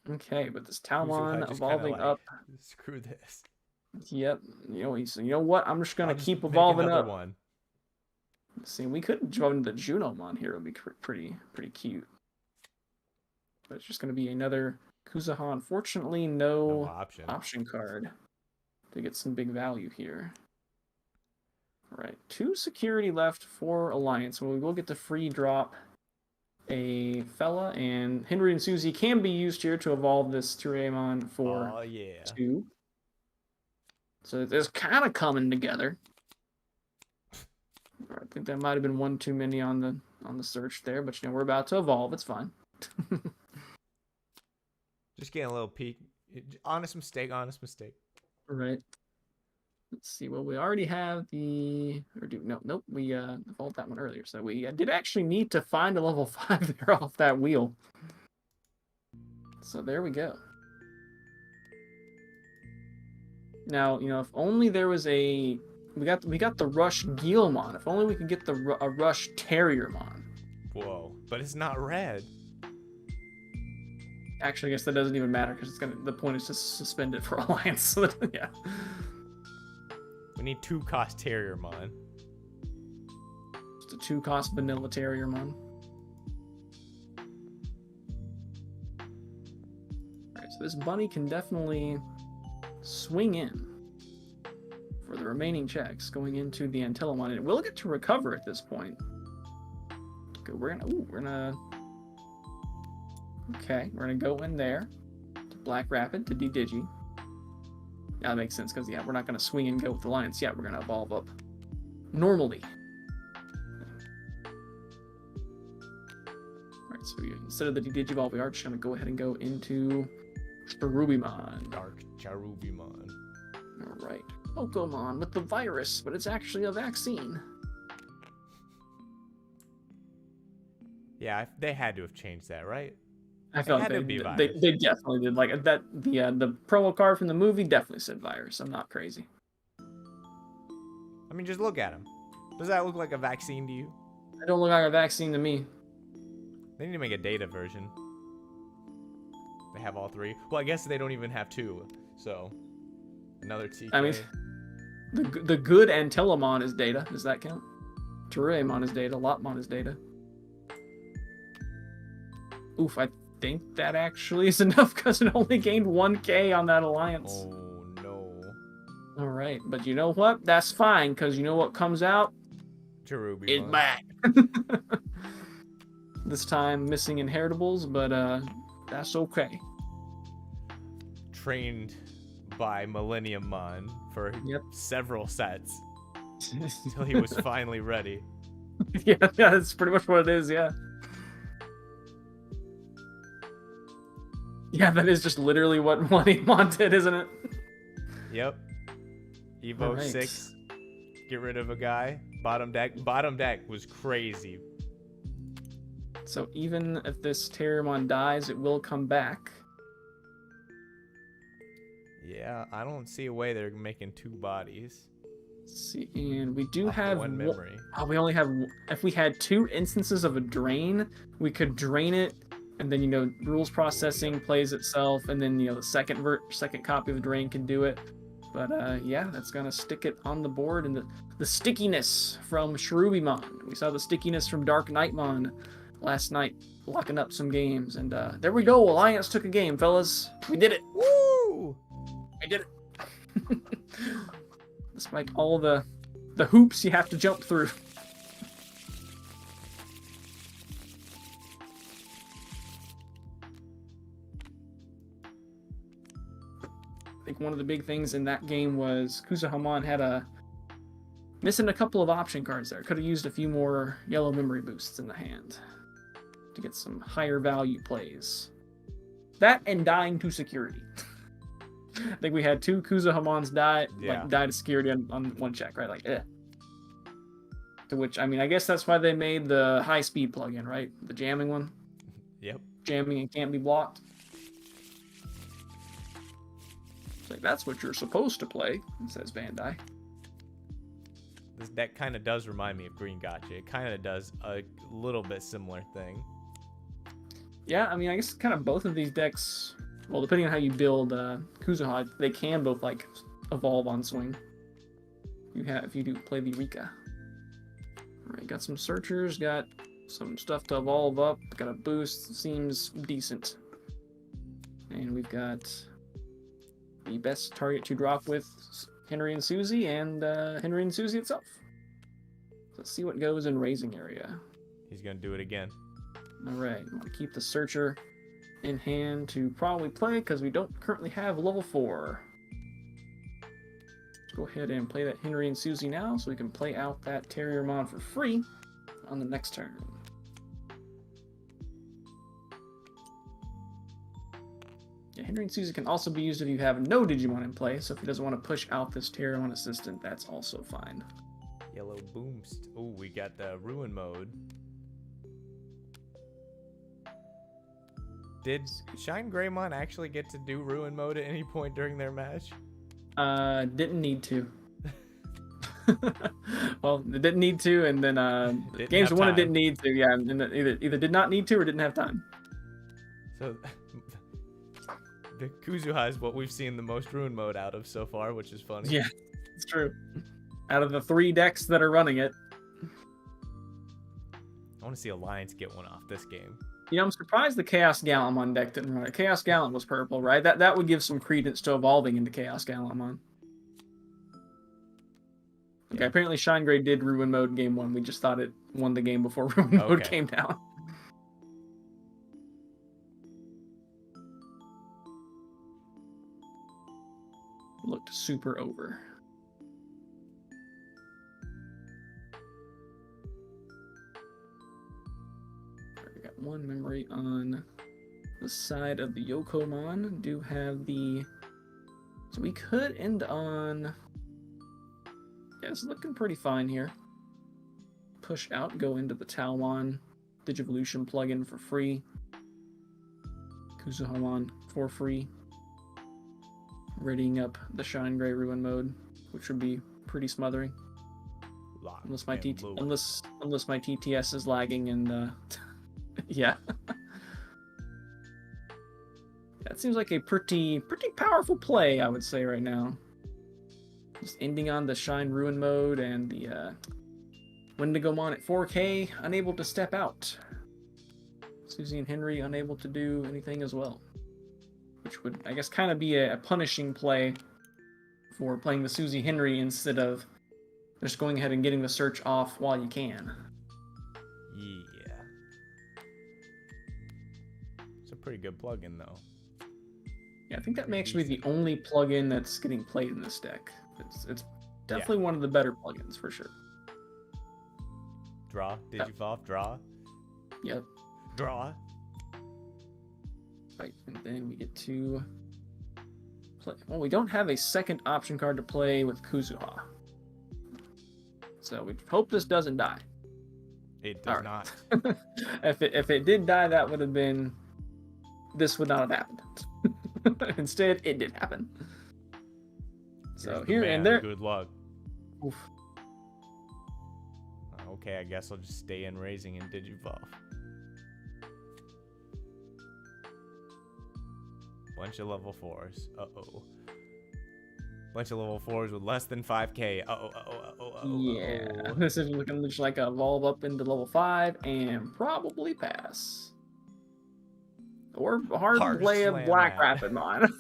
Okay, but this Talmon evolving up. Screw this. Yep. You know what? I'm just gonna keep make evolving another up. One. See, we could evolve into Junomon here. It would be pretty cute. But it's just gonna be another Kuzuha. Unfortunately, no option card to get some big value here. All right, 2 security left for Alliance. Well, we will get to free drop a fella, and Henry and Susie can be used here to evolve this Terriermon for 2. So it's kind of coming together. I think that might have been 1 too many on the search there, but we're about to evolve. It's fine. Just getting a little peek. Honest mistake. Right. Let's see. Well, we already have nope. We evolved that one earlier, so we did actually need to find a level 5 there off that wheel. So there we go. Now, if only there was we got the Rush Guilmon. If only we could get a Rush Terriermon. Whoa, but it's not red. Actually, I guess that doesn't even matter because the point is to suspend it for Alliance. So yeah. We need 2-cost Terriermon. Just a 2-cost vanilla Terriermon. Alright, so this bunny can definitely swing in for the remaining checks going into the Antillamon. And it will get to recover at this point. Okay, we're gonna Okay, we're gonna go in there to Black Rapid to D-Digi. Yeah, that makes sense because yeah, we're not gonna swing and go with Alliance yet. We're gonna evolve up normally. Alright, so instead of the Digivolve, we are just gonna go ahead and go into Cherubimon. Dark Cherubimon. Alright. Pokemon with the virus, but it's actually a vaccine. Yeah, they had to have changed that, right? I felt like they definitely did. Like that, the promo card from the movie definitely said virus. I'm not crazy. I mean, just look at him. Does that look like a vaccine to you? It don't look like a vaccine to me. They need to make a data version. They have all three. Well, I guess they don't even have two. So, another TK. I mean, the good Antilamon is data. Does that count? Teruamon is data. Lotmon is data. Oof, I think that actually is enough because it only gained 1k on that alliance. Oh, no. Alright, but you know what? That's fine because you know what comes out? Cherubimon. It's back. This time missing inheritables, but that's okay. Trained by Millennium Mon for several sets until he was finally ready. Yeah, that's pretty much what it is, yeah. Yeah, that is just literally what Millennium did, isn't it? Yep. Evo 6. Get rid of a guy. Bottom deck was crazy. So even if this Terriermon dies, it will come back. Yeah, I don't see a way they're making two bodies. Let's see, and we do have one memory. Oh, we only have. If we had 2 instances of a drain, we could drain it, and then rules processing plays itself, and then the second copy of the drain can do it. But yeah, that's gonna stick it on the board, and the stickiness from Cherubimon. We saw the stickiness from Dark Knightmon last night, locking up some games, and there we go. Alliance took a game, fellas. We did it. Woo! We did it. Despite all the hoops you have to jump through. I think one of the big things in that game was Kuzuhamon had missing a couple of option cards there. Could have used a few more yellow memory boosts in the hand to get some higher value plays. That and dying to security. I think we had 2 Kuzuhamons die to security on one check, right? Like, eh. To which, I mean, I guess that's why they made the high speed plugin, right? The jamming one. Yep. Jamming and can't be blocked. It's like, that's what you're supposed to play, says Bandai. This deck kind of does remind me of Green Gotcha. It kind of does a little bit similar thing. Yeah, I mean, I guess kind of both of these decks, well, depending on how you build Kuzuha, they can both, like, evolve on swing. If you do play the Rika. Alright, got some searchers, got some stuff to evolve up, got a boost, seems decent. And we've got the best target to drop with Henry and Susie, and Henry and Susie itself. Let's see what goes in raising area. He's gonna do it again. Alright, I'm gonna keep the searcher in hand to probably play because we don't currently have level 4. Let's go ahead and play that Henry and Susie now so we can play out that Terriermon for free on the next turn. Yeah, Henry and Susie can also be used if you have no Digimon in play, so if he doesn't want to push out this Terriermon assistant, that's also fine. Yellow Boomst. Oh, we got the Ruin mode. Did Shine Greymon actually get to do Ruin mode at any point during their match? Didn't need to. Well, it didn't need to, and then games one it didn't need to. Yeah, and either did not need to or didn't have time. So the Kuzuha is what we've seen the most Ruin mode out of so far, which is funny. Yeah, it's true. Out of the 3 decks that are running it, I want to see Alliance get one off this game. I'm surprised the Chaos Gallantmon deck didn't run it. Chaos Gallant was purple, right? That would give some credence to evolving into Chaos Gallantmon. Okay, apparently Shine Gray did Ruin mode in game 1. We just thought it won the game before Ruin mode came down. looked super over. We got one memory on the side of the Yokomon. Do have the... So we could end on... Yeah, it's looking pretty fine here. Push out, go into the Talmon Digivolution plugin for free. Kuzuhamon for free. Readying up the Shine Gray Ruin mode, which would be pretty smothering. Unless my unless my TTS is lagging and yeah. That seems like a pretty powerful play, I would say right now. Just ending on the Shine Ruin mode and the Wendigomon at 4K, unable to step out. Susie and Henry unable to do anything as well. Which would, I guess, kind of be a punishing play for playing the Susie Henry instead of just going ahead and getting the search off while you can. Yeah. It's a pretty good plugin, though. Yeah, I think that may actually be the only plugin that's getting played in this deck. It's definitely one of the better plugins, for sure. Draw, Digivolve, draw. Yep. Draw. Right, and then we get to play. Well, we don't have a second option card to play with Kuzuha. So we hope this doesn't die. It does not. If it did die, that would have been... This would not have happened. Instead, it did happen. So here and there... Good luck. Oof. Okay, I guess I'll just stay in raising and Digivolve. Bunch of level 4s. Uh-oh. Bunch of level 4s with less than 5k. Yeah. This is looking just like a evolve up into level 5 and probably pass. Or hard play of Black Rapidmon.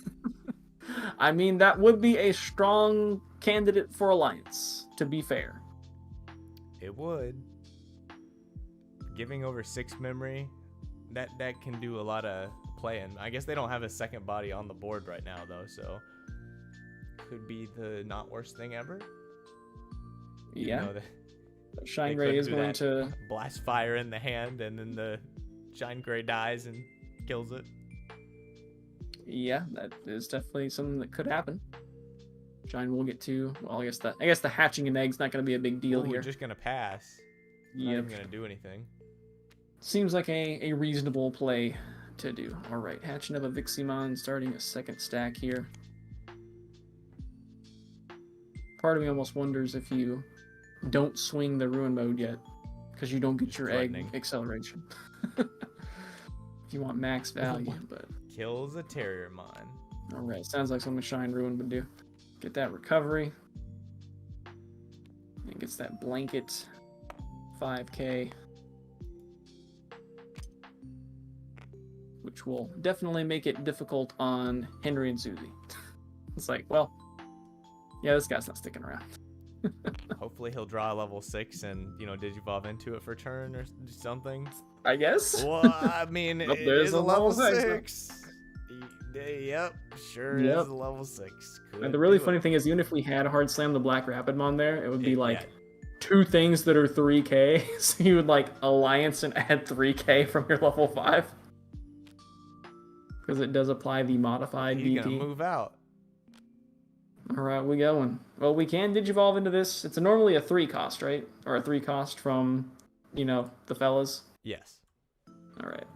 I mean, that would be a strong candidate for Alliance, to be fair. It would. Giving over 6 memory, that can do a lot of playing. I guess they don't have a second body on the board right now, though, so could be the not worst thing ever. Yeah. Shine Gray is going to blast fire in the hand, and then the Shine Gray dies and kills it. Yeah, that is definitely something that could happen. Shine will get to. Well, I guess the hatching an egg's not going to be a big deal here. We're just going to pass. Not even going to do anything. Seems like a reasonable play to do. All right, hatching up a Viximon, starting a second stack here. Part of me almost wonders if you don't swing the Ruin mode yet, because you don't get your egg acceleration. If you want max value, but kills a Terriermon. All right, sounds like something Shine Ruin would do. Get that recovery, and gets that blanket 5k. Which will definitely make it difficult on Henry and Susie. It's like, well, yeah, this guy's not sticking around. Hopefully he'll draw a level 6 and, Digivolve into it for turn or something. I guess. Well, I mean, it is a level 6. Yep, sure is a level 6. And the really funny thing is, even if we had hard slam the Black Rapidmon there, it would be like 2 things that are 3k. So you would like Alliance and add 3k from your level 5. Because it does apply the modified He's DP. gonna move out. Alright, we going. Well, we can Digivolve into this. It's normally a 3 cost, right? Or a 3 cost from, the fellas. Yes. Alright.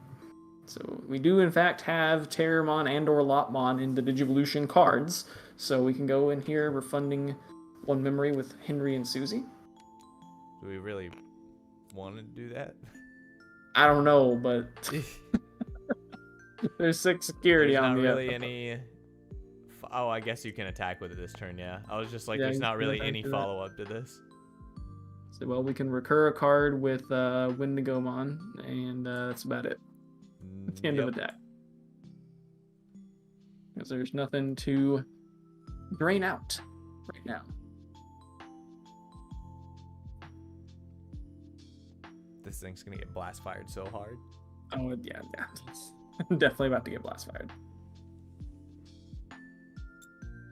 So we do, in fact, have Terriermon and or Lopmon in the Digivolution cards. So we can go in here, refunding 1 memory with Henry and Susie. Do we really want to do that? I don't know, but... There's 6 security on the... There's not really any... Oh, I guess you can attack with it this turn, yeah. I was just like, there's not really any follow-up to this. So, well, we can recur a card with Wendigomon, and that's about it. That's the end of the deck. Because there's nothing to drain out right now. This thing's gonna get blast fired so hard. Oh, yeah. Definitely about to get blast fired.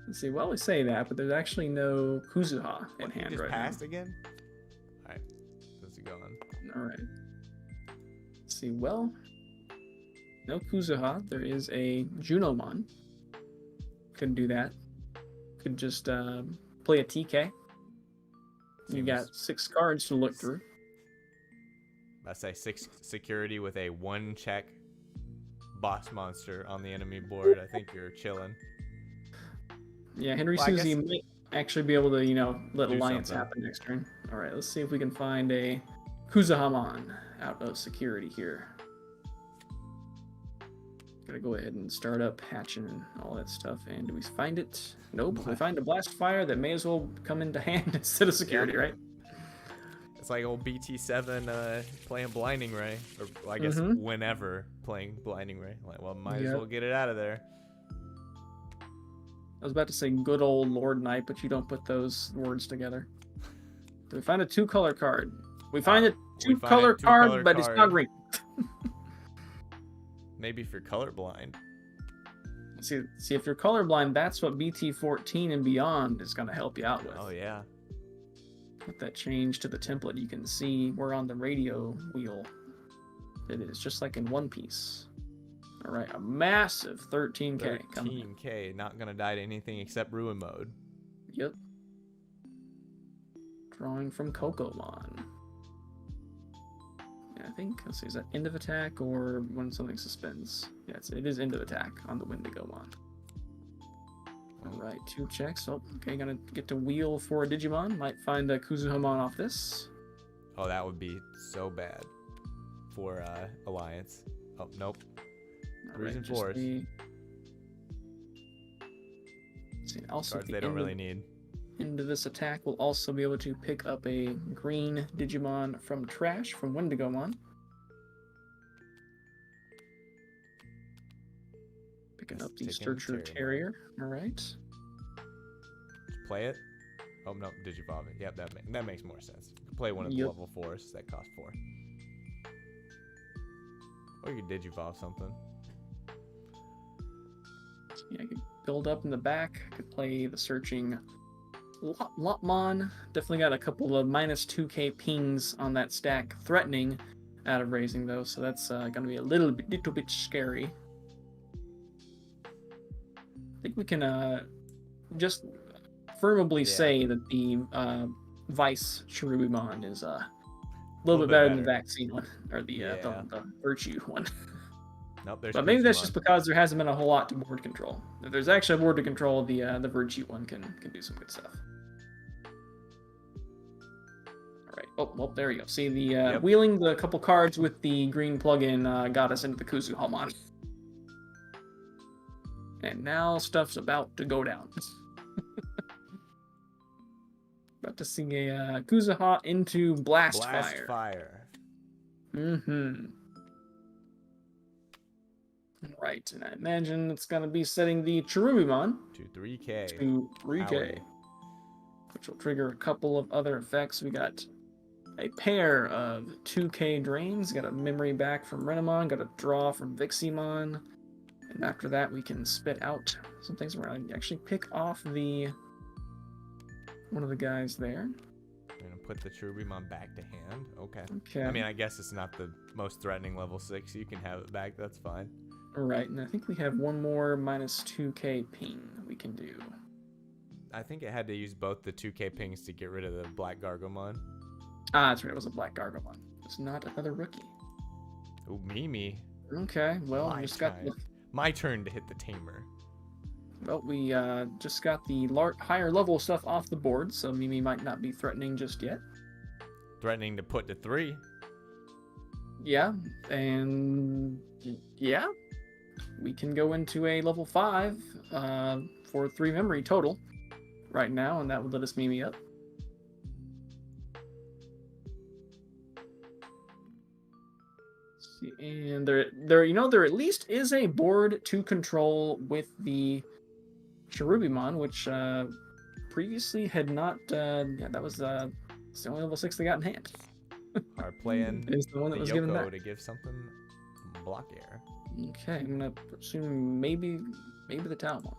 Let's see. Well, we say that, but there's actually no Kuzuha in What, he hand just right passed now. again? All right, let's go on. All right. Let's see. Well, no Kuzuha. There is a Junomon. Could do that. Could just play a TK. You got 6 cards to look through. I say 6 security with a 1 check boss monster on the enemy board. I think you're chilling. Yeah, Henry Well, I Susie guess- might actually be able to, let Do Alliance something. happen next turn. All right, let's see if we can find a Kuzuhamon out of security here. Gotta go ahead and start up hatching and all that stuff. And do we find it? Nope. We find a blast fire that may as well come into hand instead of security, right? It's like old BT7 playing Blinding Ray, or well, I guess whenever playing Blinding Ray. Like, well, might as well get it out of there. I was about to say good old Lord Knight, but you don't put those words together. Do we find a 2-color card? We find a 2-color card, but it's not green. Maybe if you're colorblind. See, if you're colorblind, that's what BT14 and beyond is going to help you out with. Oh, yeah. With that change to the template, you can see we're on the radio wheel. It is just like in One Piece. All right, a massive 13K coming in. 13K, not going to die to anything except Ruin Mode. Yep. Drawing from Kokomon. Yeah, I think, let's see, is that end of attack or when something suspends? Yes, it is end of attack on the Wendigomon. All right, 2 checks. Oh, okay, gonna get to wheel for a Digimon. Might find a Kuzuhamon off this. Oh, that would be so bad for Alliance. Oh, nope. All 3s and just 4s. Let's see, also Cards they don't really need. Into this attack, we'll also be able to pick up a green Digimon from trash from Wendigomon. Picking up the Taking Searcher Terrier. All right. Just play it. Oh, no, Digivolve it. Yep, that makes more sense. You can play one of the level 4s that cost 4. Or you could Digivolve something. Yeah, I could build up in the back. I could play the Searching Lopmon. Definitely got a couple of minus 2k pings on that stack, threatening out of raising those, so that's going to be a little bit scary. I think we can just firmly say that the Vice Cherubimon is a little bit better than the Vaccine one, or the Virtue one. Nope, there's but maybe that's just because there hasn't been a whole lot to board control. If there's actually a board to control, the Virtue one can do some good stuff. All right. Oh, well, there you go. See, the wheeling the couple cards with the green plugin got us into the Kuzuhamon. And now stuff's about to go down. About to see a Kuzuha into Blast Fire. Mm-hmm. Right, and I imagine it's going to be setting the Cherubimon to 3K. To 3K. Which will trigger a couple of other effects. We got a pair of 2K drains. Got a memory back from Renamon. Got a draw from Viximon. And after that, we can spit out some things. We're going to actually pick off one of the guys there. I'm going to put the Cherubimon back to hand. Okay. I mean, I guess it's not the most threatening level 6. You can have it back. That's fine. Right, and I think we have one more minus 2k ping we can do. I think it had to use both the 2k pings to get rid of the Black Gargomon. Ah, that's right, it was a Black Gargomon. It's not another rookie. Ooh, Mimi. Okay, well, we just got... My turn to hit the Tamer. Well, we just got the higher level stuff off the board, so Mimi might not be threatening just yet. Threatening to put to 3. Yeah, and... yeah. We can go into a level 5 for 3 memory total right now, and that would let us Mimi up. Let's see, and there at least is a board to control with the Cherubimon, which previously had not. That was it's the only level 6 they got in hand. Are playing is the one that was given back to give something block air. Okay, I'm gonna assume maybe the Talmon.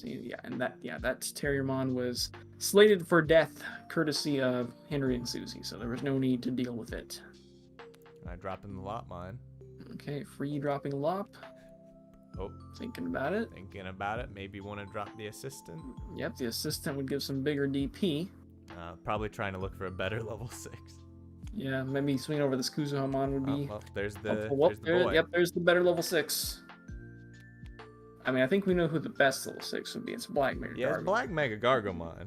See, yeah, and that Terriermon was slated for death, courtesy of Henry and Susie, so there was no need to deal with it. I drop in the lot mine. Okay, free dropping Lop. Oh, Thinking about it. thinking about it. Maybe want to drop the assistant. Yep, the assistant would give some bigger DP. Probably trying to look for a better level 6. Yeah, maybe swinging over this Kuzuhamon would be. Well, there's the there, boy. yep, there's the better level 6. I mean, I think we know who the best level 6 would be. It's Black Mega Yeah, it's Gargomon. Black Mega Gargomon.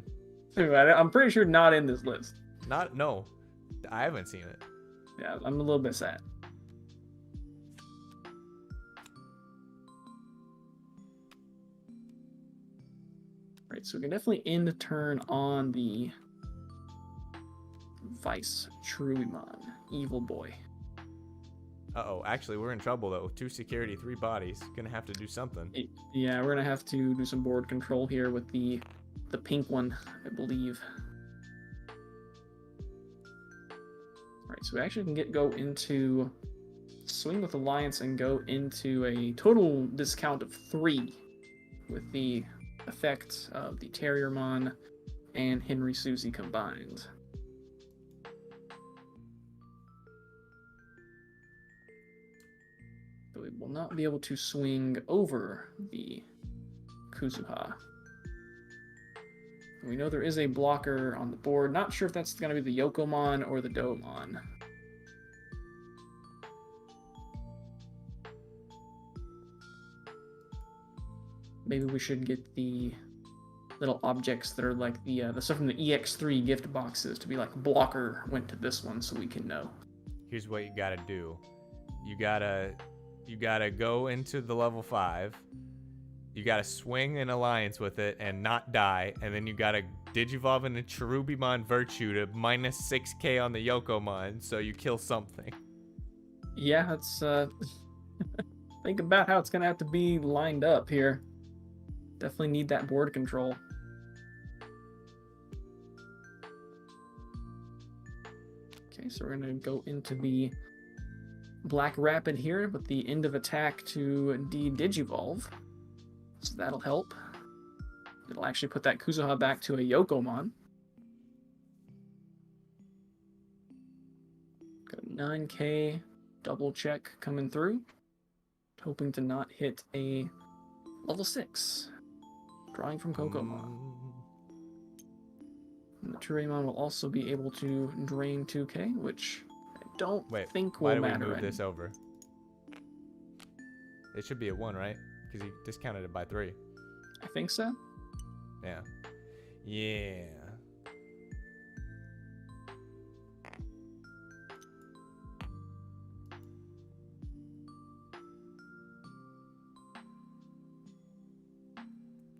I'm pretty sure not in this list. No, I haven't seen it. Yeah, I'm a little bit sad. Right, so we can definitely end the turn on the Vice Truimon, Evil Boy. Uh-oh, actually, we're in trouble, though. 2 security, 3 bodies. Gonna have to do something. Yeah, we're gonna have to do some board control here with the pink one, I believe. Alright, so we actually can go into Swing with Alliance and go into a total discount of 3 with the effect of the Terriermon and Henry Susie combined. So we will not be able to swing over the Kuzuha. We know there is a blocker on the board. Not sure if that's going to be the Yokomon or the Domon. Maybe we should get the little objects that are like the stuff from the EX3 gift boxes to be like blocker went to this one so we can know. Here's what you gotta do. You gotta go into the level 5. You gotta swing an alliance with it and not die, and then you gotta Digivolve into Cherubimon Virtue to minus 6k on the Yokomon, so you kill something. Yeah, that's think about how it's gonna have to be lined up here. Definitely need that board control. Okay, so we're gonna go into the Black Rapid here with the end of attack to de-Digivolve. So that'll help. It'll actually put that Kuzuha back to a Yokomon. Got 9k double check coming through. Hoping to not hit a level 6. Drawing from Kokomon. And the Turimon will also be able to drain 2k, which I don't think will matter. Why do we move this over? It should be a 1, right? Because he discounted it by 3. I think so. Yeah. Yeah.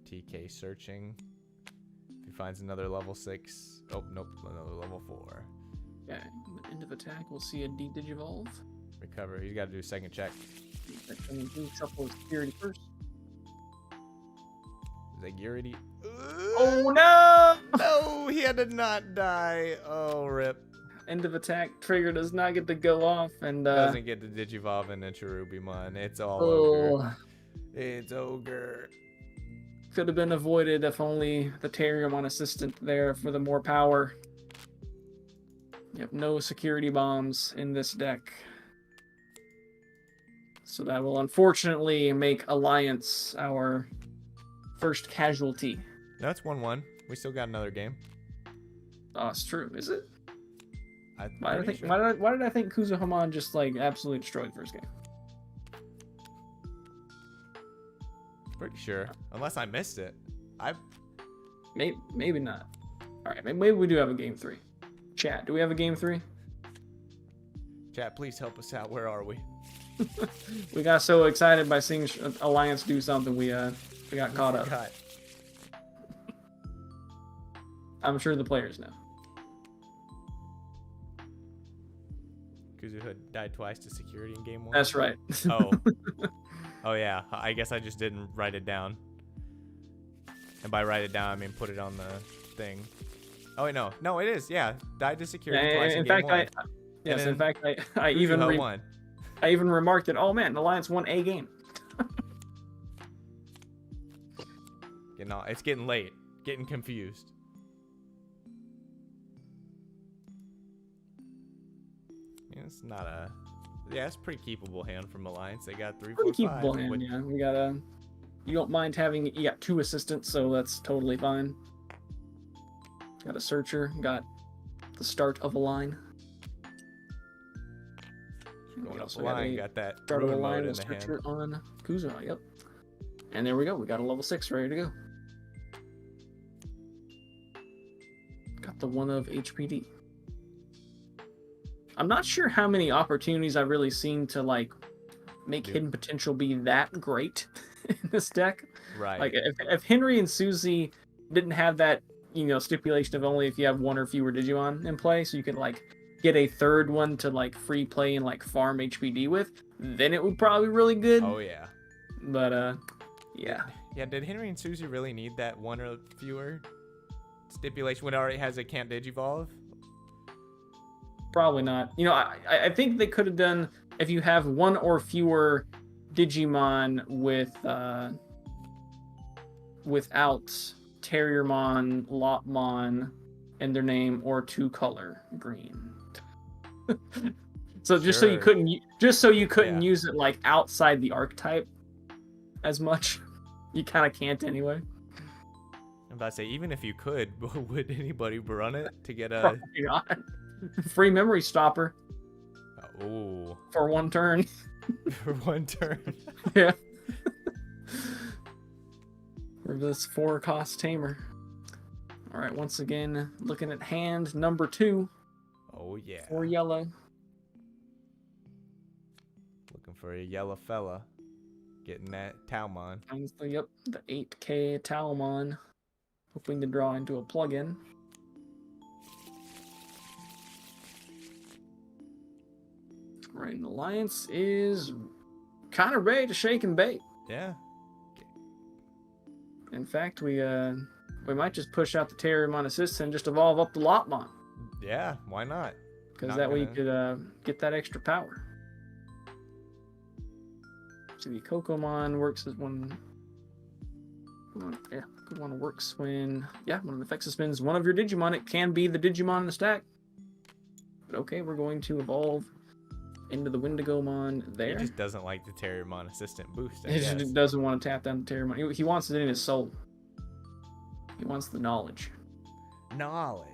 TK searching. If he finds another level 6. Oh, nope. Another level 4. Okay. The end of attack, we'll see a de-Digivolve. Recover. He's got to do a second check. And do shuffle his security first. Security. Oh no! No, he had to not die. Oh, rip. End of attack trigger does not get to go off, and doesn't get to Digivolve into Cherubimon. It's all ogre. It's ogre. Could have been avoided if only the Terriermon assistant there for the more power. You have no security bombs in this deck. So that will unfortunately make Alliance our first casualty. That's 1-1. We still got another game. Oh, it's true. Is it? Why did I think Kuzuhamon just like absolutely destroyed the first game? Pretty sure. Unless I missed it. Maybe not. Alright, maybe we do have a game 3. Chat, do we have a game 3? Chat, please help us out. Where are we? We got so excited by seeing Alliance do something, we got caught up. I'm sure the players know. Kuzuha died twice to security in game 1. That's right. Oh. Oh yeah. I guess I just didn't write it down. And by write it down, I mean put it on the thing. Oh wait, no. No, it is. Yeah. Died to security twice in game 1. In fact, I even remarked that, oh man, Alliance won a game. It's getting late. Getting confused. Yeah, it's not a. Yeah, it's a pretty keepable hand from Alliance. They got 3, 4, 5. Pretty keepable hand, yeah. We got a. You don't mind having. You got 2 assistants, so that's totally fine. Got a searcher. Got the start of a line. Going up the line, got that start of a ruin line mode in with the hand. searcher on Kuzuma. Yep. And there we go. We got a level 6 ready to go. Got the 1 of HPD. I'm not sure how many opportunities I've really seen to like make hidden potential be that great in this deck. Right. Like if Henry and Susie didn't have that, stipulation of only if you have 1 or fewer Digimon in play, so you could like get a third one to like free play and like farm HPD with, then it would probably be really good. Oh yeah. But yeah. Yeah, did Henry and Susie really need that 1 or fewer stipulation when it already has a can't digivolve? Probably not. I think they could have done if you have 1 or fewer Digimon without Terriermon, Lopmon in their name or 2 color green. So just so you couldn't use it like outside the archetype as much. You kind of can't anyway. I'm about to say, even if you could, would anybody run it to get a Probably not. Free memory stopper? Oh. For 1 turn. For 1 turn. Yeah. For this 4-cost tamer. All right, once again, looking at hand number 2. Oh yeah. 4 yellow. Looking for a yellow fella. Getting that Talmon. Yep, the 8K Talmon. Hoping to draw into a plugin. Right, and Alliance is kind of ready to shake and bake. Yeah. In fact, we might just push out the Terriermon assist and just evolve up the Lopmon. Yeah, why not? Because that way you could get that extra power. So the Kokomon works as one. Yeah, good one works when when it affects spins one of your Digimon. It can be the Digimon in the stack. But okay, we're going to evolve into the Wendigomon there. He just doesn't like the Terriermon assistant boost. He just doesn't want to tap down the Terriermon. He wants it in his soul. He wants the knowledge. Knowledge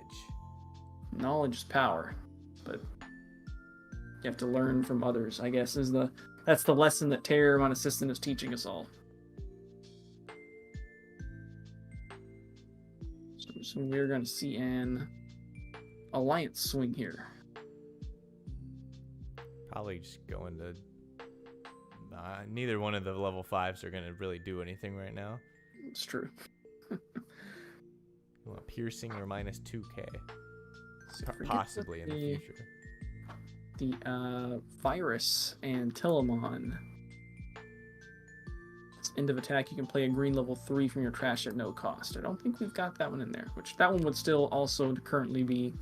is power, but you have to learn from others, I guess, that's the lesson that Terriermon Assistant is teaching us all. So we're going to see an Alliance swing here. Probably just going to... neither one of the level 5s are going to really do anything right now. It's true. You want piercing or minus 2k. Possibly in the future. The Virus and Telemon. It's end of attack. You can play a green level 3 from your trash at no cost. I don't think we've got that one in there. Which that one would still also currently be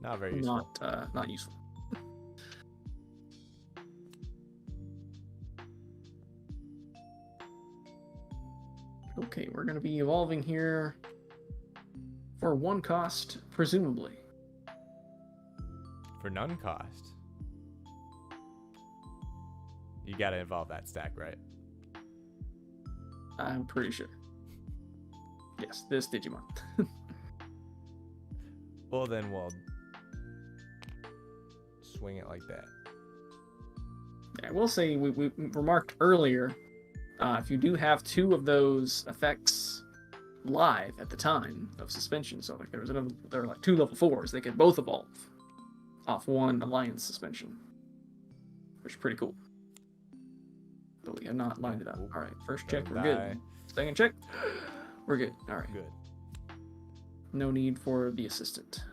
not very useful. Not useful. Okay, we're going to be evolving here for 1 cost, presumably. For none cost. You gotta evolve that stack, right? I'm pretty sure. Yes, this Digimon. Well, then we'll swing it like that. Yeah, I will say we remarked earlier, if you do have 2 of those effects live at the time of suspension, so like there were like 2 level 4s, they could both evolve off 1 Alliance suspension, which is pretty cool. But we have not lined it up. All right, first check, we're good. Second check, we're good. All right, good. No need for the assistant.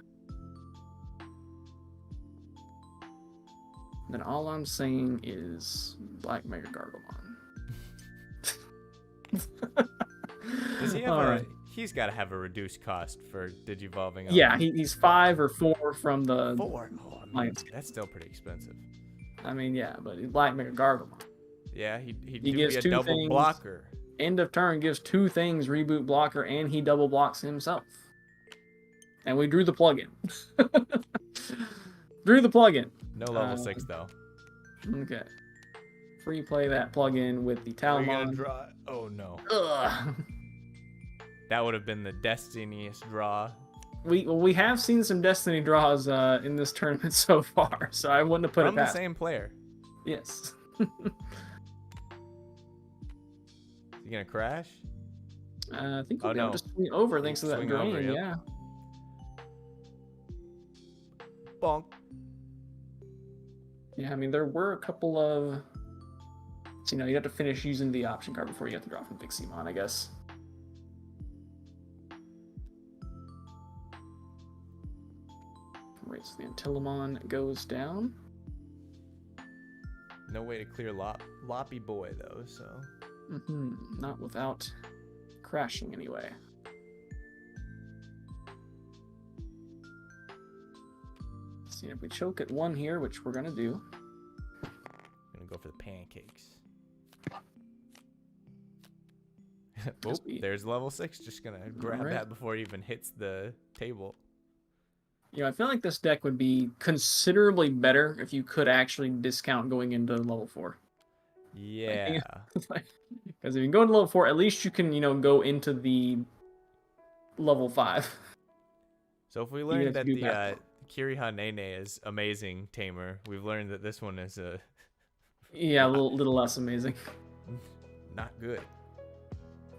Then all I'm saying is Black Mega Gargomon. Does he have he's got to have a reduced cost for digivolving. Yeah, he's 5 or 4 from the 4. Oh, man, that's still pretty expensive. I mean, yeah, but he's Black Mega Gargomon. Yeah, he He do gives be a 2 double things. blocker. end of turn gives 2 things, reboot blocker, and he double blocks himself. And we drew the plugin. Drew the plugin. No level 6 though. Okay. Free play that plugin with the Are you gonna Talmon. draw? Oh no. Ugh. That would have been the destiniest draw. We have seen some Destiny draws in this tournament so far, so I wouldn't have put From it past. the same player. Yes. You gonna crash? I think we'll Oh, be able no. to swing over thanks to that Swing drain. over, yep. Yeah. Bonk. Yeah, I mean, there were a couple of... So, you have to finish using the option card before you have to draw from Digimon, I guess. Right, so the Antilamon goes down. No way to clear Loppy Boy though, so. Not without crashing anyway. See if we choke at 1 here, which we're gonna do. Gonna go for the pancakes. Yes, Oh, there's level 6. Just gonna grab Alright. that before it even hits the table. I feel like this deck would be considerably better if you could actually discount going into level 4. Yeah. Because if you go into level 4, at least you can, go into the level 5. So if we Even learned if that you the do that. Kiriha Nene is amazing tamer, we've learned that this one is Yeah, a little less amazing. not good.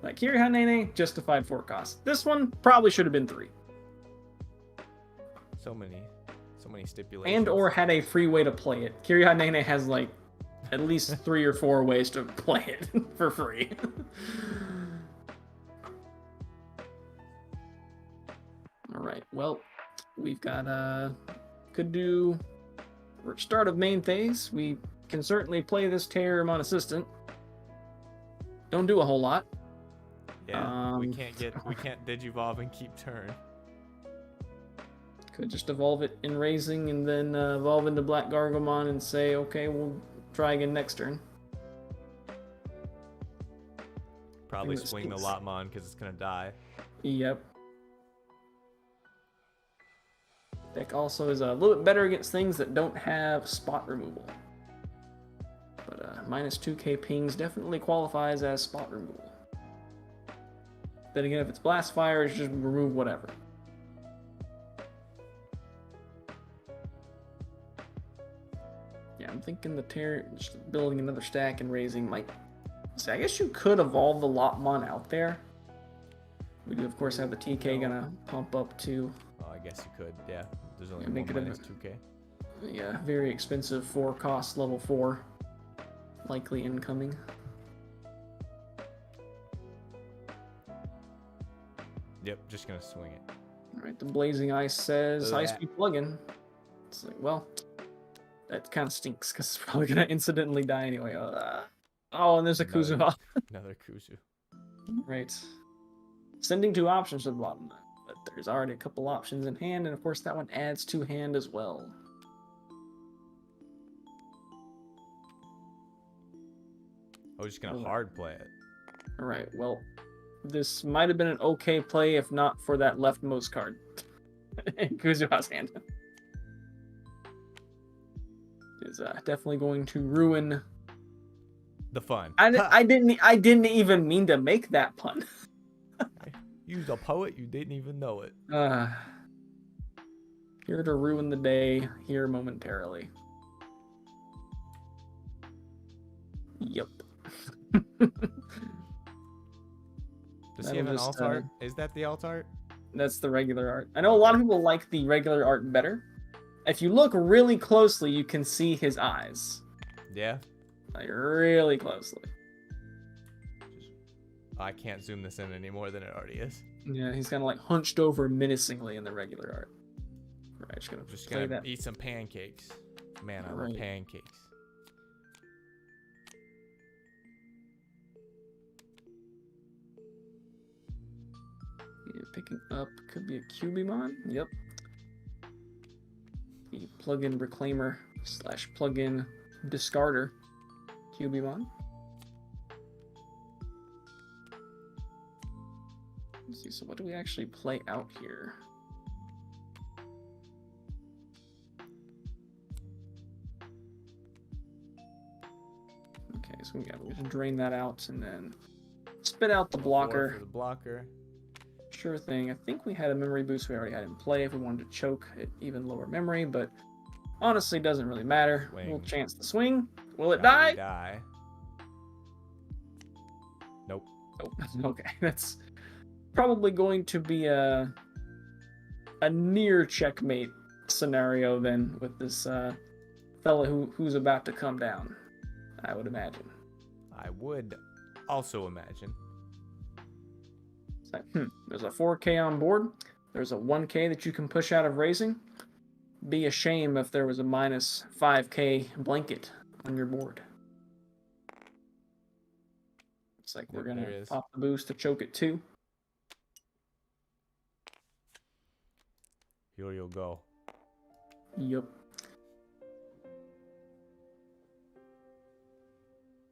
Like Kiriha Nene, justified 4 costs. This one probably should have been 3. So many stipulations. And or had a free way to play it. Kiriha Nene has like at least 3 or 4 ways to play it for free. Alright, well, we've got could do start of main phase. We can certainly play this Terramon Assistant. Don't do a whole lot. Yeah, we can't digivolve and keep turn. Could just evolve it in Raising and then evolve into Black Gargomon and say, okay, we'll try again next turn. Probably that swing the stinks. Lotmon because it's gonna die. Yep. Deck also is a little bit better against things that don't have spot removal. But minus 2k pings definitely qualifies as spot removal. Then again, if it's Blast Fire, it's just remove whatever. Yeah, I'm thinking the just building another stack and Raising might... See, I guess you could evolve the Lotmon out there. We do, of course, have the TK gonna pump up to... Oh, I guess you could. Yeah, there's only make one it a- minus 2k. Yeah, very expensive 4 cost level 4. Likely incoming. Yep, just gonna swing it. Alright, the Blazing Ice says Ugh. Ice Speed plugin. It's like, well, that kind of stinks because it's probably gonna incidentally die anyway. Oh, and there's a Another- Kuzuha. Another Kuzu. Right. Sending 2 options to the bottom, but there's already a couple options in hand, and of course that one adds to hand as well. I was just gonna Alright. hard play it. Alright, well, this might have been an okay play if not for that leftmost card. in Kuzuha's hand. Is definitely going to ruin The fun. I didn't even mean to make that pun. You're a poet, you didn't even know it. Here to ruin the day here momentarily. Yep. Does he have an alt art? Is that the alt art? That's the regular art. I know a lot of people like the regular art better. If you look really closely, you can see his eyes. Yeah. Like really closely. I can't zoom this in any more than it already is. Yeah, he's kind of like hunched over menacingly in the regular art. Right, Just play gonna that. eat some pancakes. Man, I love Right. pancakes. Yeah, picking up could be a Cubimon. Yep. The plugin reclaimer / plugin discarder Cubimon. Let's see, so what do we actually play out here? Okay, so we just drain that out and then spit out the blocker. For the blocker. Sure thing. I think we had a memory boost we already had in play if we wanted to choke at even lower memory, but honestly doesn't really matter. Swing. We'll chance the swing. Will it die? Die. Nope. Oh, okay. That's probably going to be a near checkmate scenario then with this fella who's about to come down, I would imagine. I would also imagine. It's like, there's a 4K on board. There's a 1K that you can push out of raising. Be a shame if there was a minus 5K blanket on your board. Looks like we're going to pop the boost to choke at 2. Here you'll go. Yep.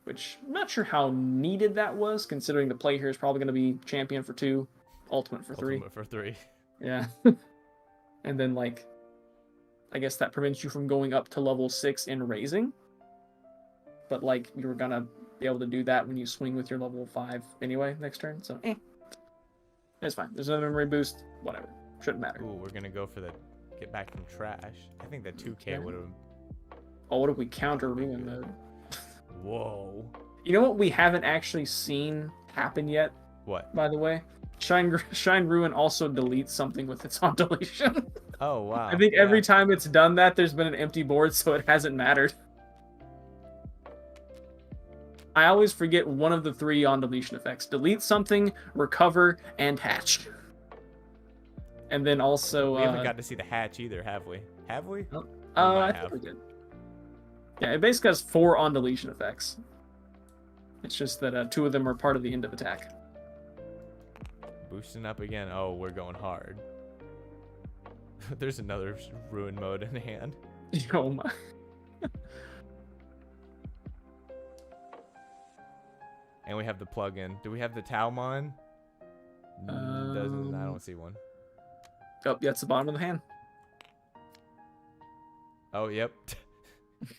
Which, I'm not sure how needed that was, considering the play here is probably going to be champion for 2, ultimate for 3. Ultimate for 3. Yeah. And then, like, I guess that prevents you from going up to level 6 in raising. But, like, you were going to be able to do that when you swing with your level 5 anyway next turn, so it's fine. There's another memory boost, whatever. Shouldn't matter. Ooh, we're going to go for the get back from trash. I think that 2K would have... Oh, what if we counter ruin mode? Whoa. You know what we haven't actually seen happen yet? What? By the way? Shine Ruin also deletes something with its on deletion. Oh, wow. I think every time it's done that, there's been an empty board, so it hasn't mattered. I always forget one of the 3 on deletion effects. Delete something, recover, and hatch. And then also... we haven't got to see the hatch either, have we? Have we? I think we did. Yeah, it basically has 4 on deletion effects. It's just that 2 of them are part of the end of attack. Boosting up again. Oh, we're going hard. There's another ruin mode in hand. Oh my. And we have the plug-in. Do we have the Talmon? Doesn't. I don't see one. Oh, yeah, it's the bottom of the hand. Oh, yep.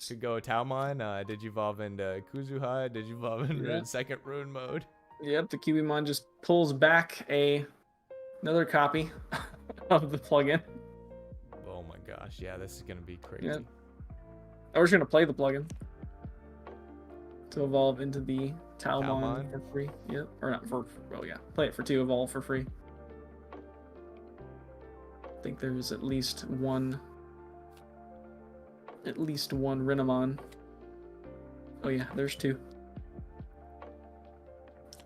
Could go Talmon. Digivolve into Kuzuha. Digivolve into second rune mode. Yep, the Cubimon just pulls back another copy of the plugin. Oh my gosh, yeah, this is gonna be crazy. Yep. We're just gonna play the plugin to evolve into the Talmon for free. Yep, or not for. Oh yeah, play it for 2, evolve for free. I think there's at least one Renamon. Oh yeah, there's 2.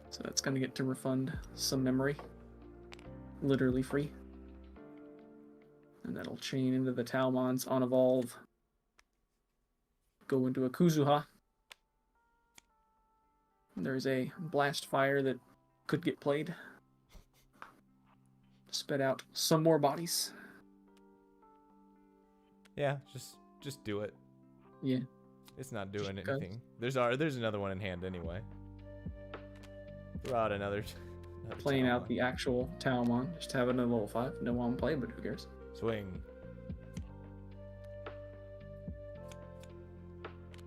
So that's gonna get to refund some memory. Literally free. And that'll chain into the Talmons on evolve. Go into a Kuzuha. There's a blast fire that could get played. Spit out some more bodies. Yeah, just do it. Yeah. It's not doing anything. There's another one in hand anyway. Throw out another playing out the actual Talmon. Just have another level 5. No on play, but who cares? Swing.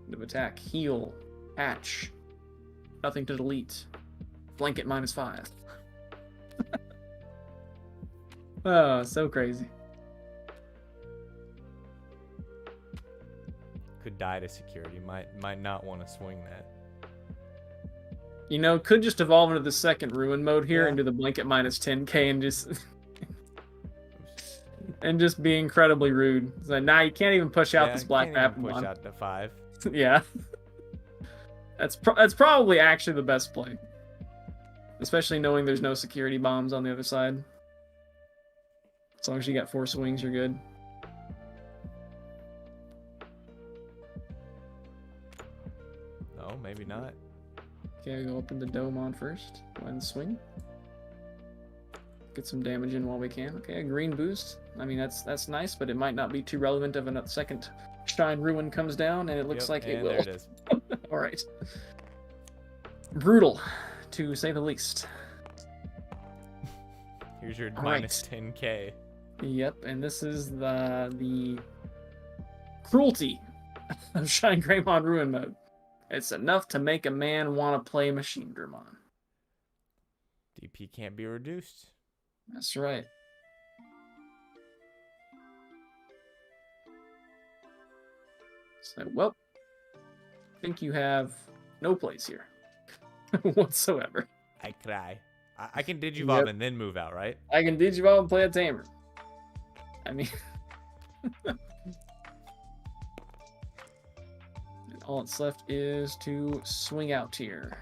End of attack. Heal. Hatch. Nothing to delete. Blanket -5. Oh, so crazy. Could die to security. Might not want to swing that. You know, could just evolve into the second ruin mode here and do the blanket -10k and just be incredibly rude. It's like, nah, you can't even push out this black map. Push out to 5. Yeah. That's probably actually the best play. Especially knowing there's no security bombs on the other side. As long as you got 4 swings, you're good. No, maybe not. Okay, go open the Domon first. Go ahead and swing. Get some damage in while we can. Okay, a green boost. I mean, that's nice, but it might not be too relevant if a second Shine Ruin comes down, and it looks like it will. There it is. All right. Brutal, to say the least. Here's your All minus right. 10k. Yep, and this is the cruelty of Shine Greymon Ruin mode. It's enough to make a man want to play Machine Dramon. DP can't be reduced. That's right. So, well, I think you have no place here whatsoever. I cry. I can Digivolve Yep. and then move out, right? I can Digivolve and play a Tamer. I mean, and all that's left is to swing out here.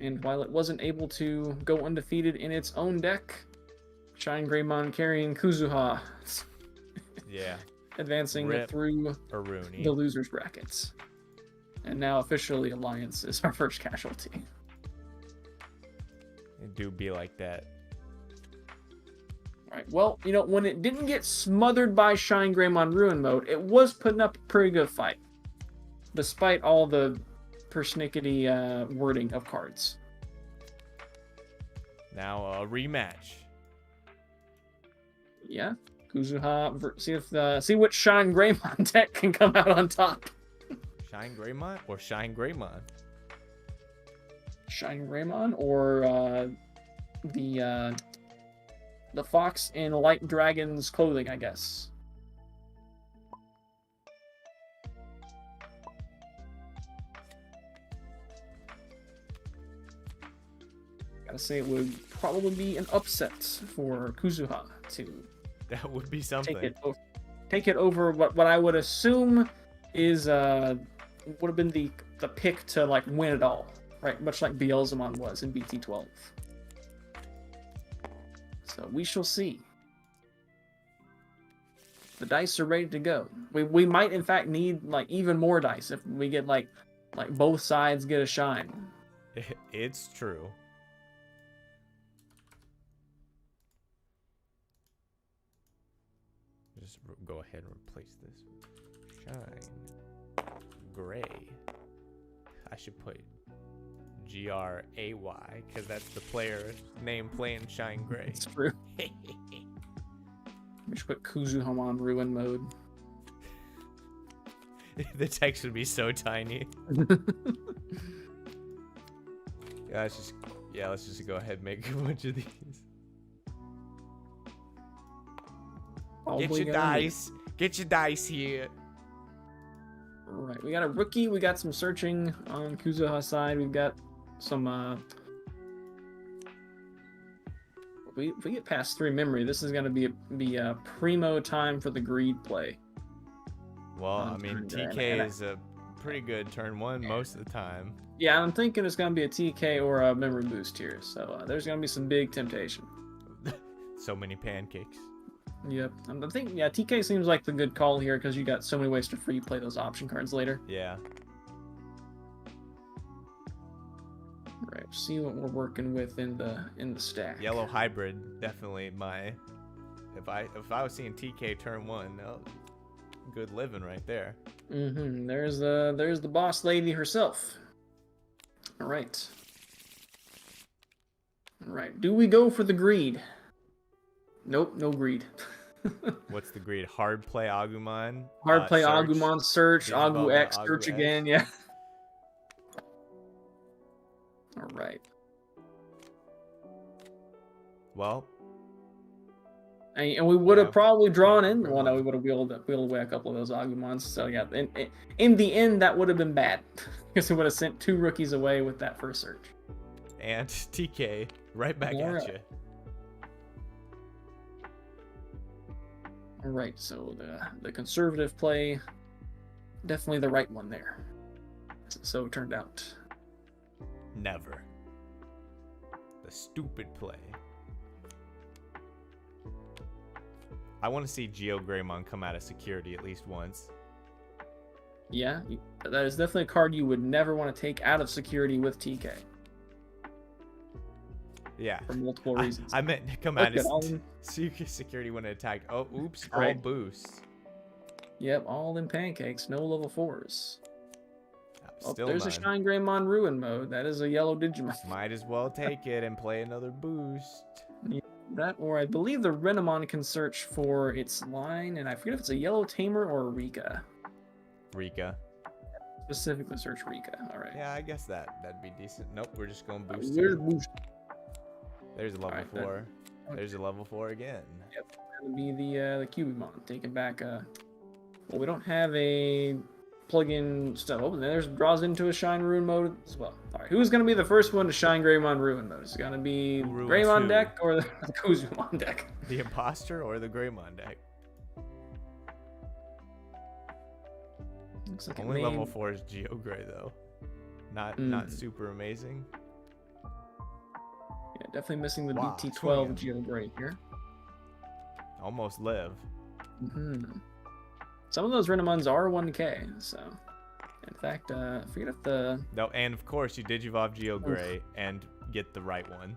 And while it wasn't able to go undefeated in its own deck, Shine Greymon carrying Kuzuha, Yeah. advancing Rip through Aruni. the losers brackets. And now officially Alliance is our first casualty. It do be like that. Alright, well, you know, when it didn't get smothered by Shine Greymon Ruin mode, it was putting up a pretty good fight. Despite all the persnickety wording of cards. Now a rematch. Yeah. Kuzuha, see what Shine Greymon deck can come out on top. Shine Greymon or Shine Greymon? Shine Greymon or the fox in Light Dragon's clothing, I guess. Gotta say it would probably be an upset for Kuzuha to That would be something. take it over what I would assume is would have been the pick to like win it all, right? Much like Beelzemon was in BT12. So we shall see. The dice are ready to go. We might in fact need like even more dice if we get like both sides get a shine. It's true. Just go ahead and replace this. Shine Gray. I should put Gray because that's the player name playing Shine Gray. It's true. We should put Kuzuhamon Ruin mode. The text would be so tiny. Let's just go ahead and make a bunch of these. Get your dice. Get your dice here. Right, we got a rookie. We got some searching on Kuzuha's side. We've got some. If we get past 3 memory, this is gonna be a primo time for the greed play. Well, I mean, TK is a pretty good turn 1 most of the time. Yeah, I'm thinking it's gonna be a TK or a memory boost here. So there's gonna be some big temptation. So many pancakes. Yep, I think TK seems like the good call here because you got so many ways to free play those option cards later. Yeah. Right, see what we're working with in the stack. Yellow hybrid, definitely my. If I was seeing TK turn 1, good living right there. Mm-hmm. There's the boss lady herself. All right. All right. Do we go for the greed? Nope, no greed. What's the greed? Hard play Agumon. Hard play search, Agumon search, Digimon, Agu X Agu search X. again. Yeah. All right. Well. And we would have probably drawn in. Great Well, no, one. we would have wheeled away a couple of those Agumons. So yeah, in the end, that would have been bad because it would have sent 2 rookies away with that first search. And TK right back All at right. you. All right, so the conservative play, definitely the right one there. So it turned out. Never. The stupid play. I want to see Geo Greymon come out of security at least once. Yeah, that is definitely a card you would never want to take out of security with TK Yeah. for multiple reasons. I meant to come out as security when it attacked. Oh, oops. All Right. boosts. Yep, all in pancakes, no level 4s. Oh, Still there's a none. Shine Greymon Ruin mode. That is a yellow Digimon. Might as well take it and play another boost. Yeah, that, or I believe the Renamon can search for its line, and I forget if it's a yellow tamer or a Rika. Rika. Specifically search Rika. All right. Yeah, I guess that'd be decent. Nope, we're just going boost Where's 2. boost? There's a level Alright, 4. There's a level 4 again. Yep, that'll be the Cubimon. Taking back well, we don't have a plug-in stuff. Oh, there's draws into a Shine Ruin mode as well. Alright, who's gonna be the first one to Shine Greymon Ruin mode? Is it gonna be Ruin Greymon 2. deck or the Kuzumon deck? The Imposter or the Greymon deck? Looks like Only level 4 is Geo Gray though. Not super amazing. Yeah, definitely missing the Wow, Pt.2 Geo Gray here. Almost live. Some of those Renamons are 1k, so in fact, I forget if the No, and of course you Digivolve Geo Gray and get the right one.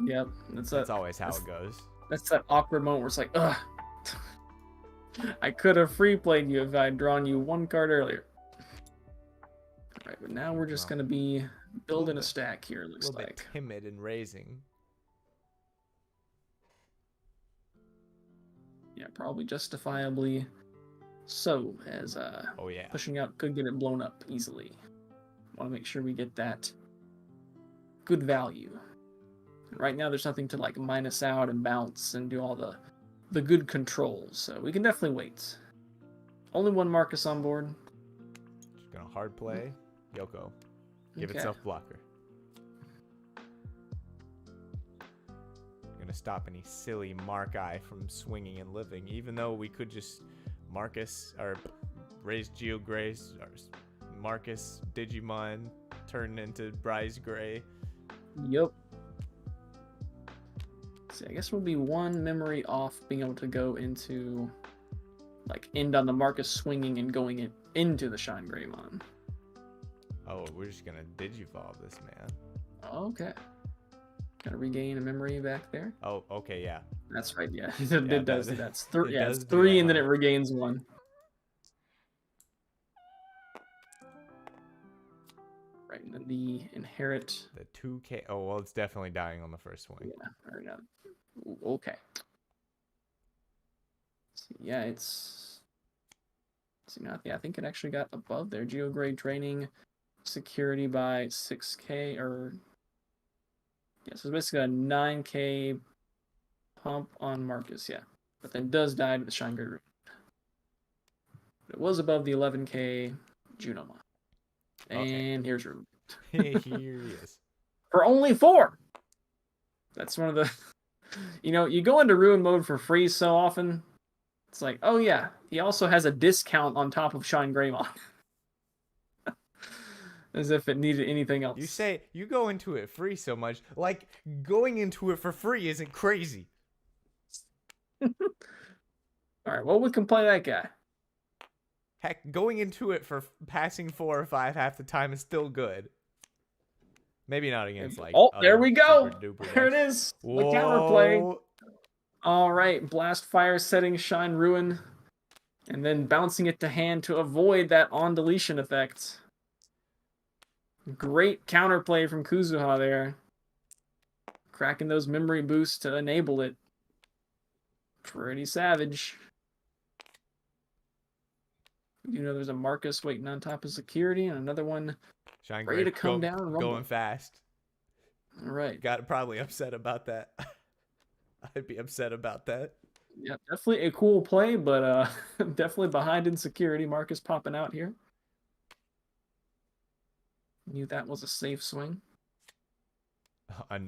Yep, That's always how it goes. That's that awkward moment where it's like, ugh. I could have free played you if I had drawn you one card earlier. Alright, but now we're just gonna be building a stack here, it looks A little like. bit timid and raising. Yeah, probably justifiably so, as Oh yeah. pushing out could get it blown up easily. Want to make sure we get that good value. Right now there's nothing to like minus out and bounce and do all the good controls, so we can definitely wait. Only one Marcus on board. Just gonna hard play. Yoko. Give Okay. itself blocker. Gonna stop any silly Mark-I from swinging and living, even though we could just Marcus or raise Geo Grace or Marcus Digimon turn into Bryce Gray. Yep. See, I guess we'll be one memory off being able to go into, like, end on the Marcus swinging and going it into the Shine Greymon. Oh, we're just gonna Digivolve this man. Okay. Gotta regain a memory back there. Oh, okay, yeah. That's right, yeah. It does. That's three. it Yeah, does it's do 3 that and then it one. regains 1. Right, and then the inherit. The 2K. Oh, well, it's definitely dying on the first swing. Yeah, or not. Ooh, okay. So, yeah, it's. See, not. Yeah, I think it actually got above there. Geograde draining security by 6k or. Yeah, so it's basically a 9k pump on Marcus, yeah. But then does die to the Shine Great Root. It was above the 11k Junomon. And here's Root. Here he is. For only 4! That's one of the... You know, you go into Ruin mode for free so often. It's like, oh yeah, he also has a discount on top of Shine Greymon. As if it needed anything else. You say you go into it free so much, like going into it for free isn't crazy. Alright, well, we can play that guy. Heck, going into it for passing 4 or 5 half the time is still good. Maybe not against like. Oh, there we go. There it decks. is. The Whoa. counterplay. All right, blast fire setting Shine Ruin, and then bouncing it to hand to avoid that on deletion effect. Great counterplay from Kuzuha there. Cracking those memory boosts to enable it. Pretty savage. You know, there's a Marcus waiting on top of security, and another one Shine ready to Grape come down and rumble. going fast. All right. Got probably upset about that. I'd be upset about that. Yeah, definitely a cool play, but definitely behind in security. Marcus popping out here. Knew that was a safe swing.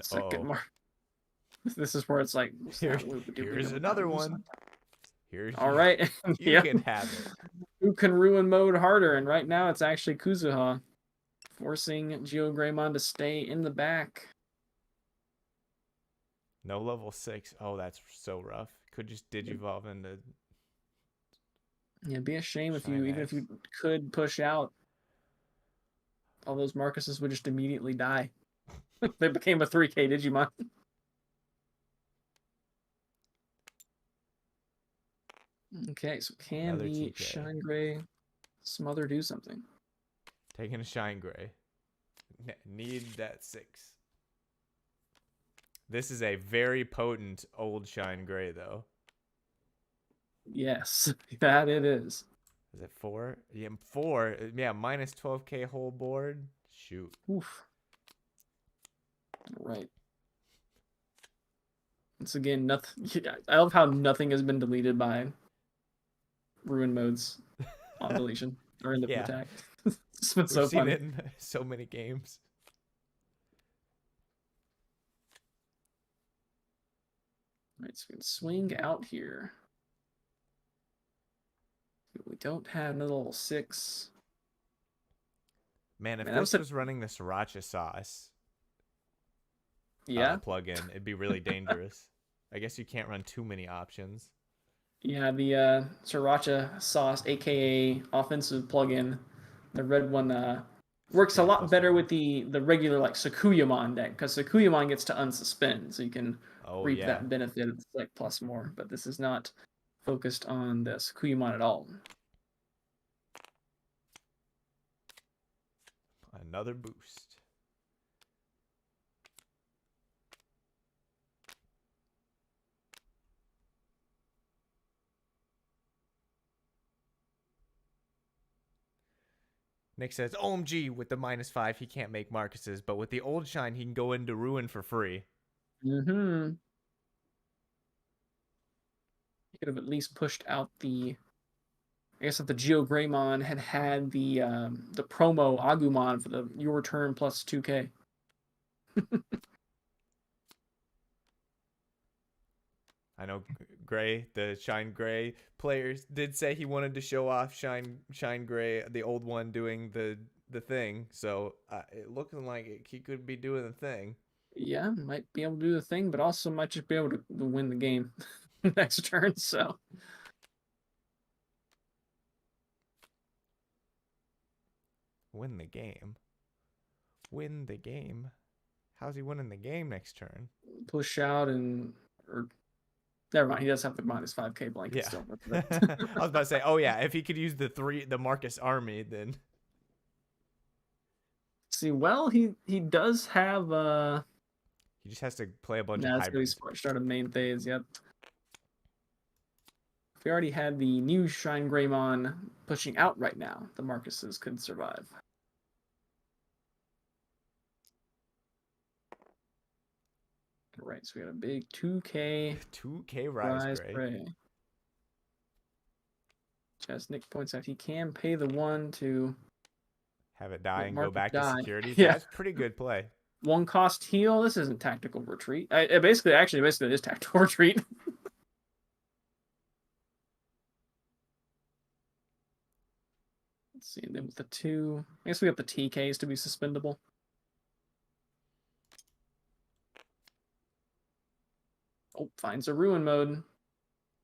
Second mark. This is where it's like, here's another one. Here's all right. You can have it. Who can ruin mode harder? And right now it's actually Kuzuha forcing Geo Greymon to stay in the back. No level 6. Oh, that's so rough. Could just Digivolve into. Yeah, it'd be a shame if Shine you, even X. if you could push out, all those Marcuses would just immediately die. They became a 3k Digimon. Okay, so can Another the 2K. Shine Gray Smother do something? Taking a Shine Gray. Need that 6. This is a very potent old Shine Gray, though. Yes, that it is. Is it 4? Yeah, 4. Yeah, minus 12k whole board. Shoot. Oof. All right. Once again, nothing. I love how nothing has been deleted by ruin modes on deletion or in the Yeah. attack. It's been We've so seen funny. it in so many games. All right, so we can swing out here. We don't have another level 6. Man, if Man, that this was was running the Sriracha sauce yeah. plugin, it'd be really dangerous. I guess you can't run too many options. Yeah, the Sriracha sauce, aka offensive plugin, the red one, works a lot better with the regular like Sakuyamon deck, because Sakuyamon gets to unsuspend, so you can reap that benefit. It's like plus more, but this is not focused on the Sakuyamon at all. Another boost. Nick says, OMG, with the -5, he can't make Marcus's, but with the old Shine, he can go into Ruin for free. Mm-hmm. You could have at least pushed out the... I guess if the Geo Greymon had the promo Agumon for the your turn plus 2k. I know Gray, the Shine Gray players, did say he wanted to show off Shine Gray, the old one, doing the thing. So it looking like he could be doing the thing. Yeah, might be able to do the thing, but also might just be able to win the game next turn. So Win the game. Win the game. How's he winning the game next turn? push out or never mind. He does have the -5k blanket Yeah. still. I was about to say, oh yeah, if he could use the Marcus army, then See, well, he does have he just has to play a bunch of nah, it's gonna hybrids. be start of main phase. Yep. If we already had the new Shine Greymon pushing out right now, the Marcuses could survive. Right, so we got a big 2k Rise Gray. As Nick points out, he can pay the 1 to Have it die and go Marcus back die. to security. Yeah. That's pretty good play. 1 cost heal. This isn't tactical retreat. It basically it is tactical retreat. Let's see, and then with the 2, I guess we got the TKs to be suspendable. Oh, finds a ruin mode.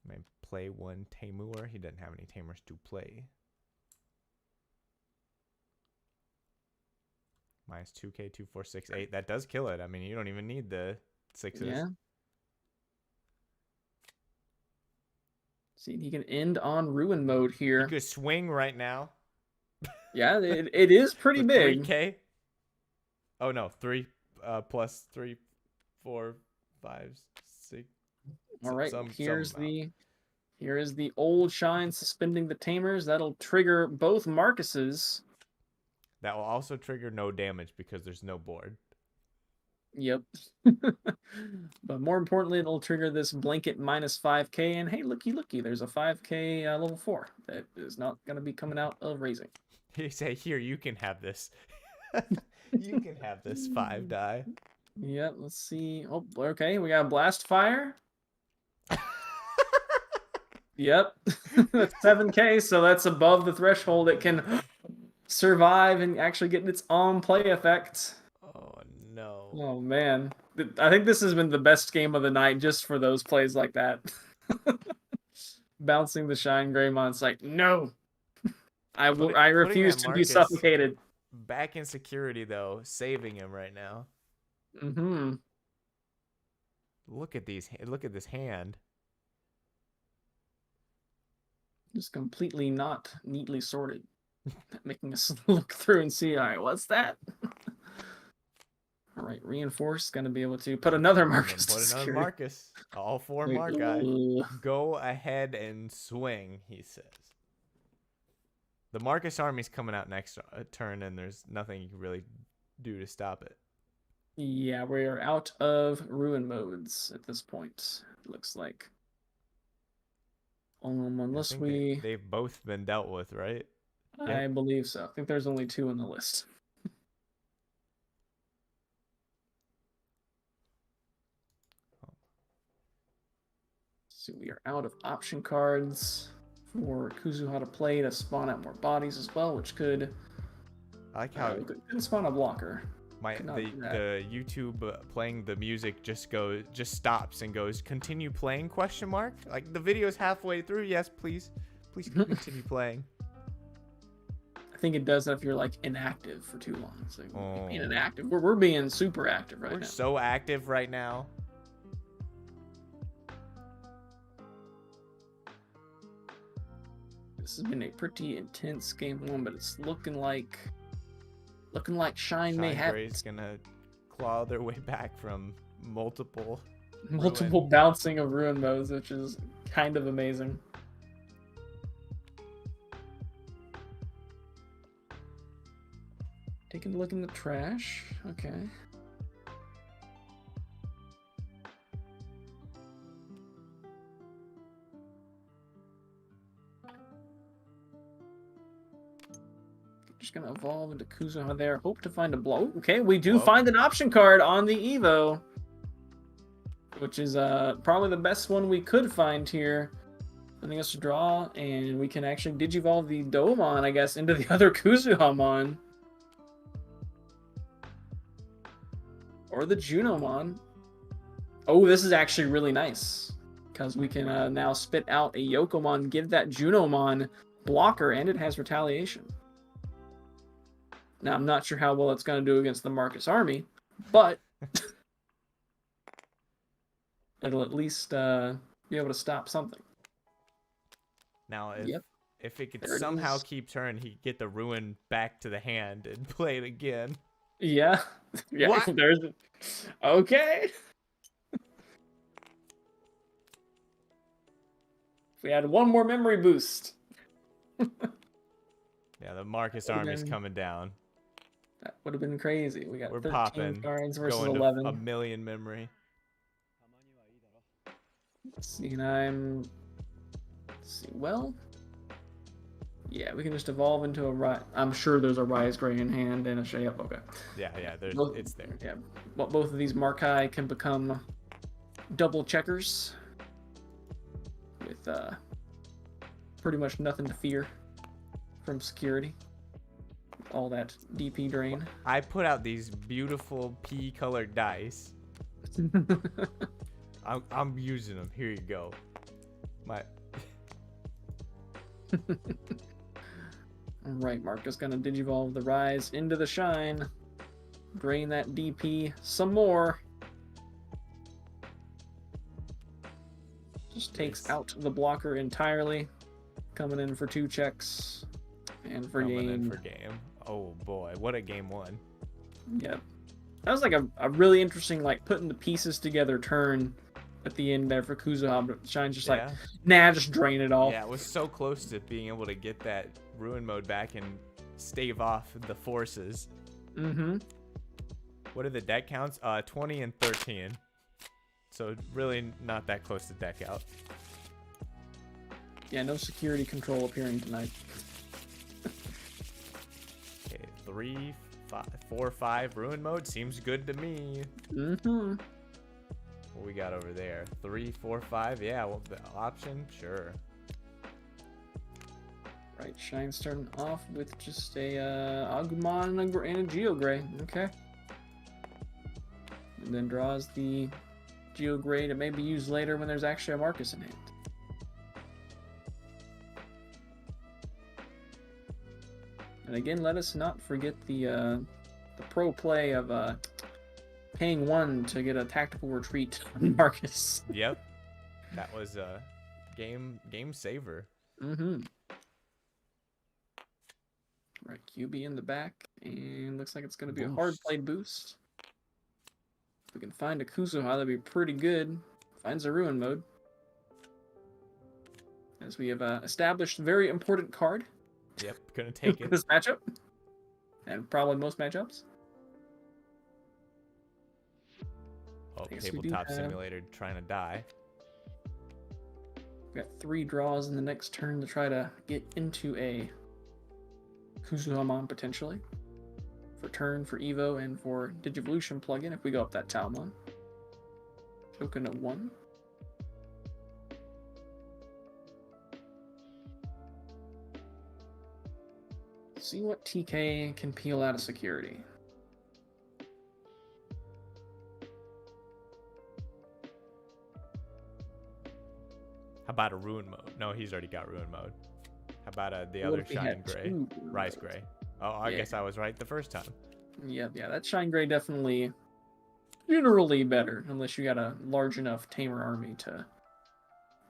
May play 1 Tamur. He doesn't have any Tamers to play. -2k, 2, 4, 6, 8. That does kill it. I mean, you don't even need the 6s. Yeah. See, he can end on ruin mode here. You could swing right now. Yeah, it is pretty big. 3k. Oh no, 3 plus 3, 4, 5, 6. All right, here is the old Shine suspending the Tamers. That'll trigger both Marcuses. That will also trigger no damage because there's no board. Yep. But more importantly, it'll trigger this blanket -5k. And hey, looky, there's a 5k level 4 that is not going to be coming out of raising. He say, here, you can have this. You can have this 5 die. Yep, let's see. Oh, okay, we got Blast Fire. Yep, that's 7k, so that's above the threshold. It can survive and actually get its on play effect. Oh no. Oh man, I think this has been the best game of the night just for those plays like that. Bouncing the Shine Greymon, it's like, no, I refuse to be suffocated. Back in security though, saving him right now. Mm-hmm. Look at this hand. Just completely not neatly sorted. Making us look through and see, all right, what's that? All right, reinforce, gonna be able to put another Marcus to Put another security. Marcus. All 4 Wait, Markai. Go ahead and swing, he says. The Marcus army's coming out next turn, and there's nothing you can really do to stop it. Yeah, we're out of ruin modes at this point, it looks like. Unless they've both been dealt with, right? I believe so. I think there's only 2 on the list. So we are out of option cards for Kuzuha to play to spawn out more bodies as well, which could I like how could spawn a blocker. The YouTube playing the music just stops and goes, continue playing, question mark? Like the video's halfway through. Yes, please continue playing. I think it does that if you're like inactive for too long. So being inactive. We're being super active right now. We're so active right now. This has been a pretty intense game 1, but it's looking like Shine may have Gray's gonna claw their way back from multiple bouncing of ruin modes, which is kind of amazing. Taking a look in the trash. Okay. Just gonna evolve into Kuzuha there. Hope to find a blow. Okay, we do find an option card on the Evo, which is probably the best one we could find here. Letting us draw, and we can actually digivolve the Domon, I guess, into the other Kuzuhamon. Or the Junomon. Oh, this is actually really nice, because we can now spit out a Yokomon, give that Junomon blocker, and it has retaliation. Now, I'm not sure how well it's going to do against the Marcus army, but it'll at least be able to stop something. Now, if it could somehow keep turn, he'd get the ruin back to the hand and play it again. Yeah. Yeah. What? There's okay. If we had one more memory boost. Yeah, the Marcus army's coming down. That would have been crazy. We're 13 popping cards versus going 11. To a million memory. Let's see, and let's see. Well, yeah, we can just evolve into a Rise. I'm sure there's a Rise Gray in hand and a Shayup. Okay. Yeah, it's there. Yeah, well, both of these Markai can become double checkers with pretty much nothing to fear from security. All that DP drain. I put out these beautiful pea-colored dice. I'm using them. Here you go. Alright, Marcus gonna digivolve the Rise into the Shine. Drain that DP some more. Just takes out the blocker entirely. Coming in for 2 checks. And for game. Oh boy, what a game 1. Yep. That was like a really interesting, like, putting the pieces together turn at the end there for Kuzuha, but Shine's just like, nah, just drain it all. Yeah, it was so close to being able to get that ruin mode back and stave off the forces. Mm-hmm. What are the deck counts? 20 and 13. So really not that close to deck out. Yeah, no security control appearing tonight. Okay, 3, 5, 4, 5 ruin mode seems good to me. Mm-hmm. What we got over there? 3, 4, 5. Yeah, well, the option, sure. Right, Shine starting off with just a Agumon and a Geogray. Okay. And then draws the Geogray to maybe use later when there's actually a Marcus in hand. And again, let us not forget the pro play of paying 1 to get a tactical retreat on Marcus. Yep, that was a game saver. Mm-hmm. Right, QB in the back, and looks like it's going to be a Boost. hard play boost. If we can find a Kuzuha, that'd be pretty good. Finds a Ruin mode. As we have established a very important card. Yep, gonna take it. This matchup. And probably most matchups. Oh, I guess we do tabletop have- simulator trying to die. We got 3 draws in the next turn to try to get into a Kuzuhamon potentially. For turn, for Evo, and for Digivolution plugin if we go up that Talmon. Token of 1. See what TK can peel out of security. How about a ruin mode? No, he's already got ruin mode. How about the What other if we shine had gray? 2 Rise modes? gray. Oh, I Yeah. guess I was right the first time. Yeah, that Shine Gray definitely generally better, unless you got a large enough Tamer army to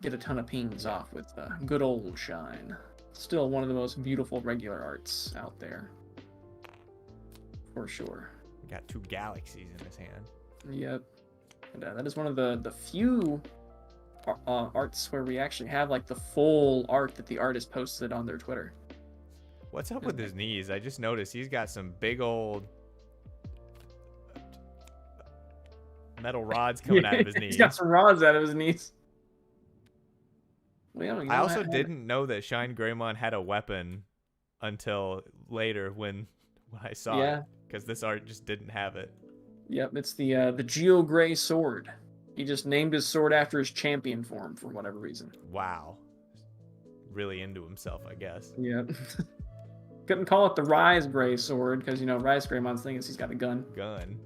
get a ton of pings off with good old Shine. Still one of the most beautiful regular arts out there. For sure. We got 2 galaxies in his hand. Yep. And that is one of the few arts where we actually have like the full art that the artist posted on their Twitter. What's up with his knees? I just noticed he's got some big old metal rods coming out of his knees. He's got some rods out of his knees. Well, I also didn't know that Shine Greymon had a weapon until later when I saw it, because this art just didn't have it. Yep, it's the Geo Gray sword. He just named his sword after his champion form for whatever reason. Wow. Really into himself, I guess. Yep. Couldn't call it the Rise Gray sword because, you know, Rise Greymon's thing is he's got a gun. Gun.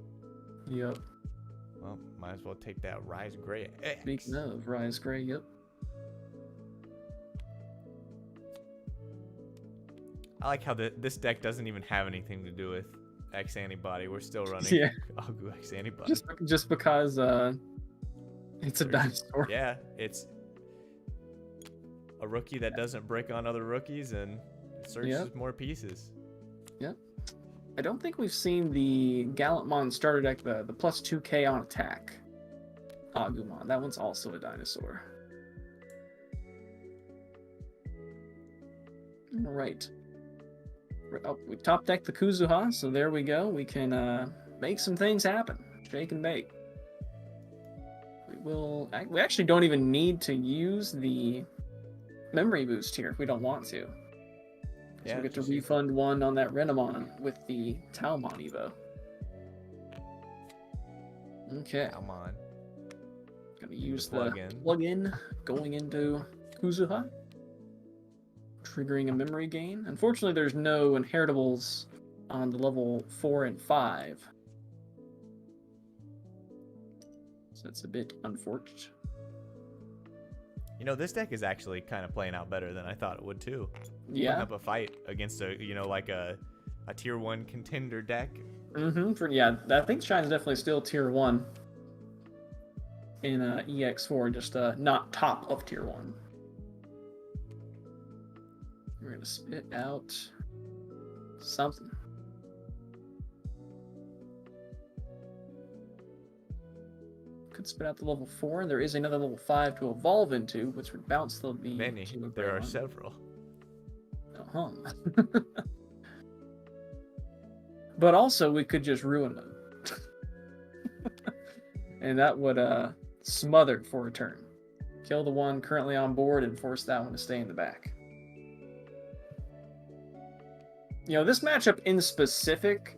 Yep. Well, might as well take that Rise Gray X. Speaking of Rise Gray, yep. I like how this deck doesn't even have anything to do with X Antibody. We're still running Agu X Antibody. Just because it's a dinosaur. Yeah, it's a rookie that doesn't brick on other rookies and it searches more pieces. Yep. I don't think we've seen the Gallantmon starter deck, the plus 2k on attack. Agumon. That one's also a dinosaur. Alright. Oh, we top decked the Kuzuha, so there we go. We can make some things happen. Shake and bake. We actually don't even need to use the memory boost here if we don't want to. So we get to refund 1 on that Renamon with the Talmon Evo. Okay. Talmon. Gonna use the plug-in going into Kuzuha. Triggering a memory gain. Unfortunately, there's no inheritables on the level 4 and 5. So it's a bit unfortunate. You know, this deck is actually kind of playing out better than I thought it would too. Yeah. Putting up a fight against a, you know, like a tier 1 contender deck. Yeah, I think Shine's definitely still tier 1 in EX4, just not top of tier 1. We're gonna spit out something. Could spit out the level 4, and there is another level 5 to evolve into, which would bounce the Many. There are several. Uh-huh. But also, we could just ruin them. And that would smother for a turn. Kill the one currently on board and force that one to stay in the back. You know, this matchup in specific,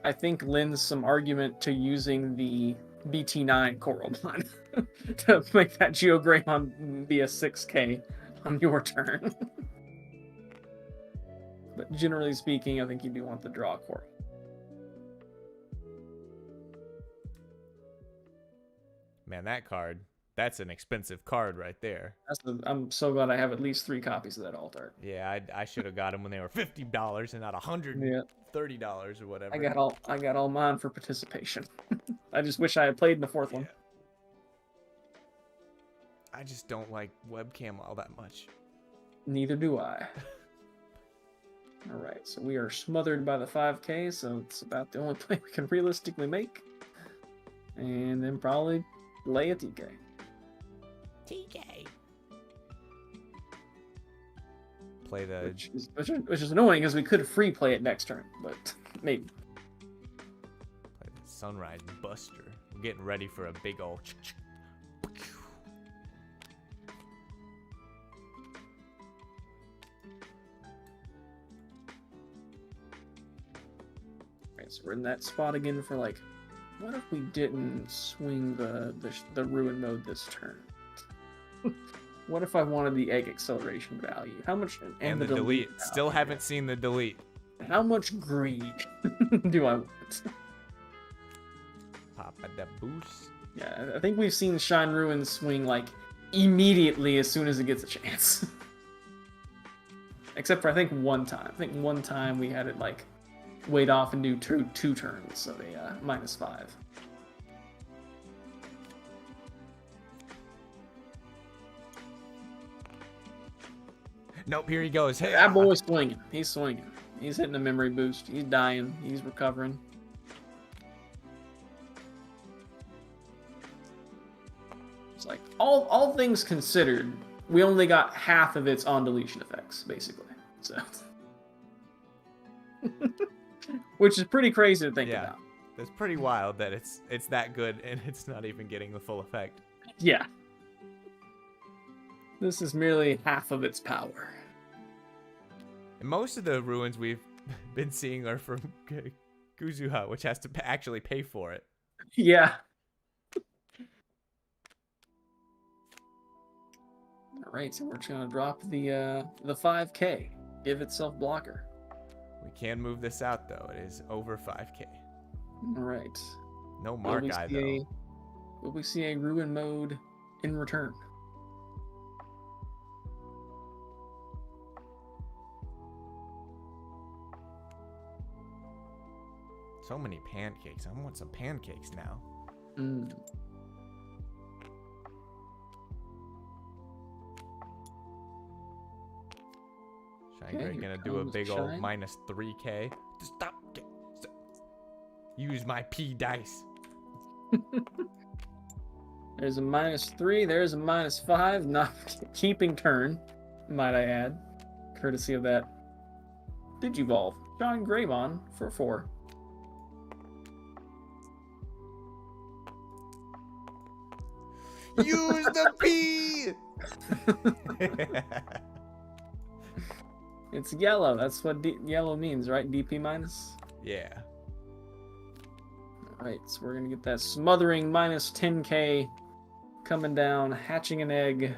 I think lends some argument to using the BT9 Coralmon to make that Geo Greymon be a 6k on your turn. But generally speaking, I think you do want the draw Coral. Man, that card, that's an expensive card right there. I'm so glad I have at least 3 copies of that alt art. Yeah, I should have got them when they were $50 and not $130 or whatever. I got all mine for participation. I just wish I had played in the 4th one. I just don't like webcam all that much. Neither do I. All right, so we are smothered by the 5K, so it's about the only play we can realistically make. And then probably lay a TK. TK. Play the... Which is annoying, because we could free play it next turn, but maybe. Play the Sunrise Buster. We're getting ready for a big old... Alright, so we're in that spot again for like... What if we didn't swing the ruin mode this turn? What if I wanted the egg acceleration value? How much... And the delete. Still haven't seen the delete. How much greed do I want? Papa da boost. Yeah, I think we've seen Shine Ruin swing like immediately as soon as it gets a chance. Except for I think one time. I think one time we had it like wait off and do two turns of a -5. Nope, here he goes. Hey, That boy's swinging. He's swinging. He's hitting a memory boost. He's dying. He's recovering. It's like all things considered, we only got half of its on deletion effects, basically. So, which is pretty crazy to think about. It's pretty wild that it's that good and it's not even getting the full effect. Yeah. This is merely half of its power. And most of the ruins we've been seeing are from Kuzuha, which has to actually pay for it. Yeah. All right, so we're just gonna drop the 5K. Give itself blocker. We can move this out though. It is over 5K. All right. No mark eye though. Will we see a ruin mode in return? So many pancakes. I want some pancakes now. Shine Gray gonna do a big old -3K. Just stop. Use my P dice. There's a -3. There's a -5. Not keeping turn, might I add. Courtesy of that Digivolve. Shine Greymon for 4. Use the P! It's yellow. That's what yellow means, right? DP minus? Yeah. Alright, so we're going to get that smothering -10K coming down, hatching an egg.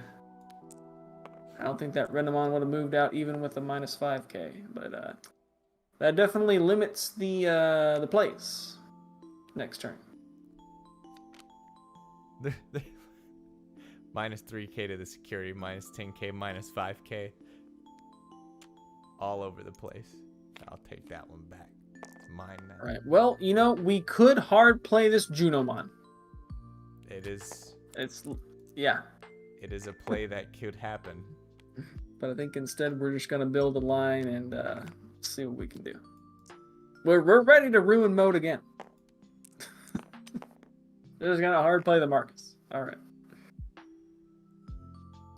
I don't think that Renamon would have moved out even with a -5K, but that definitely limits the plays next turn. -3K to the security, -10K, -5K. All over the place. I'll take that one back. It's mine now. All right. Well, you know, we could hard play this Junomon. Yeah. It is a play that could happen. But I think instead we're just gonna build a line and see what we can do. We're ready to ruin mode again. We're just gonna hard play the Marcus. All right.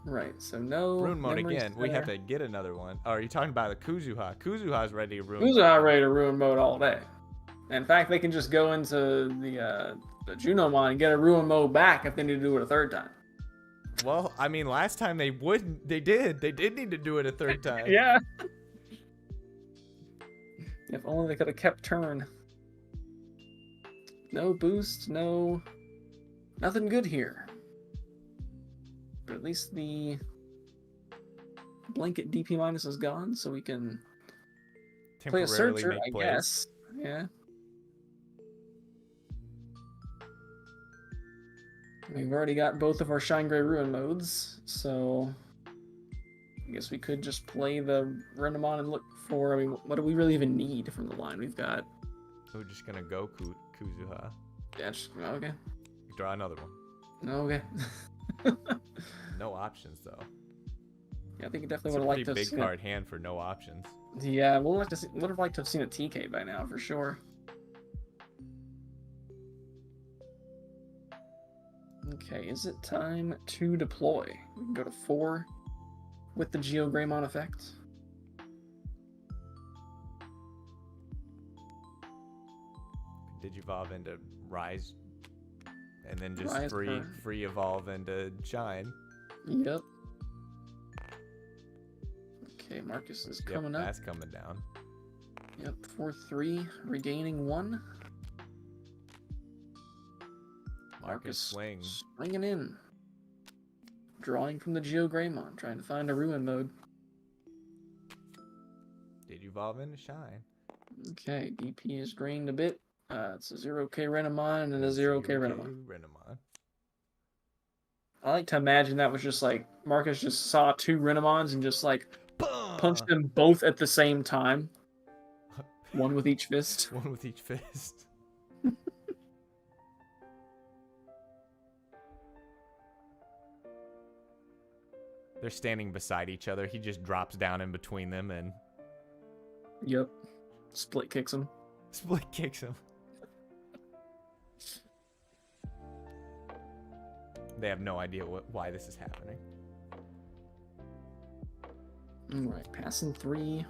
Right, so no Ruin mode again. There. We have to get another one. Oh, are you talking about the Kuzuha? Kuzuha's ready to ruin. Kuzuha ready to ruin mode all day. In fact, they can just go into the Junomon and get a ruin mode back if they need to do it a third time. Well, I mean, last time they wouldn't. They did. They did need to do it a third time. Yeah. If only they could have kept turn. No boost, nothing good here. But at least the blanket DP minus is gone, so we can play a searcher, I guess. Yeah. We've already got both of our Shine Gray Ruin modes, so I guess we could just play the Renamon and look for, I mean, what do we really even need from the line? We've got... We're just gonna go Kuzuha. Yeah, just, okay. Draw another one. Okay. No options, though. Yeah, I think you definitely would have liked this. this. Big card hand for no options. Yeah, we'll have to see, would have liked to have seen a TK by now for sure. Okay, is it time to deploy? We can go to 4 with the Geo Greymon effect. Digivolve into Rise, and then just Rise free evolve into Shine. Yep. Okay, Marcus is coming up. That's coming down. Yep, 4-3, regaining 1. Marcus swings. Swinging in. Drawing from the Geo Greymon, trying to find a ruin mode. Digivolve into Shine. Okay, DP is drained a bit. It's a 0k Renamon and a 0k Renamon. I like to imagine that was just like Marcus just saw 2 Renamons and just like punched them both at the same time. One with each fist. One with each fist. They're standing beside each other. He just drops down in between them and... Yep. Split kicks him. Split kicks him. They have no idea why this is happening. Alright, passing 3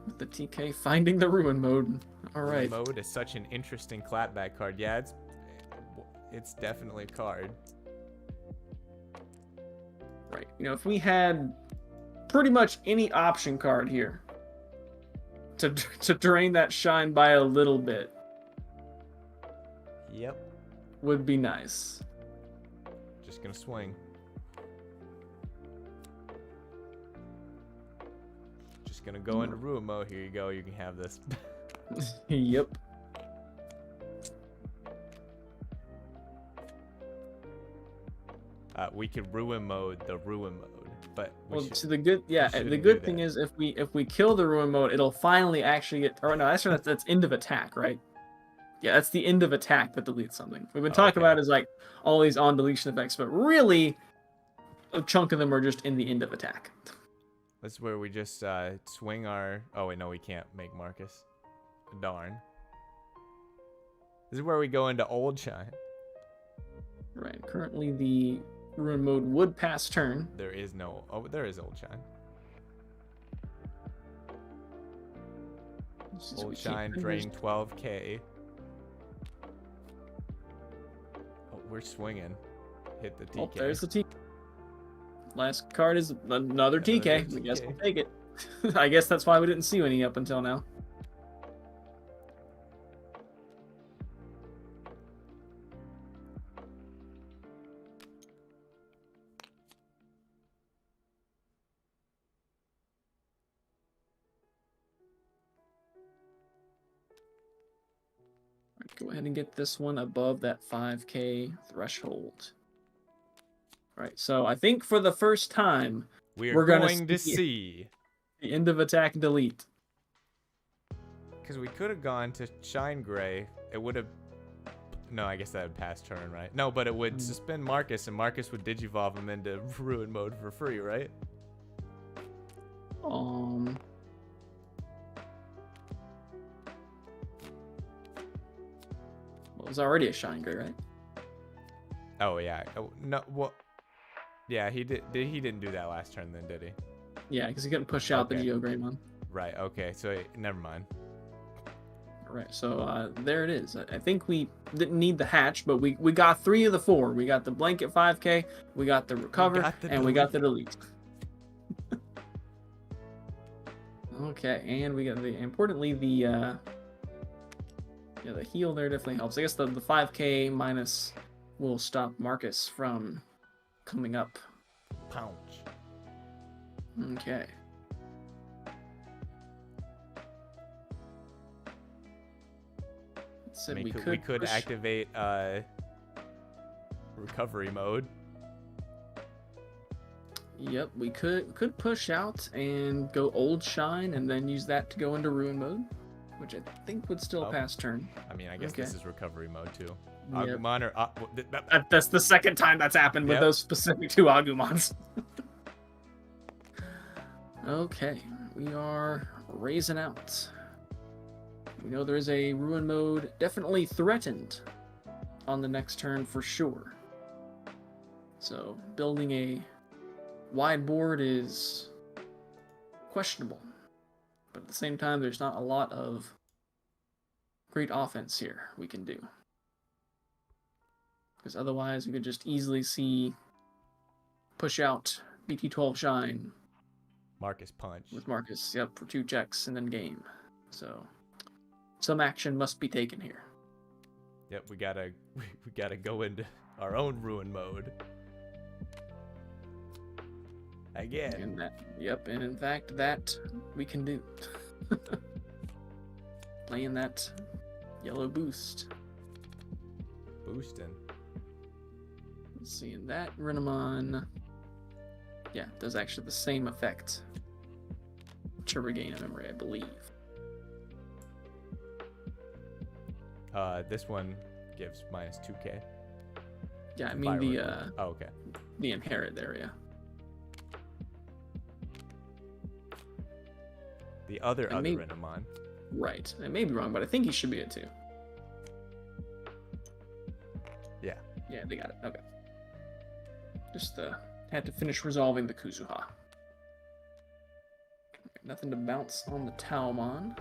with the TK, finding the ruin mode. Alright. Ruin mode is such an interesting clapback card. Yeah, it's definitely a card. Right. You know, if we had pretty much any option card here to drain that shine by a little bit. Yep. Would be nice. Just gonna swing. Just gonna go into ruin mode. Here you go. You can have this. Yep. We could ruin mode the ruin mode, but so the good, the good thing is if we kill the ruin mode, it'll finally actually get. Or no, that's end of attack, right? Yeah, that's the end of attack that deletes something. We've been talking about is like all these on deletion effects, but really, a chunk of them are just in the end of attack. That's where we just swing our. Oh wait, no, we can't make Marcus. Darn. This is where we go into old shine. Right. Currently, the ruin mode would pass turn. There is no. Oh, there is old shine. Old shine drain 12k. Oh, we're swinging. Hit the TK. Oh, there's the TK. Last card is another TK. I guess we'll take it. I guess that's why we didn't see any up until now. Go ahead and get this one above that 5k threshold. All right, so I think for the first time, we're going to see the end of attack delete. Because we could have gone to Shine Gray. It would have... No, I guess that would pass turn, right? No, but it would suspend Marcus, and Marcus would digivolve him into ruin mode for free, right? Well, it was already a Shine Gray, right? Oh, yeah. Oh, no, well... Yeah, he did. He didn't do that last turn then, did he? Yeah, because he couldn't push out the Geo Greymon. Right, okay, so never mind. All right, so there it is. I think we didn't need the hatch, but we got 3 of the 4. We got the blanket 5k, we got the recover, and we got the delete. Okay, and we got importantly the heal there definitely helps. I guess the 5k minus will stop Marcus from coming up. Pounce. Okay. I mean, we could activate recovery mode. Yep, we could push out and go old shine and then use that to go into ruin mode, which I think would still pass turn. I mean, I guess this is recovery mode too. Agumon or that's the second time that's happened with those specific 2 Agumons. Okay, we are raising out. We know there is a ruin mode definitely threatened on the next turn for sure. So building a wide board is questionable. But at the same time, there's not a lot of great offense here we can do. Because otherwise, we could just easily see push out Pt.2 Shine. Marcus punch. With Marcus, yep, for 2 checks and then game. So some action must be taken here. Yep, we gotta go into our own ruin mode. Again. And in fact, that we can do. Playing that yellow boost. Boosting. Let's see, in that Renamon, yeah, does actually the same effect to regain a memory, I believe. This one gives minus 2k. Yeah, I mean the oh, okay. The inherit there, yeah. The other Renamon. Right. I may be wrong, but I think he should be at 2. Yeah. Yeah, they got it. Okay. Just had to finish resolving the Kuzuha. Nothing to bounce on the Taomon.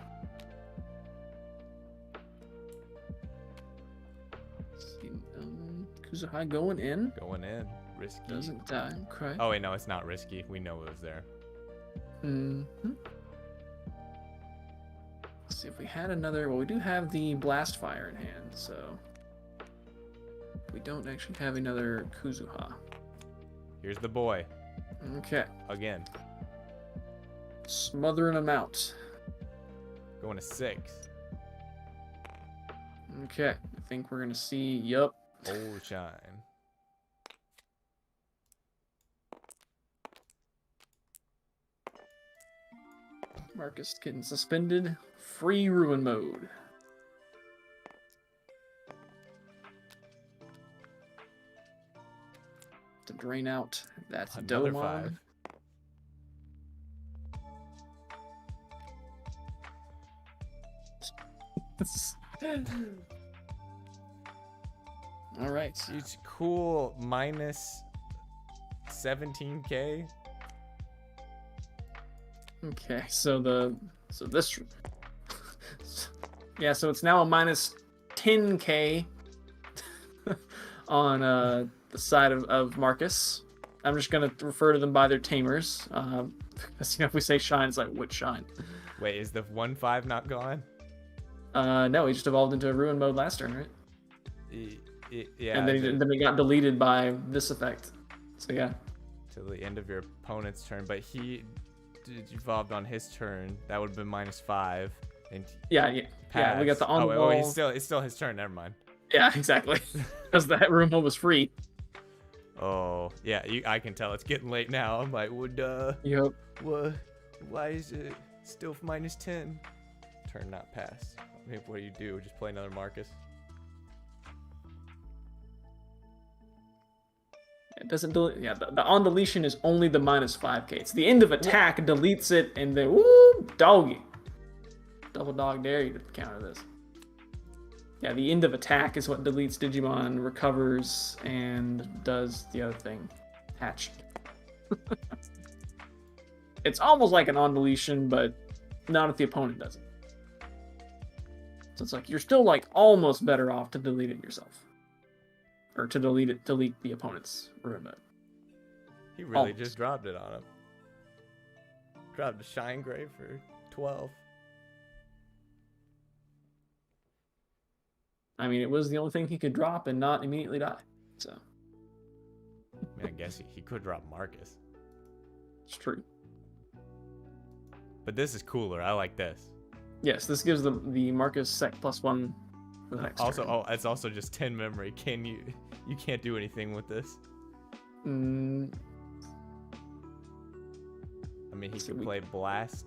See, Kuzuha going in. Going in. Risky. Doesn't die. Cry. Oh wait, no, it's not risky. We know it was there. Mm-hmm. Let's see if we had another. Well, we do have the blast fire in hand, so we don't actually have another Kuzuha. Here's the boy. Okay. Again. Smothering him out. Going to 6. Okay. I think we're gonna see. Yup. Oh, shine. Marcus getting suspended. Free ruin mode. To drain out that Another Domon. 5. All right. It's cool. Minus 17k. Okay, so this yeah, so it's now a minus 10k on the side of Marcus. I'm just gonna refer to them by their tamers. Because if we say shine, it's like which shine? Wait, is the 1/5 not gone? No, he just evolved into a ruin mode last turn, right? Yeah. And then he got deleted by this effect. So yeah. Till the end of your opponent's turn, but he evolved on his turn. That would have been minus 5. And Yeah. We got the on the wall. It's still his turn. Never mind. Yeah, exactly. Because that ruin mode was free. Oh yeah, I can tell it's getting late now. I'm like, Yep. what? Why is it still minus 10? Turn not pass. I mean, what do? Just play another Marcus? It doesn't delete. Yeah, the on deletion is only the minus 5k. It's the end of attack deletes it, and then woo, doggy. Double dog dare you to counter this. Yeah, the end of attack is what deletes Digimon, recovers, and does the other thing. Hatch. It's almost like an on deletion, but not if the opponent does it. So it's like you're still like almost better off to delete it yourself. Or to delete the opponent's ruin mode. He really just dropped it on him. Dropped a Shine Gray for 12. I mean, it was the only thing he could drop and not immediately die. So. I mean, I guess he could drop Marcus. It's true. But this is cooler. I like this. Yes, this gives the Marcus sec +1 for the next turn. It's also just 10 memory. You can't do anything with this. I mean, he could play blast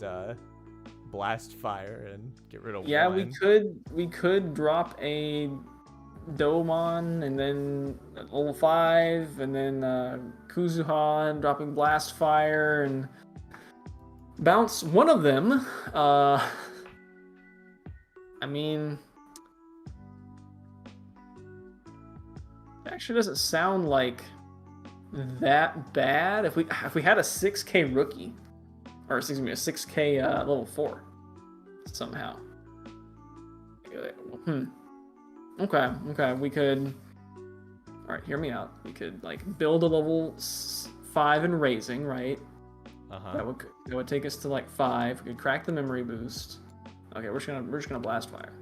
fire and get rid of yeah, one. we could drop a Domon and then level 5 and then Kuzuha and dropping blast fire and Bounce one of them. I mean, it actually doesn't sound like that bad. If we had a 6K rookie, or excuse me, a 6K level 4 somehow. Okay, we could. All right, hear me out. We could like build a level 5 and raising, right? That would take us to like 5. We could crack the memory boost. Okay, we're just gonna blast fire.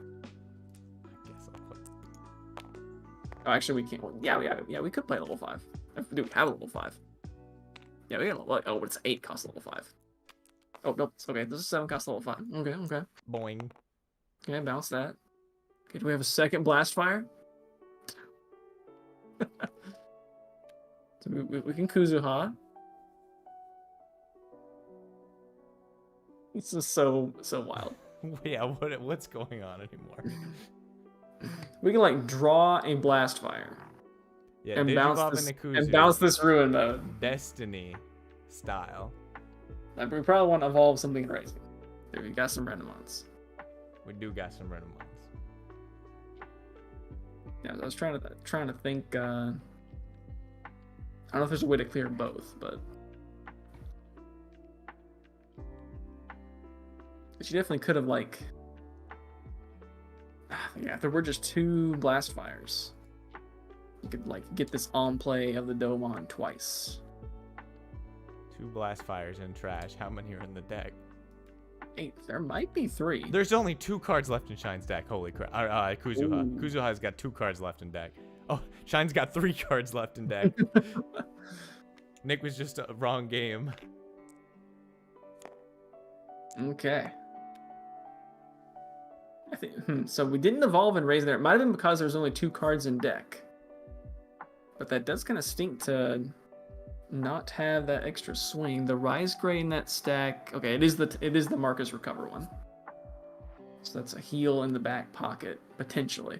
Oh, actually, we can't. Well, yeah, we could play level 5. Do we have a level 5? Yeah, we got level. Oh, but it's 8 cost level 5. Oh nope. Okay, this is 7 cost level 5. Okay. Boing. Okay, bounce that. Okay, do we have a second blast fire? So we can Kuzuha. This is so wild. Yeah, what's going on anymore? We can like draw a blast fire. Yeah, and Digivolve bounce this ruin mode. Destiny style. Like, we probably want to evolve something crazy. There, we got some random ones. We do got some random ones. Yeah, I was trying to think. I don't know if there's a way to clear both, but you definitely could have like. Yeah, if there were just 2 blast fires, you could like get this on play of the Domon twice. 2 blast fires in trash. How many are in the deck? 8. There might be 3. There's only 2 cards left in Shine's deck. Holy crap. Kuzuha. Ooh. Kuzuha's got 2 cards left in deck. Oh, Shine's got 3 cards left in deck. Nick was just a wrong game. Okay. I think so. We didn't evolve and raise there. It might have been because there's only 2 cards in deck, but that does kind of stink to not have that extra swing. The Rise Gray in that stack. Okay, it is the Marcus Recover one. So that's a heal in the back pocket potentially.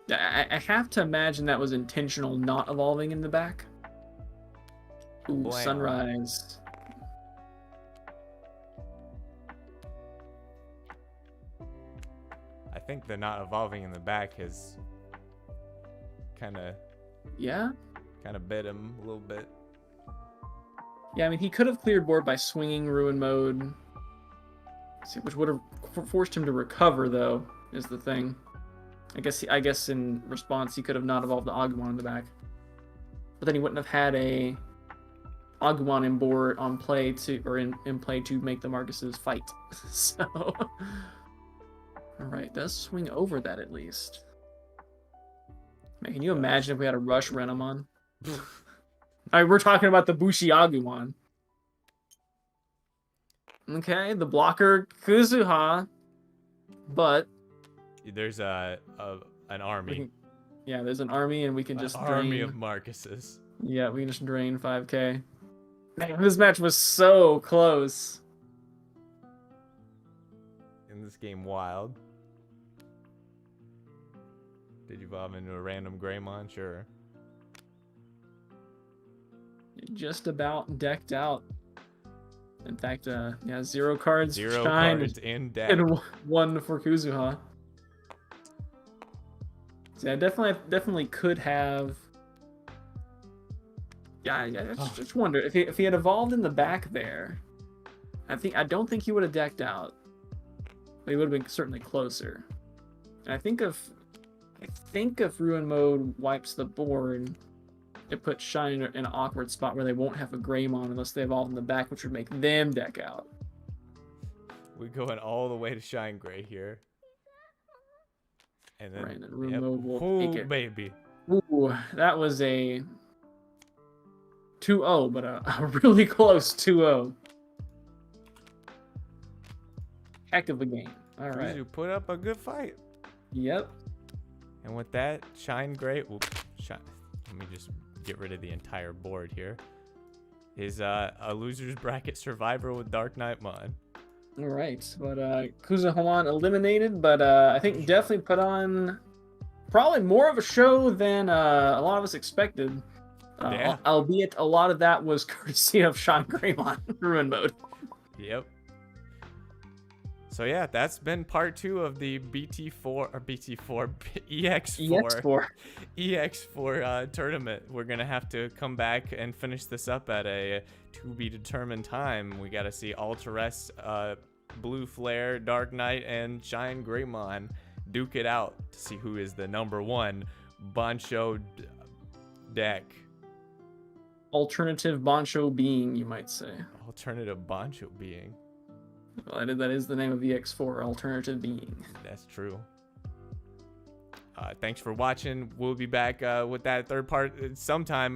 I have to imagine that was intentional, not evolving in the back. Ooh, Blam. Sunrise. I think the not evolving in the back has kind of bit him a little bit. Yeah, I mean, he could have cleared board by swinging Ruin Mode, which would have forced him to recover, though, is the thing. I guess in response, he could have not evolved the Agumon in the back. But then he wouldn't have had a Agumon in board on play in play to make the Marcuses fight. So, alright, does swing over that at least. Man, can you imagine if we had a Rush Renamon? Alright, we're talking about the Bushi Agumon. Okay, the blocker Kuzuha, but there's an army. There's an army, and we can just army of Marcuses. Yeah, we can just drain 5k. Man, this match was so close. In this game, wild. Did you evolve into a random Greymon? Sure. Just about decked out. In fact, 0 cards. 0 cards in deck. And 1 for Kuzuha. So I definitely could have. Yeah, I just wonder if he had evolved in the back there. I don't think he would have decked out. But he would have been certainly closer. And I think if Ruin Mode wipes the board, it puts Shine in an awkward spot where they won't have a Greymon unless they evolve in the back, which would make them deck out. We're going all the way to Shine Gray here. And then, right, and Ruin Mode will take it. Baby. Ooh, that was a 2-0, but a really close 2-0. Heck of a game. All right. You put up a good fight. Yep. And with that, Shine Gray. Oops, let me just get rid of the entire board here. Is a loser's bracket survivor with Dark Knightmon. All right, but Kuzuhawan eliminated, but I think definitely put on probably more of a show than a lot of us expected. Yeah. Albeit a lot of that was courtesy of Sean Greymon Ruin Mode. Yep. So yeah, that's been part 2 of the EX4 EX4. EX4 tournament. We're gonna have to come back and finish this up at a to be determined time. We gotta see Alteress, Blue Flare, Dark Knight, and Shine Greymon duke it out to see who is the #1 Bancho deck. Alternative Bancho being, you might say. Alternative Bancho being. Well, that is the name of EX4, Alternative Being. That's true. Thanks for watching. We'll be back with that third part sometime.